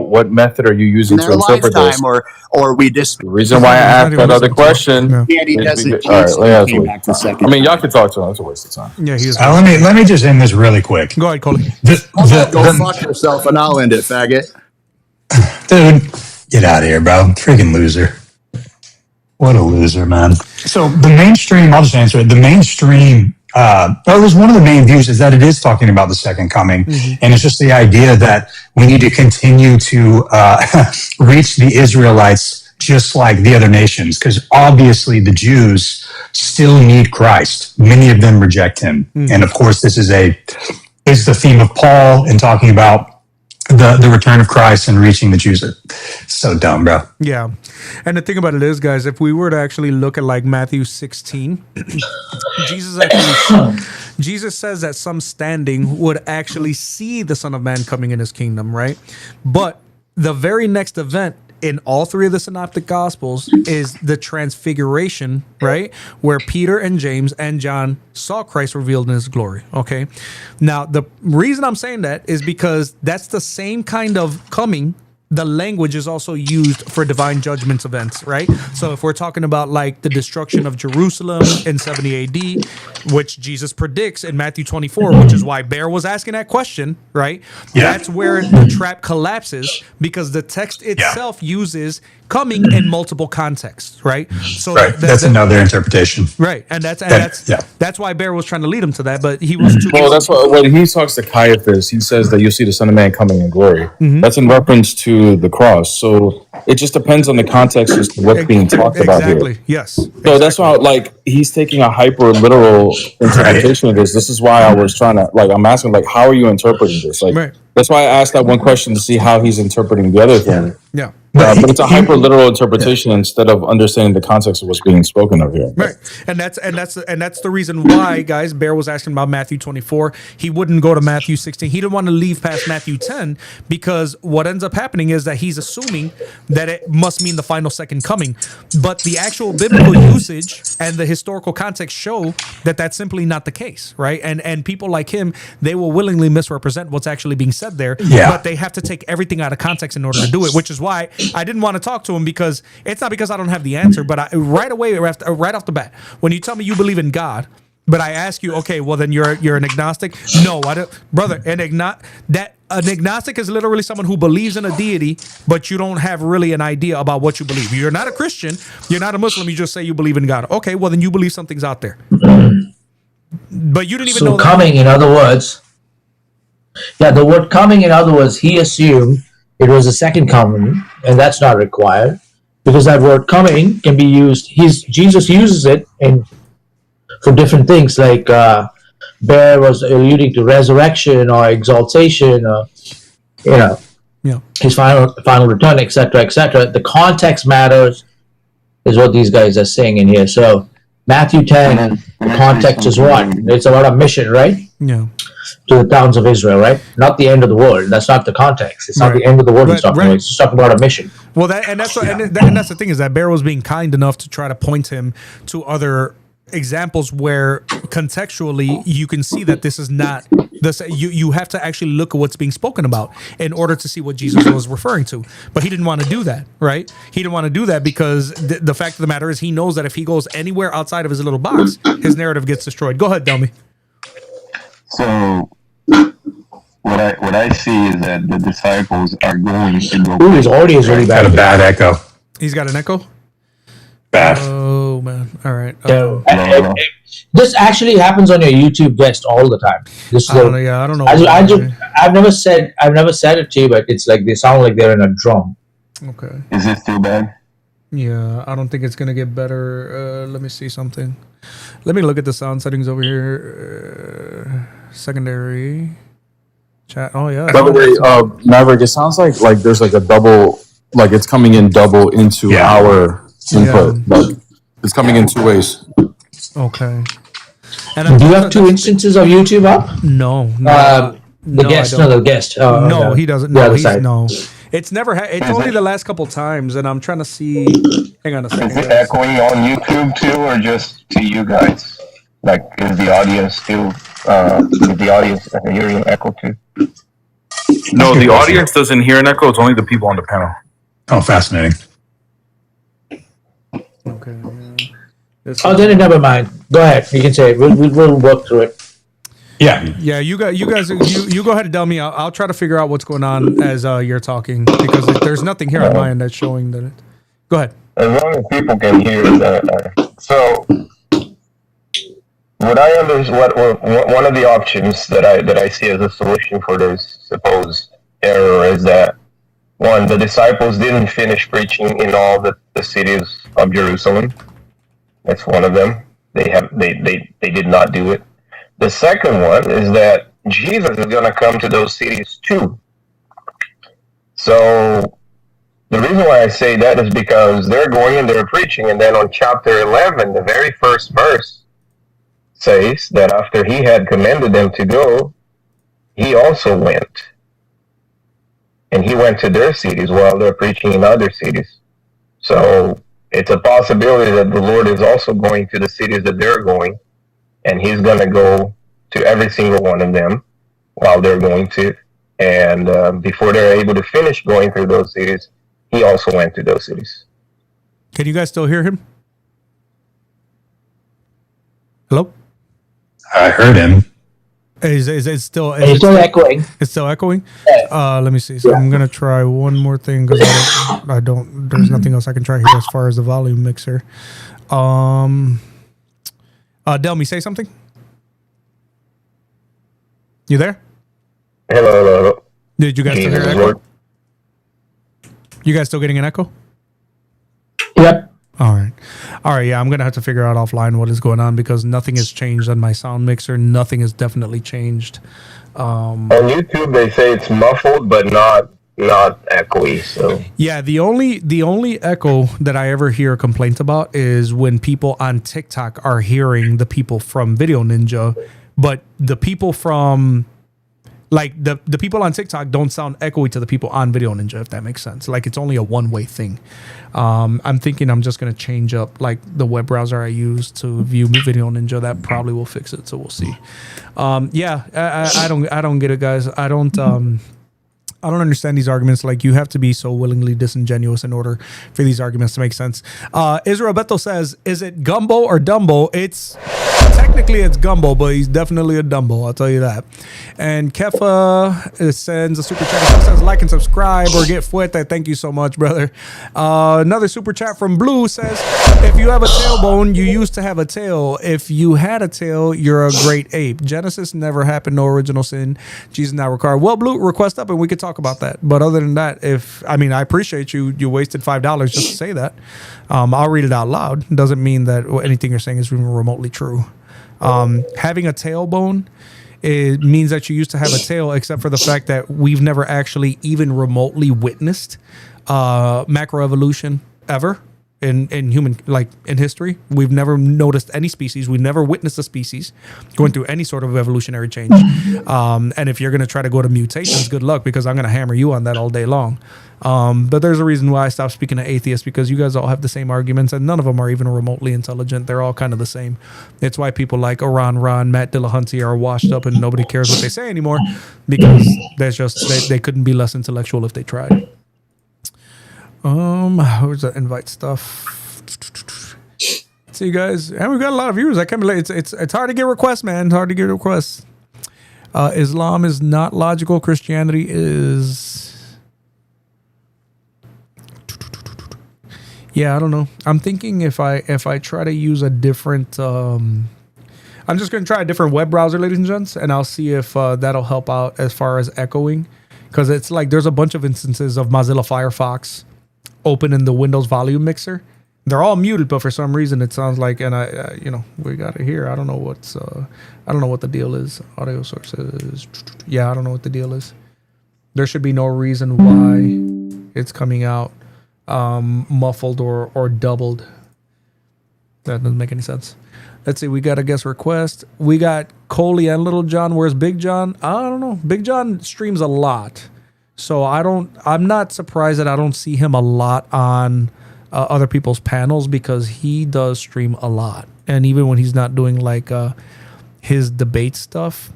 what method are you using In to their interpret this? lifetime, or we just. The reason why I asked that other question. Yeah, he doesn't All right, teach let he came me back the second I mean, y'all can talk to him. It's a waste of time. Yeah, he's. Let me just end this really quick. Go ahead, Coley. Go fuck yourself and I'll end it, faggot. Dude, get out of here, bro. Freaking loser. What a loser, man. So the mainstream, I'll just answer it. The mainstream, at least one of the main views is that it is talking about the second coming. Mm-hmm. And it's just the idea that we need to continue to reach the Israelites just like the other nations, because obviously the Jews still need Christ. Many of them reject him. Mm-hmm. And of course, this is the theme of Paul in talking about the return of Christ and reaching the Jews. So dumb, bro. Yeah. And the thing about it is, guys, if we were to actually look at like Matthew 16, Jesus says that some standing would actually see the Son of Man coming in his kingdom, right? But the very next event in all three of the synoptic gospels is the transfiguration, right? Where Peter and James and John saw Christ revealed in his glory. Okay. Now, the reason I'm saying that is because that's the same kind of coming the language is also used for divine judgments events, right? So if we're talking about like the destruction of Jerusalem in 70 AD, which Jesus predicts in Matthew 24, which is why Bear was asking that question, right? Yeah. That's where the trap collapses because the text itself uses coming in multiple contexts, right? So Right. That's another interpretation. right, and that's why Bear was trying to lead him to that, but he was too. Well, that's what when he talks to Caiaphas, he says that you'll see the Son of Man coming in glory. Mhm. That's in reference to the cross. So it just depends on the context as to what's being talked about here. Exactly. Yes. So that's why, like, he's taking a hyper literal interpretation of this. This is why I was trying to, like, I'm asking, like, how are you interpreting this? Like, Right. that's why I asked that one question to see how he's interpreting the other thing. Yeah. But it's a hyper literal interpretation instead of understanding the context of what's being spoken of here. Right, and that's the reason why, guys. Bear was asking about Matthew 24. He wouldn't go to Matthew 16. He didn't want to leave past Matthew 10 because what ends up happening is that he's assuming that it must mean the final second coming. But the actual biblical usage and the historical context show that that's simply not the case, right? And people like him, they will willingly misrepresent what's actually being said there. Yeah. But they have to take everything out of context in order to do it, which is why I didn't want to talk to him because it's not because I don't have the answer, but right away, right off the bat, when you tell me you believe in God, but I ask you, okay, well then you're an agnostic. No, I don't, brother. An agnostic is literally someone who believes in a deity, but you don't have really an idea about what you believe. You're not a Christian. You're not a Muslim. You just say you believe in God. Okay, well then you believe something's out there, but you didn't even know. So coming, in other words, the word coming, in other words, he assumed it was a second coming, and that's not required because that word coming can be used. Jesus uses it for different things, like Bear was alluding to resurrection or exaltation, or his final return, etc., etc. The context matters, is what these guys are saying in here. So Matthew 10, the context is what? It's about a mission, right? Yeah. To the towns of Israel, right? Not the end of the world. That's not the context. It's not the end of the world he's talking about. He's just talking about a mission. Well, and that's the thing is that Bear was being kind enough to try to point him to other examples where contextually you can see that this is not this. You have to actually look at what's being spoken about in order to see what Jesus was referring to. But he didn't want to do that, right? He didn't want to do that because the fact of the matter is he knows that if he goes anywhere outside of his little box, his narrative gets destroyed. Go ahead, Delmy. So what I see is that the disciples are going to go. Ooh, his audio is really bad. Got a bad echo. He's got an echo? Bad. Oh, man. All right. This actually happens on your YouTube guest all the time. This is I don't know. I've never said it to you, but it's like they sound like they're in a drum. Okay. Is it still bad? Yeah, I don't think it's gonna get better. Let me see something. Let me look at the sound settings over here. Secondary chat. Oh yeah. By the way, Maverick, it sounds like there's like a double, like it's coming in double into our input. Yeah. Like it's coming in two ways. Okay. And do you have two instances of YouTube up? No. The guest. No, he doesn't. No, no. It's never. It's only the last couple times, and I'm trying to see. Hang on a second. Is it echoing on YouTube too, or just to you guys? Like, is the audience still? Is the audience hearing echo too? No, the audience doesn't hear an echo. It's only the people on the panel. Oh, fascinating. Okay. Then never mind. Go ahead. You can say it. We'll work through it. Yeah. Yeah, you guys, you go ahead and tell me. I'll try to figure out what's going on as you're talking because there's nothing here on my end that's showing that. Go ahead. As long as people can hear that. So, what I understand, one of the options that I see as a solution for this supposed error is that one, the disciples didn't finish preaching in all the cities of Jerusalem. That's one of them. They did not do it. The second one is that Jesus is going to come to those cities too. So the reason why I say that is because they're going and they're preaching, and then on chapter 11, the very first verse says that after he had commanded them to go, he also went. And he went to their cities while they're preaching in other cities. So it's a possibility that the Lord is also going to the cities that they're going, and he's going to go to every single one of them while they're going to. And before they're able to finish going through those cities, he also went to those cities. Can you guys still hear him? Hello? I heard him. Is it still? It's still echoing. It's still echoing. Let me see. So I'm gonna try one more thing because I don't. There's nothing else I can try here as far as the volume mixer. Delmy, say something. You there? Hello. Did you guys still hear echo? You guys still getting an echo? Yep. All right. Yeah, I'm gonna have to figure out offline what is going on because nothing has changed on my sound mixer. Nothing has definitely changed. On YouTube, they say it's muffled, but not echoey. So yeah, the only echo that I ever hear complaints about is when people on TikTok are hearing the people from Video Ninja, but the people from like the people on TikTok don't sound echoey to the people on Video Ninja, if that makes sense. Like it's only a one-way thing. I'm thinking I'm just gonna change up like the web browser I use to view Video Ninja. That probably will fix it. So we'll see. I don't get it, guys. I don't understand these arguments. Like you have to be so willingly disingenuous in order for these arguments to make sense. Israel Beto says, "Is it Gumbo or Dumbo?" Technically it's Gumbo, but he's definitely a Dumbo. I'll tell you that. And Kefa sends a super chat. He says, "Like and subscribe or get fuerte." Thank you so much, brother. Another super chat from Blue says, "If you have a tailbone, you used to have a tail. If you had a tail, you're a great ape. Genesis never happened. No original sin. Jesus not required." Well, Blue, request up and we could talk about that. But other than that, I appreciate you wasted $5 just to say that. I'll read it out loud. Doesn't mean that anything you're saying is even remotely true. Having a tailbone, it means that you used to have a tail, except for the fact that we've never actually even remotely witnessed macroevolution ever in human, like in history. We've never noticed any species. We've never witnessed a species going through any sort of evolutionary change. And if you're going to try to go to mutations, good luck, because I'm going to hammer you on that all day long. But there's a reason why I stopped speaking to atheists, because you guys all have the same arguments and none of them are even remotely intelligent. They're all kind of the same. It's why people like Iran Ron, Matt Dillahunty are washed up and nobody cares what they say anymore, because there's just they couldn't be less intellectual if they tried. Where's the invite stuff? See you guys, and we've got a lot of viewers. I can't believe it's hard to get requests, man. It's hard to get requests. Islam is not logical. Christianity is. Yeah, I don't know. I'm thinking if I try to use a different, I'm just gonna try a different web browser, ladies and gents, and I'll see if that'll help out as far as echoing, because it's like there's a bunch of instances of Mozilla Firefox open in the Windows volume mixer. They're all muted, but for some reason it sounds like, and we got it here. I don't know what the deal is. Audio sources. Yeah, I don't know what the deal is. There should be no reason why it's coming out muffled or doubled. That doesn't make any sense. Let's see. We got a guest request. We got Coley and Little John. Where's Big John? I don't know. Big John streams a lot, so I'm not surprised that I don't see him a lot on other people's panels, because he does stream a lot. And even when he's not doing like his debate stuff,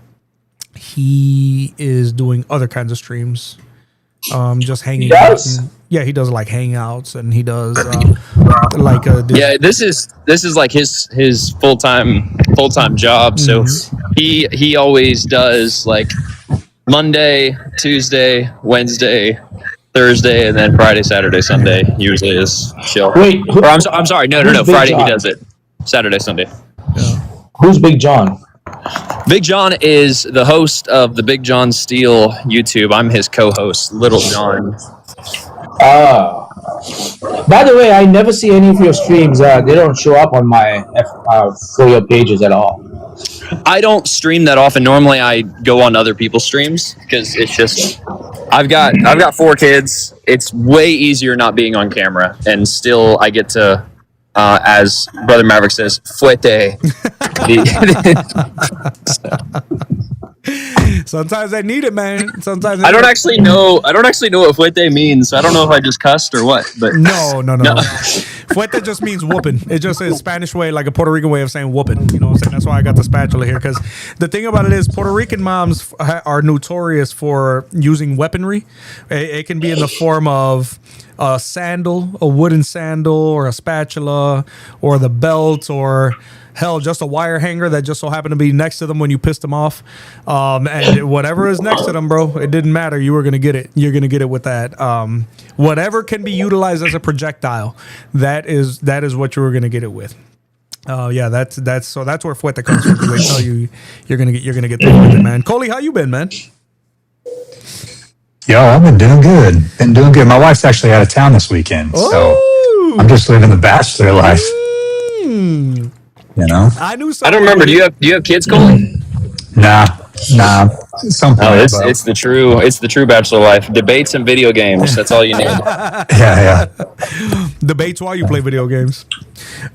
he is doing other kinds of streams. Just hanging out. Yeah, he does like hangouts, and he does this is like his full-time job. So he always does like Monday, Tuesday, Wednesday, Thursday, and then Friday, Saturday, Sunday usually is chill. Wait, or I'm sorry, no. Friday John? He does it. Saturday, Sunday. Who's Big John? Big John is the host of the Big John Steele YouTube. I'm his co-host, Little John. By the way, I never see any of your streams. They don't show up on my for your pages at all. I don't stream that often. Normally, I go on other people's streams because it's just I've got 4 kids. It's way easier not being on camera, and still I get to, as Brother Maverick says, fuete. Sometimes they need it, man. Sometimes I don't actually know what fuete means. So I don't know if I just cussed or what. But no. Fuerte just means whooping. It just is Spanish way, like a Puerto Rican way of saying whooping. You know what I'm saying? That's why I got the spatula here. Because the thing about it is, Puerto Rican moms are notorious for using weaponry. It can be in the form of a sandal, a wooden sandal, or a spatula, or the belt, or hell, just a wire hanger that just so happened to be next to them when you pissed them off. And whatever is next to them, bro, it didn't matter. You were going to get it. You're going to get it with that. Whatever can be utilized as a projectile, that is what you were going to get it with. Yeah, that's where Fuerte comes from. They tell you you're gonna get things with it, man. Coley, how you been, man? Yo, I've been doing good. My wife's actually out of town this weekend, so I'm just living the bachelor life. You know, I knew. I don't remember. Do you have kids, Coley? Nah. Some point, it's the true bachelor life. Debates and video games. That's all you need. Yeah. Debates while you play video games.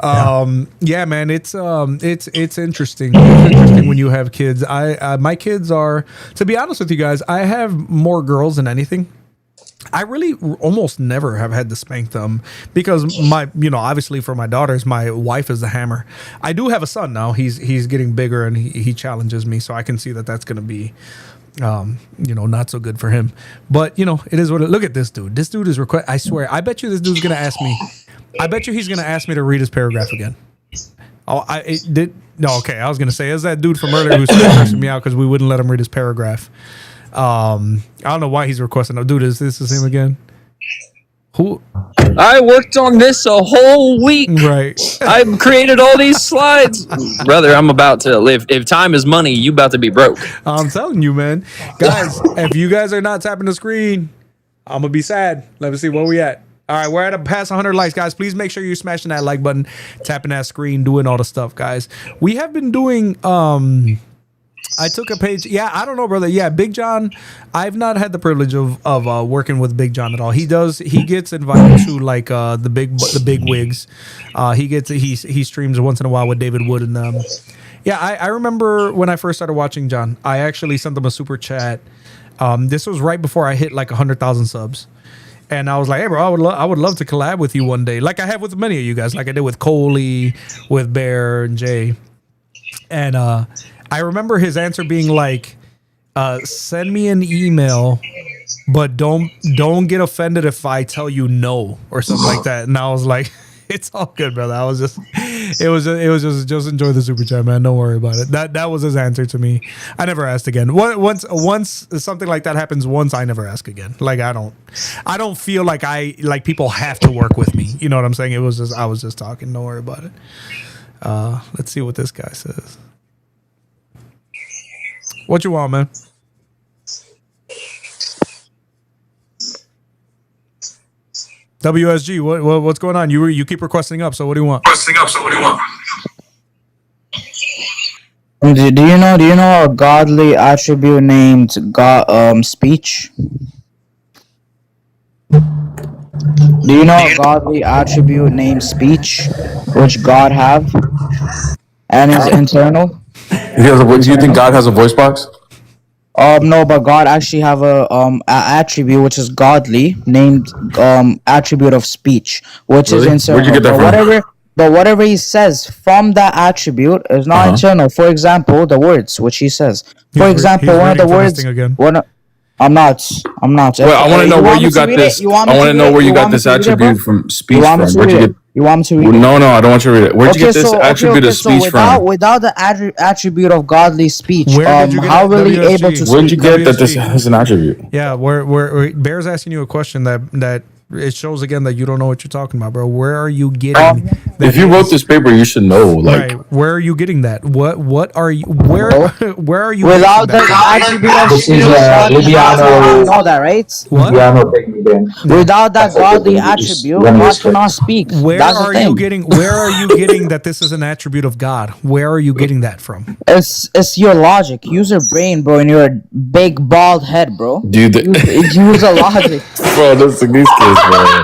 Yeah, man, it's interesting. It's interesting when you have kids. My kids are, to be honest with you guys, I have more girls than anything. I really almost never have had to spank them because obviously for my daughters, my wife is the hammer. I do have a son now. He's getting bigger and he challenges me, so I can see that's going to be, not so good for him. But it is what it. Look at this dude. This dude is I swear. I bet you this dude's going to ask me. I bet you he's going to ask me to read his paragraph again. Oh, it did. No, okay. I was going to say, is that dude from earlier who started cursing me out because we wouldn't let him read his paragraph. I don't know why he's requesting. Dude, is this him again? Who? I worked on this a whole week. Right. I've created all these slides. Brother, I'm about to live. If time is money, you about to be broke. I'm telling you, man. Guys, if you guys are not tapping the screen, I'm going to be sad. Let me see where we at. All right, we're at a past 100 likes, guys. Please make sure you're smashing that like button, tapping that screen, doing all the stuff, guys. We have been doing... I took a page. Yeah, I don't know, brother. Yeah, Big John. I've not had the privilege of working with Big John at all. He gets invited to like the big wigs. He streams once in a while with David Wood and them. Yeah, I remember when I first started watching John. I actually sent him a super chat. This was right before I hit like 100,000 subs. And I was like, hey, bro, I would love to collab with you one day, like I have with many of you guys, like I did with Coley, with Bear and Jay. And I remember his answer being like, send me an email, but don't get offended if I tell you no or something like that. And I was like, it's all good, brother. It was just enjoy the super chat, man. Don't worry about it. That was his answer to me. I never asked again. Once something like that happens once, I never ask again. Like I don't feel like people have to work with me. You know what I'm saying? I was just talking. Don't worry about it. Let's see what this guy says. What you want, man? WSG, what's going on? You keep requesting up, so what do you want? Do you know a godly attribute named speech? Do you know a godly attribute named speech, which God have, and is internal? Do you think God has a voice box? No, but God actually have a attribute which is godly, named attribute of speech, which is internal. Where'd you get that from? But whatever he says from that attribute is not internal. For example, the words which he says. For example, one of the words. I'm not. Well, I want to know where you got this. I want to know where you got this attribute from speech from. Where'd you get? You want me to read it? No, I don't want you to read it. Where'd you get this attribute of speech from? Without the attribute of godly speech, how will he able to speak? Where'd you get that this has an attribute? Yeah, where Bear's asking you a question that it shows again that you don't know what you're talking about, bro. Where are you getting? If you wrote this paper, you should know. Like, right? Where are you getting that? What are you? Where are you? Without the attribute of speech, you know that, right? What? Without that godly attribute, God cannot speak. Where are you getting that this is an attribute of God? Where are you getting that from? It's your logic. Use your brain, bro, and your big bald head, bro. Dude, use a logic. Bro, listen, these kids, man.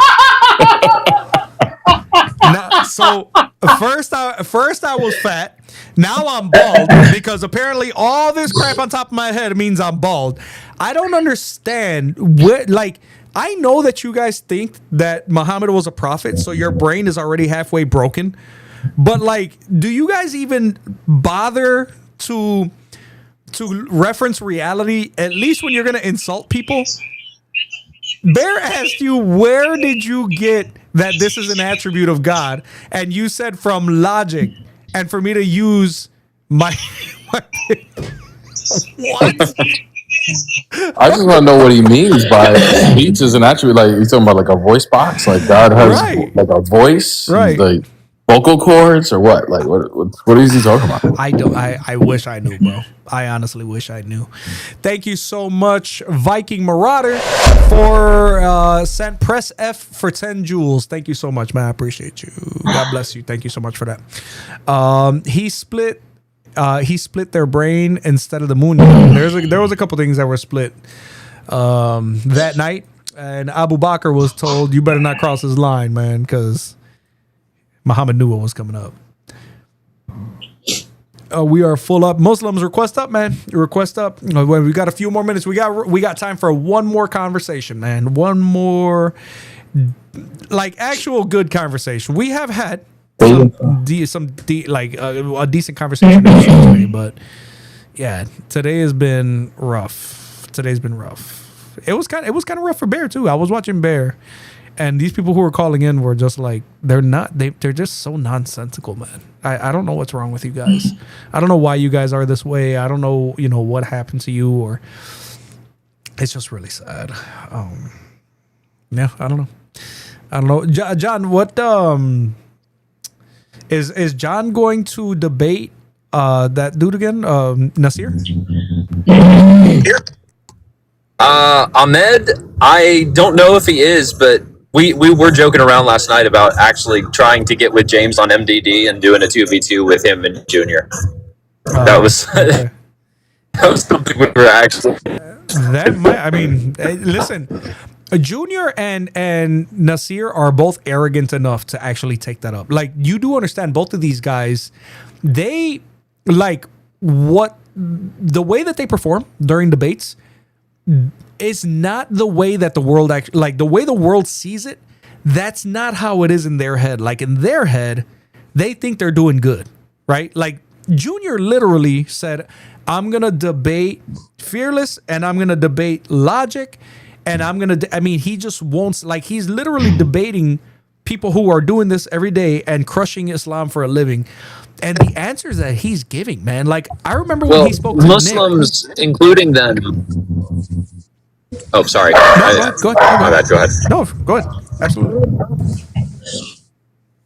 So first I was fat. Now I'm bald because apparently all this crap on top of my head means I'm bald. I don't understand what, like, I know that you guys think that Muhammad was a prophet, so your brain is already halfway broken. But like, do you guys even bother to reference reality, at least when you're going to insult people? Bear asked you, where did you get that this is an attribute of God? And you said from logic, and for me to use my what? I just want to know what he means by speech is an attribute. Like, he's talking about like a voice box, like God has like a voice, like vocal cords, or what? Like, what is he talking about? I wish I knew, bro. I honestly wish I knew. Thank you so much, Viking Marauder, for sent press F for 10 joules. Thank you so much, man. I appreciate you. God bless you. Thank you so much for that. He split their brain instead of the moon. There was a couple things that were split that night, and Abu Bakr was told, you better not cross his line, man, because Muhammad knew what was coming up. We are full up. Muslims, request up, man. Request up. We got a few more minutes. We got time for one more conversation, man. One more, like, actual good conversation. We have had a decent conversation today, but yeah, today has been rough. It was kind of rough for Bear too. I was watching Bear, and these people who were calling in were just like, they're just so nonsensical, man. I don't know what's wrong with you guys. I don't know why you guys are this way. I don't know, what happened to you, or it's just really sad. Yeah, I don't know. John, what is John going to debate that dude again, Nasir? Ahmed, I don't know if he is, but we were joking around last night about actually trying to get with James on MDD and doing a 2v2 with him and Junior. That was okay. That was something we were actually. Listen, Junior and Nasir are both arrogant enough to actually take that up. Like, you do understand, both of these guys, they like what the way that they perform during debates is not the way that the world actually, like, the way the world sees it. That's not how it is in their head. Like, in their head, they think they're doing good, right? Like, Junior literally said, I'm gonna debate Fearless, and I'm gonna debate Logic, and he just won't, like, he's literally debating people who are doing this every day and crushing Islam for a living. And the answers that he's giving, man, like, I remember when he spoke to Muslims, Nick, including them. Oh, sorry. Go ahead. My bad. Go ahead. No, go ahead. Absolutely.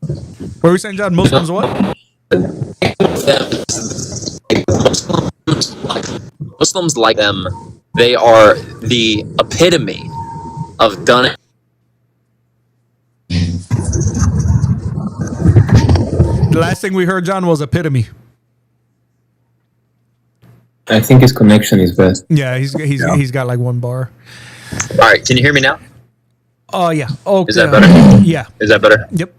What were you saying, John? Muslims what? Muslims like them. They are the epitome of done. The last thing we heard, John, was epitome. I think his connection is best. Yeah, he's got like one bar. All right, can you hear me now? Oh yeah. Okay. Is that better? Yeah. Is that better? Yep.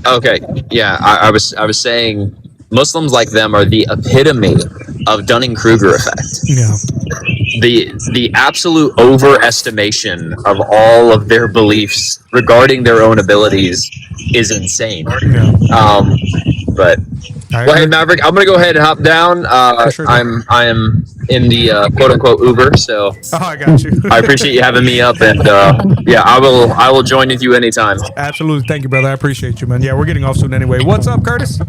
Okay. Yeah, I was saying Muslims like them are the epitome of Dunning-Kruger effect. Yeah. The absolute overestimation of all of their beliefs regarding their own abilities is insane. Yeah. But go ahead, Maverick. I'm gonna go ahead and hop down. Sure, I am in the quote unquote Uber, so I got you. I appreciate you having me up, and yeah, I will join with you anytime. Absolutely, thank you, brother. I appreciate you, man. Yeah, we're getting off soon anyway. What's up, Curtis?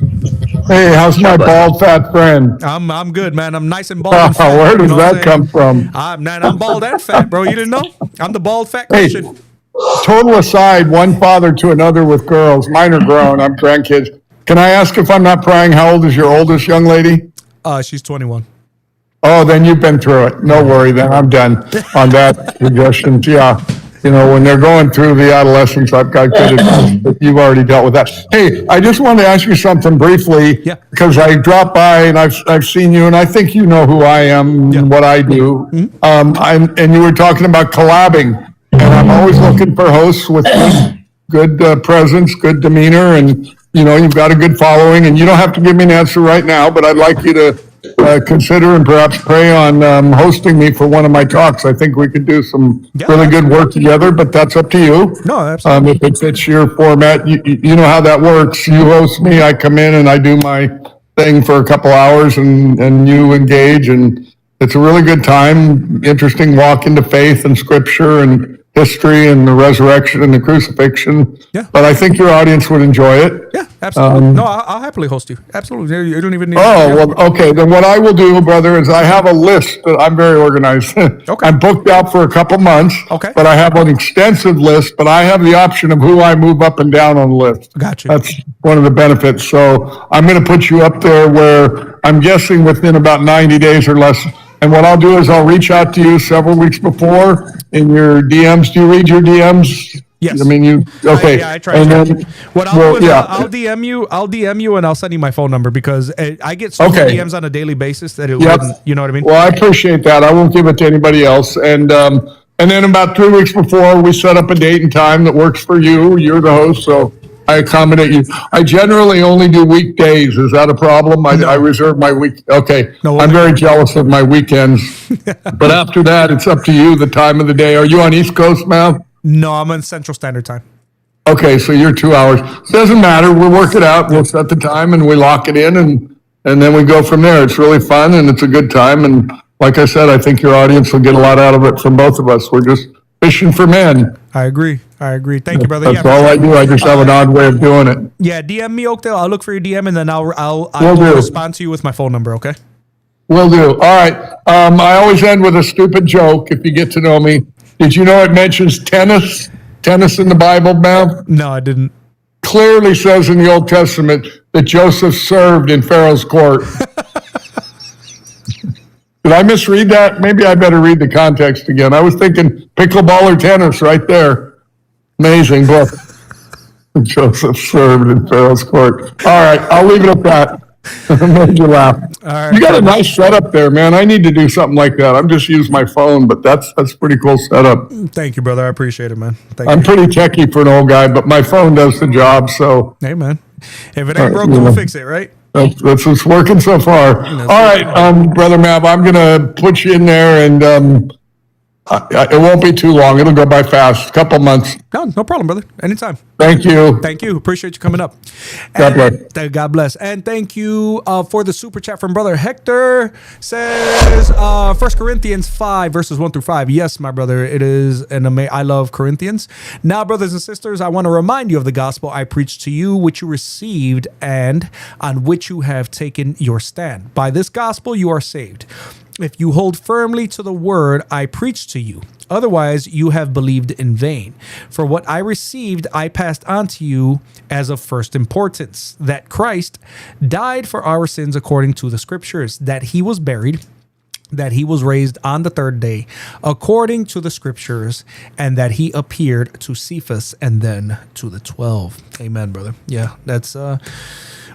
Hey, how's my bald fat friend? I'm good, man. I'm nice and bald. And fat, where does that come from? I'm bald and fat, bro. You didn't know? I'm the bald fat Hey, Christian. total aside, one father to another with girls. Mine are grown. I'm grandkids. Can I ask, if I'm not prying, how old is your oldest young lady? She's 21. Oh, then you've been through it. No worry, then I'm done on that suggestion. Yeah, when they're going through the adolescence, I've got good advice, but you've already dealt with that. Hey, I just wanted to ask you something briefly, because I dropped by and I've seen you, and I think you know who I am and what I do. And you were talking about collabing, and I'm always looking for hosts with good presence, good demeanor, and you've got a good following, and you don't have to give me an answer right now, but I'd like you to consider and perhaps pray on hosting me for one of my talks. I think we could do some really good work together, but that's up to you. No, absolutely. If it fits your format, you know how that works. You host me, I come in and I do my thing for a couple hours and you engage, and it's a really good time. Interesting walk into faith and scripture and history and the resurrection and the crucifixion. Yeah. But I think your audience would enjoy it. Yeah, absolutely. No, I'll happily host you. Absolutely. You don't even need. Oh, well, okay. Then what I will do, brother, is I have a list that I'm very organized. Okay. I'm booked out for a couple months. Okay. But I have an extensive list, but I have the option of who I move up and down on the list. Gotcha. That's one of the benefits. So I'm going to put you up there where I'm guessing within about 90 days or less. And what I'll do is I'll reach out to you several weeks before in your DMs. Do you read your DMs? Yes. I mean, you, okay. Yeah, I try. And then, What I'll do is I'll DM you. I'll DM you and I'll send you my phone number because I get so many DMs on a daily basis that it wouldn't. You know what I mean? Well, I appreciate that. I won't give it to anybody else. And then about 3 weeks before, we set up a date and time that works for you. You're the host, so I accommodate you. I generally only do weekdays. Is that a problem? I reserve my week. Okay. No, I'm very jealous of my weekends. But after that, it's up to you, the time of the day. Are you on East Coast, Mav? No, I'm on Central Standard Time. Okay, so you're 2 hours. Doesn't matter. We'll work it out. We'll set the time and we lock it in and then we go from there. It's really fun and it's a good time. And like I said, I think your audience will get a lot out of it from both of us. We're just fishing for men. I agree. Thank you, brother. That's all I do. I just have an odd way of doing it. Yeah, DM me, Oakdale. I'll look for your DM and then I'll do. respond to you with my phone number. Okay. Will do. All right. I always end with a stupid joke. If you get to know me, did you know it mentions tennis in the Bible, Mav? No, I didn't. Clearly says in the Old Testament that Joseph served in Pharaoh's court. Did I misread that? Maybe I better read the context again. I was thinking pickleball or tennis right there. Amazing book. Joseph served in Pharaoh's court. All right, I'll leave it at that. Made you laugh. All right, you got a nice setup there, man. I need to do something like that. I'm just using my phone, but that's pretty cool setup. Thank you, brother. I appreciate it, man. I'm pretty techie for an old guy, but my phone does the job. So hey, man, if it ain't broke, we'll fix it, right? That's what's working so far. All right, Brother Mav, I'm gonna put you in there, and it won't be too long. It'll go by fast. A couple months. No problem, brother. Anytime. Thank you. Thank you. Appreciate you coming up. God bless. God bless. And thank you for the super chat from brother Hector. Says 1 Corinthians 5 verses 1 through 5. Yes, my brother, it is I love Corinthians. Now, brothers and sisters, I want to remind you of the gospel I preached to you, which you received and on which you have taken your stand. By this gospel you are saved, if you hold firmly to the word I preached to you. Otherwise, you have believed in vain. For what I received, I passed on to you as of first importance, that Christ died for our sins according to the scriptures, that he was buried, that he was raised on the third day according to the scriptures, and that he appeared to Cephas and then to the 12. Amen, brother. Yeah, that's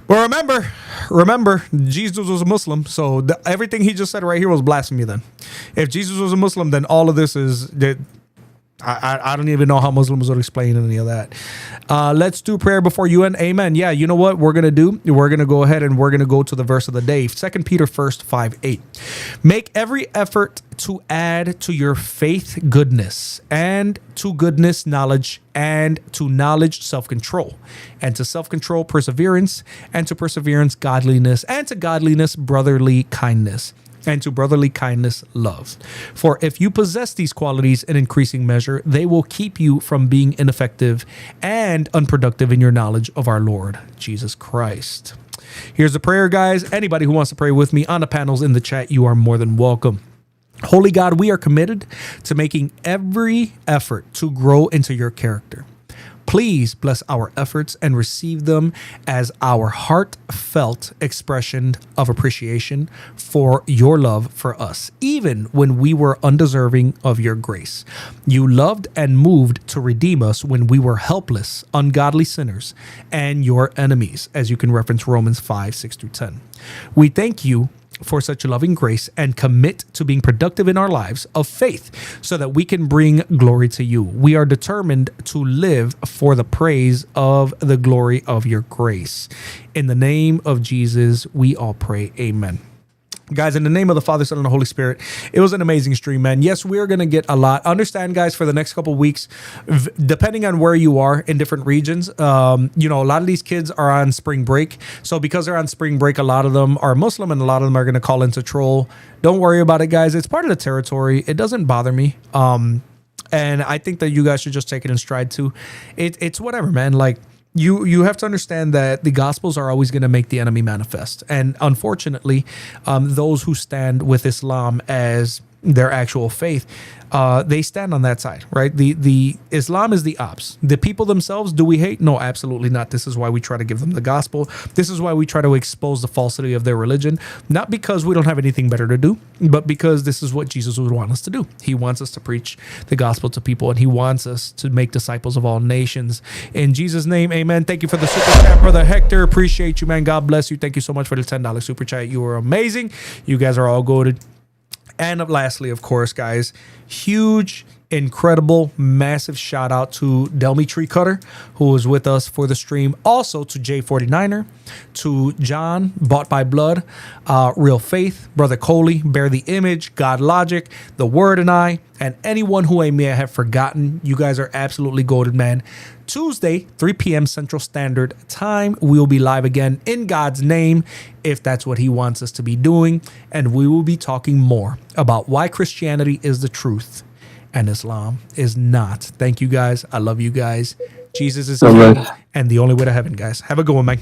but remember, Jesus was a Muslim, so everything he just said right here was blasphemy. Then, if Jesus was a Muslim, then all of this is that. I don't even know how Muslims would explain any of that. Let's do prayer before you end. Amen. Yeah, you know what we're gonna do? We're gonna go ahead and we're gonna go to the verse of the day. 2 Peter 5:8. Make every effort to add to your faith goodness, and to goodness knowledge, and to knowledge self-control, and to self-control perseverance, and to perseverance godliness, and to godliness brotherly kindness, and to brotherly kindness love. For if you possess these qualities in increasing measure, they will keep you from being ineffective and unproductive in your knowledge of our Lord Jesus Christ. Here's the prayer, guys. Anybody who wants to pray with me on the panels in the chat, you are more than welcome. Holy God, we are committed to making every effort to grow into your character. Please bless our efforts and receive them as our heartfelt expression of appreciation for your love for us, even when we were undeserving of your grace. You loved and moved to redeem us when we were helpless, ungodly sinners, and your enemies, as you can reference Romans 5:6-10. We thank you for such a loving grace and commit to being productive in our lives of faith so that we can bring glory to you. We are determined to live for the praise of the glory of your grace. In the name of Jesus, we all pray. Amen. Guys, in the name of the Father, Son, and the Holy Spirit, it was an amazing stream, man. Yes, we are going to get a lot. Understand, guys, for the next couple of weeks, depending on where you are in different regions, you know, a lot of these kids are on spring break. So because they're on spring break, a lot of them are Muslim and a lot of them are going to call into troll. Don't worry about it, guys. It's part of the territory. It doesn't bother me. And I think that you guys should just take it in stride too. It's whatever, man. Like, you have to understand that the gospels are always going to make the enemy manifest. And unfortunately, those who stand with Islam as their actual faith, they stand on that side, right? The Islam is the ops. The people themselves, do we hate? No, absolutely not. This is why we try to give them the gospel. This is why we try to expose the falsity of their religion, not because we don't have anything better to do, but because this is what Jesus would want us to do. He wants us to preach the gospel to people, and he wants us to make disciples of all nations. In Jesus' name, amen. Thank you for the super chat, Brother Hector. Appreciate you, man. God bless you. Thank you so much for the $10 super chat. You were amazing. You guys are all goated. And lastly, of course, guys, huge, incredible, massive shout out to Delmy Tree Cutter, who was with us for the stream. Also to J49er, to John, Bought by Blood, Real Faith, Brother Coley, Bear the Image, God Logic, The Word and I, and anyone who I may have forgotten. You guys are absolutely golden, man. Tuesday, 3 p.m. Central Standard Time. We'll be live again in God's name, if that's what he wants us to be doing. And we will be talking more about why Christianity is the truth and Islam is not. Thank you, guys. I love you guys. Jesus is king and the only way to heaven, guys. Have a good one, man.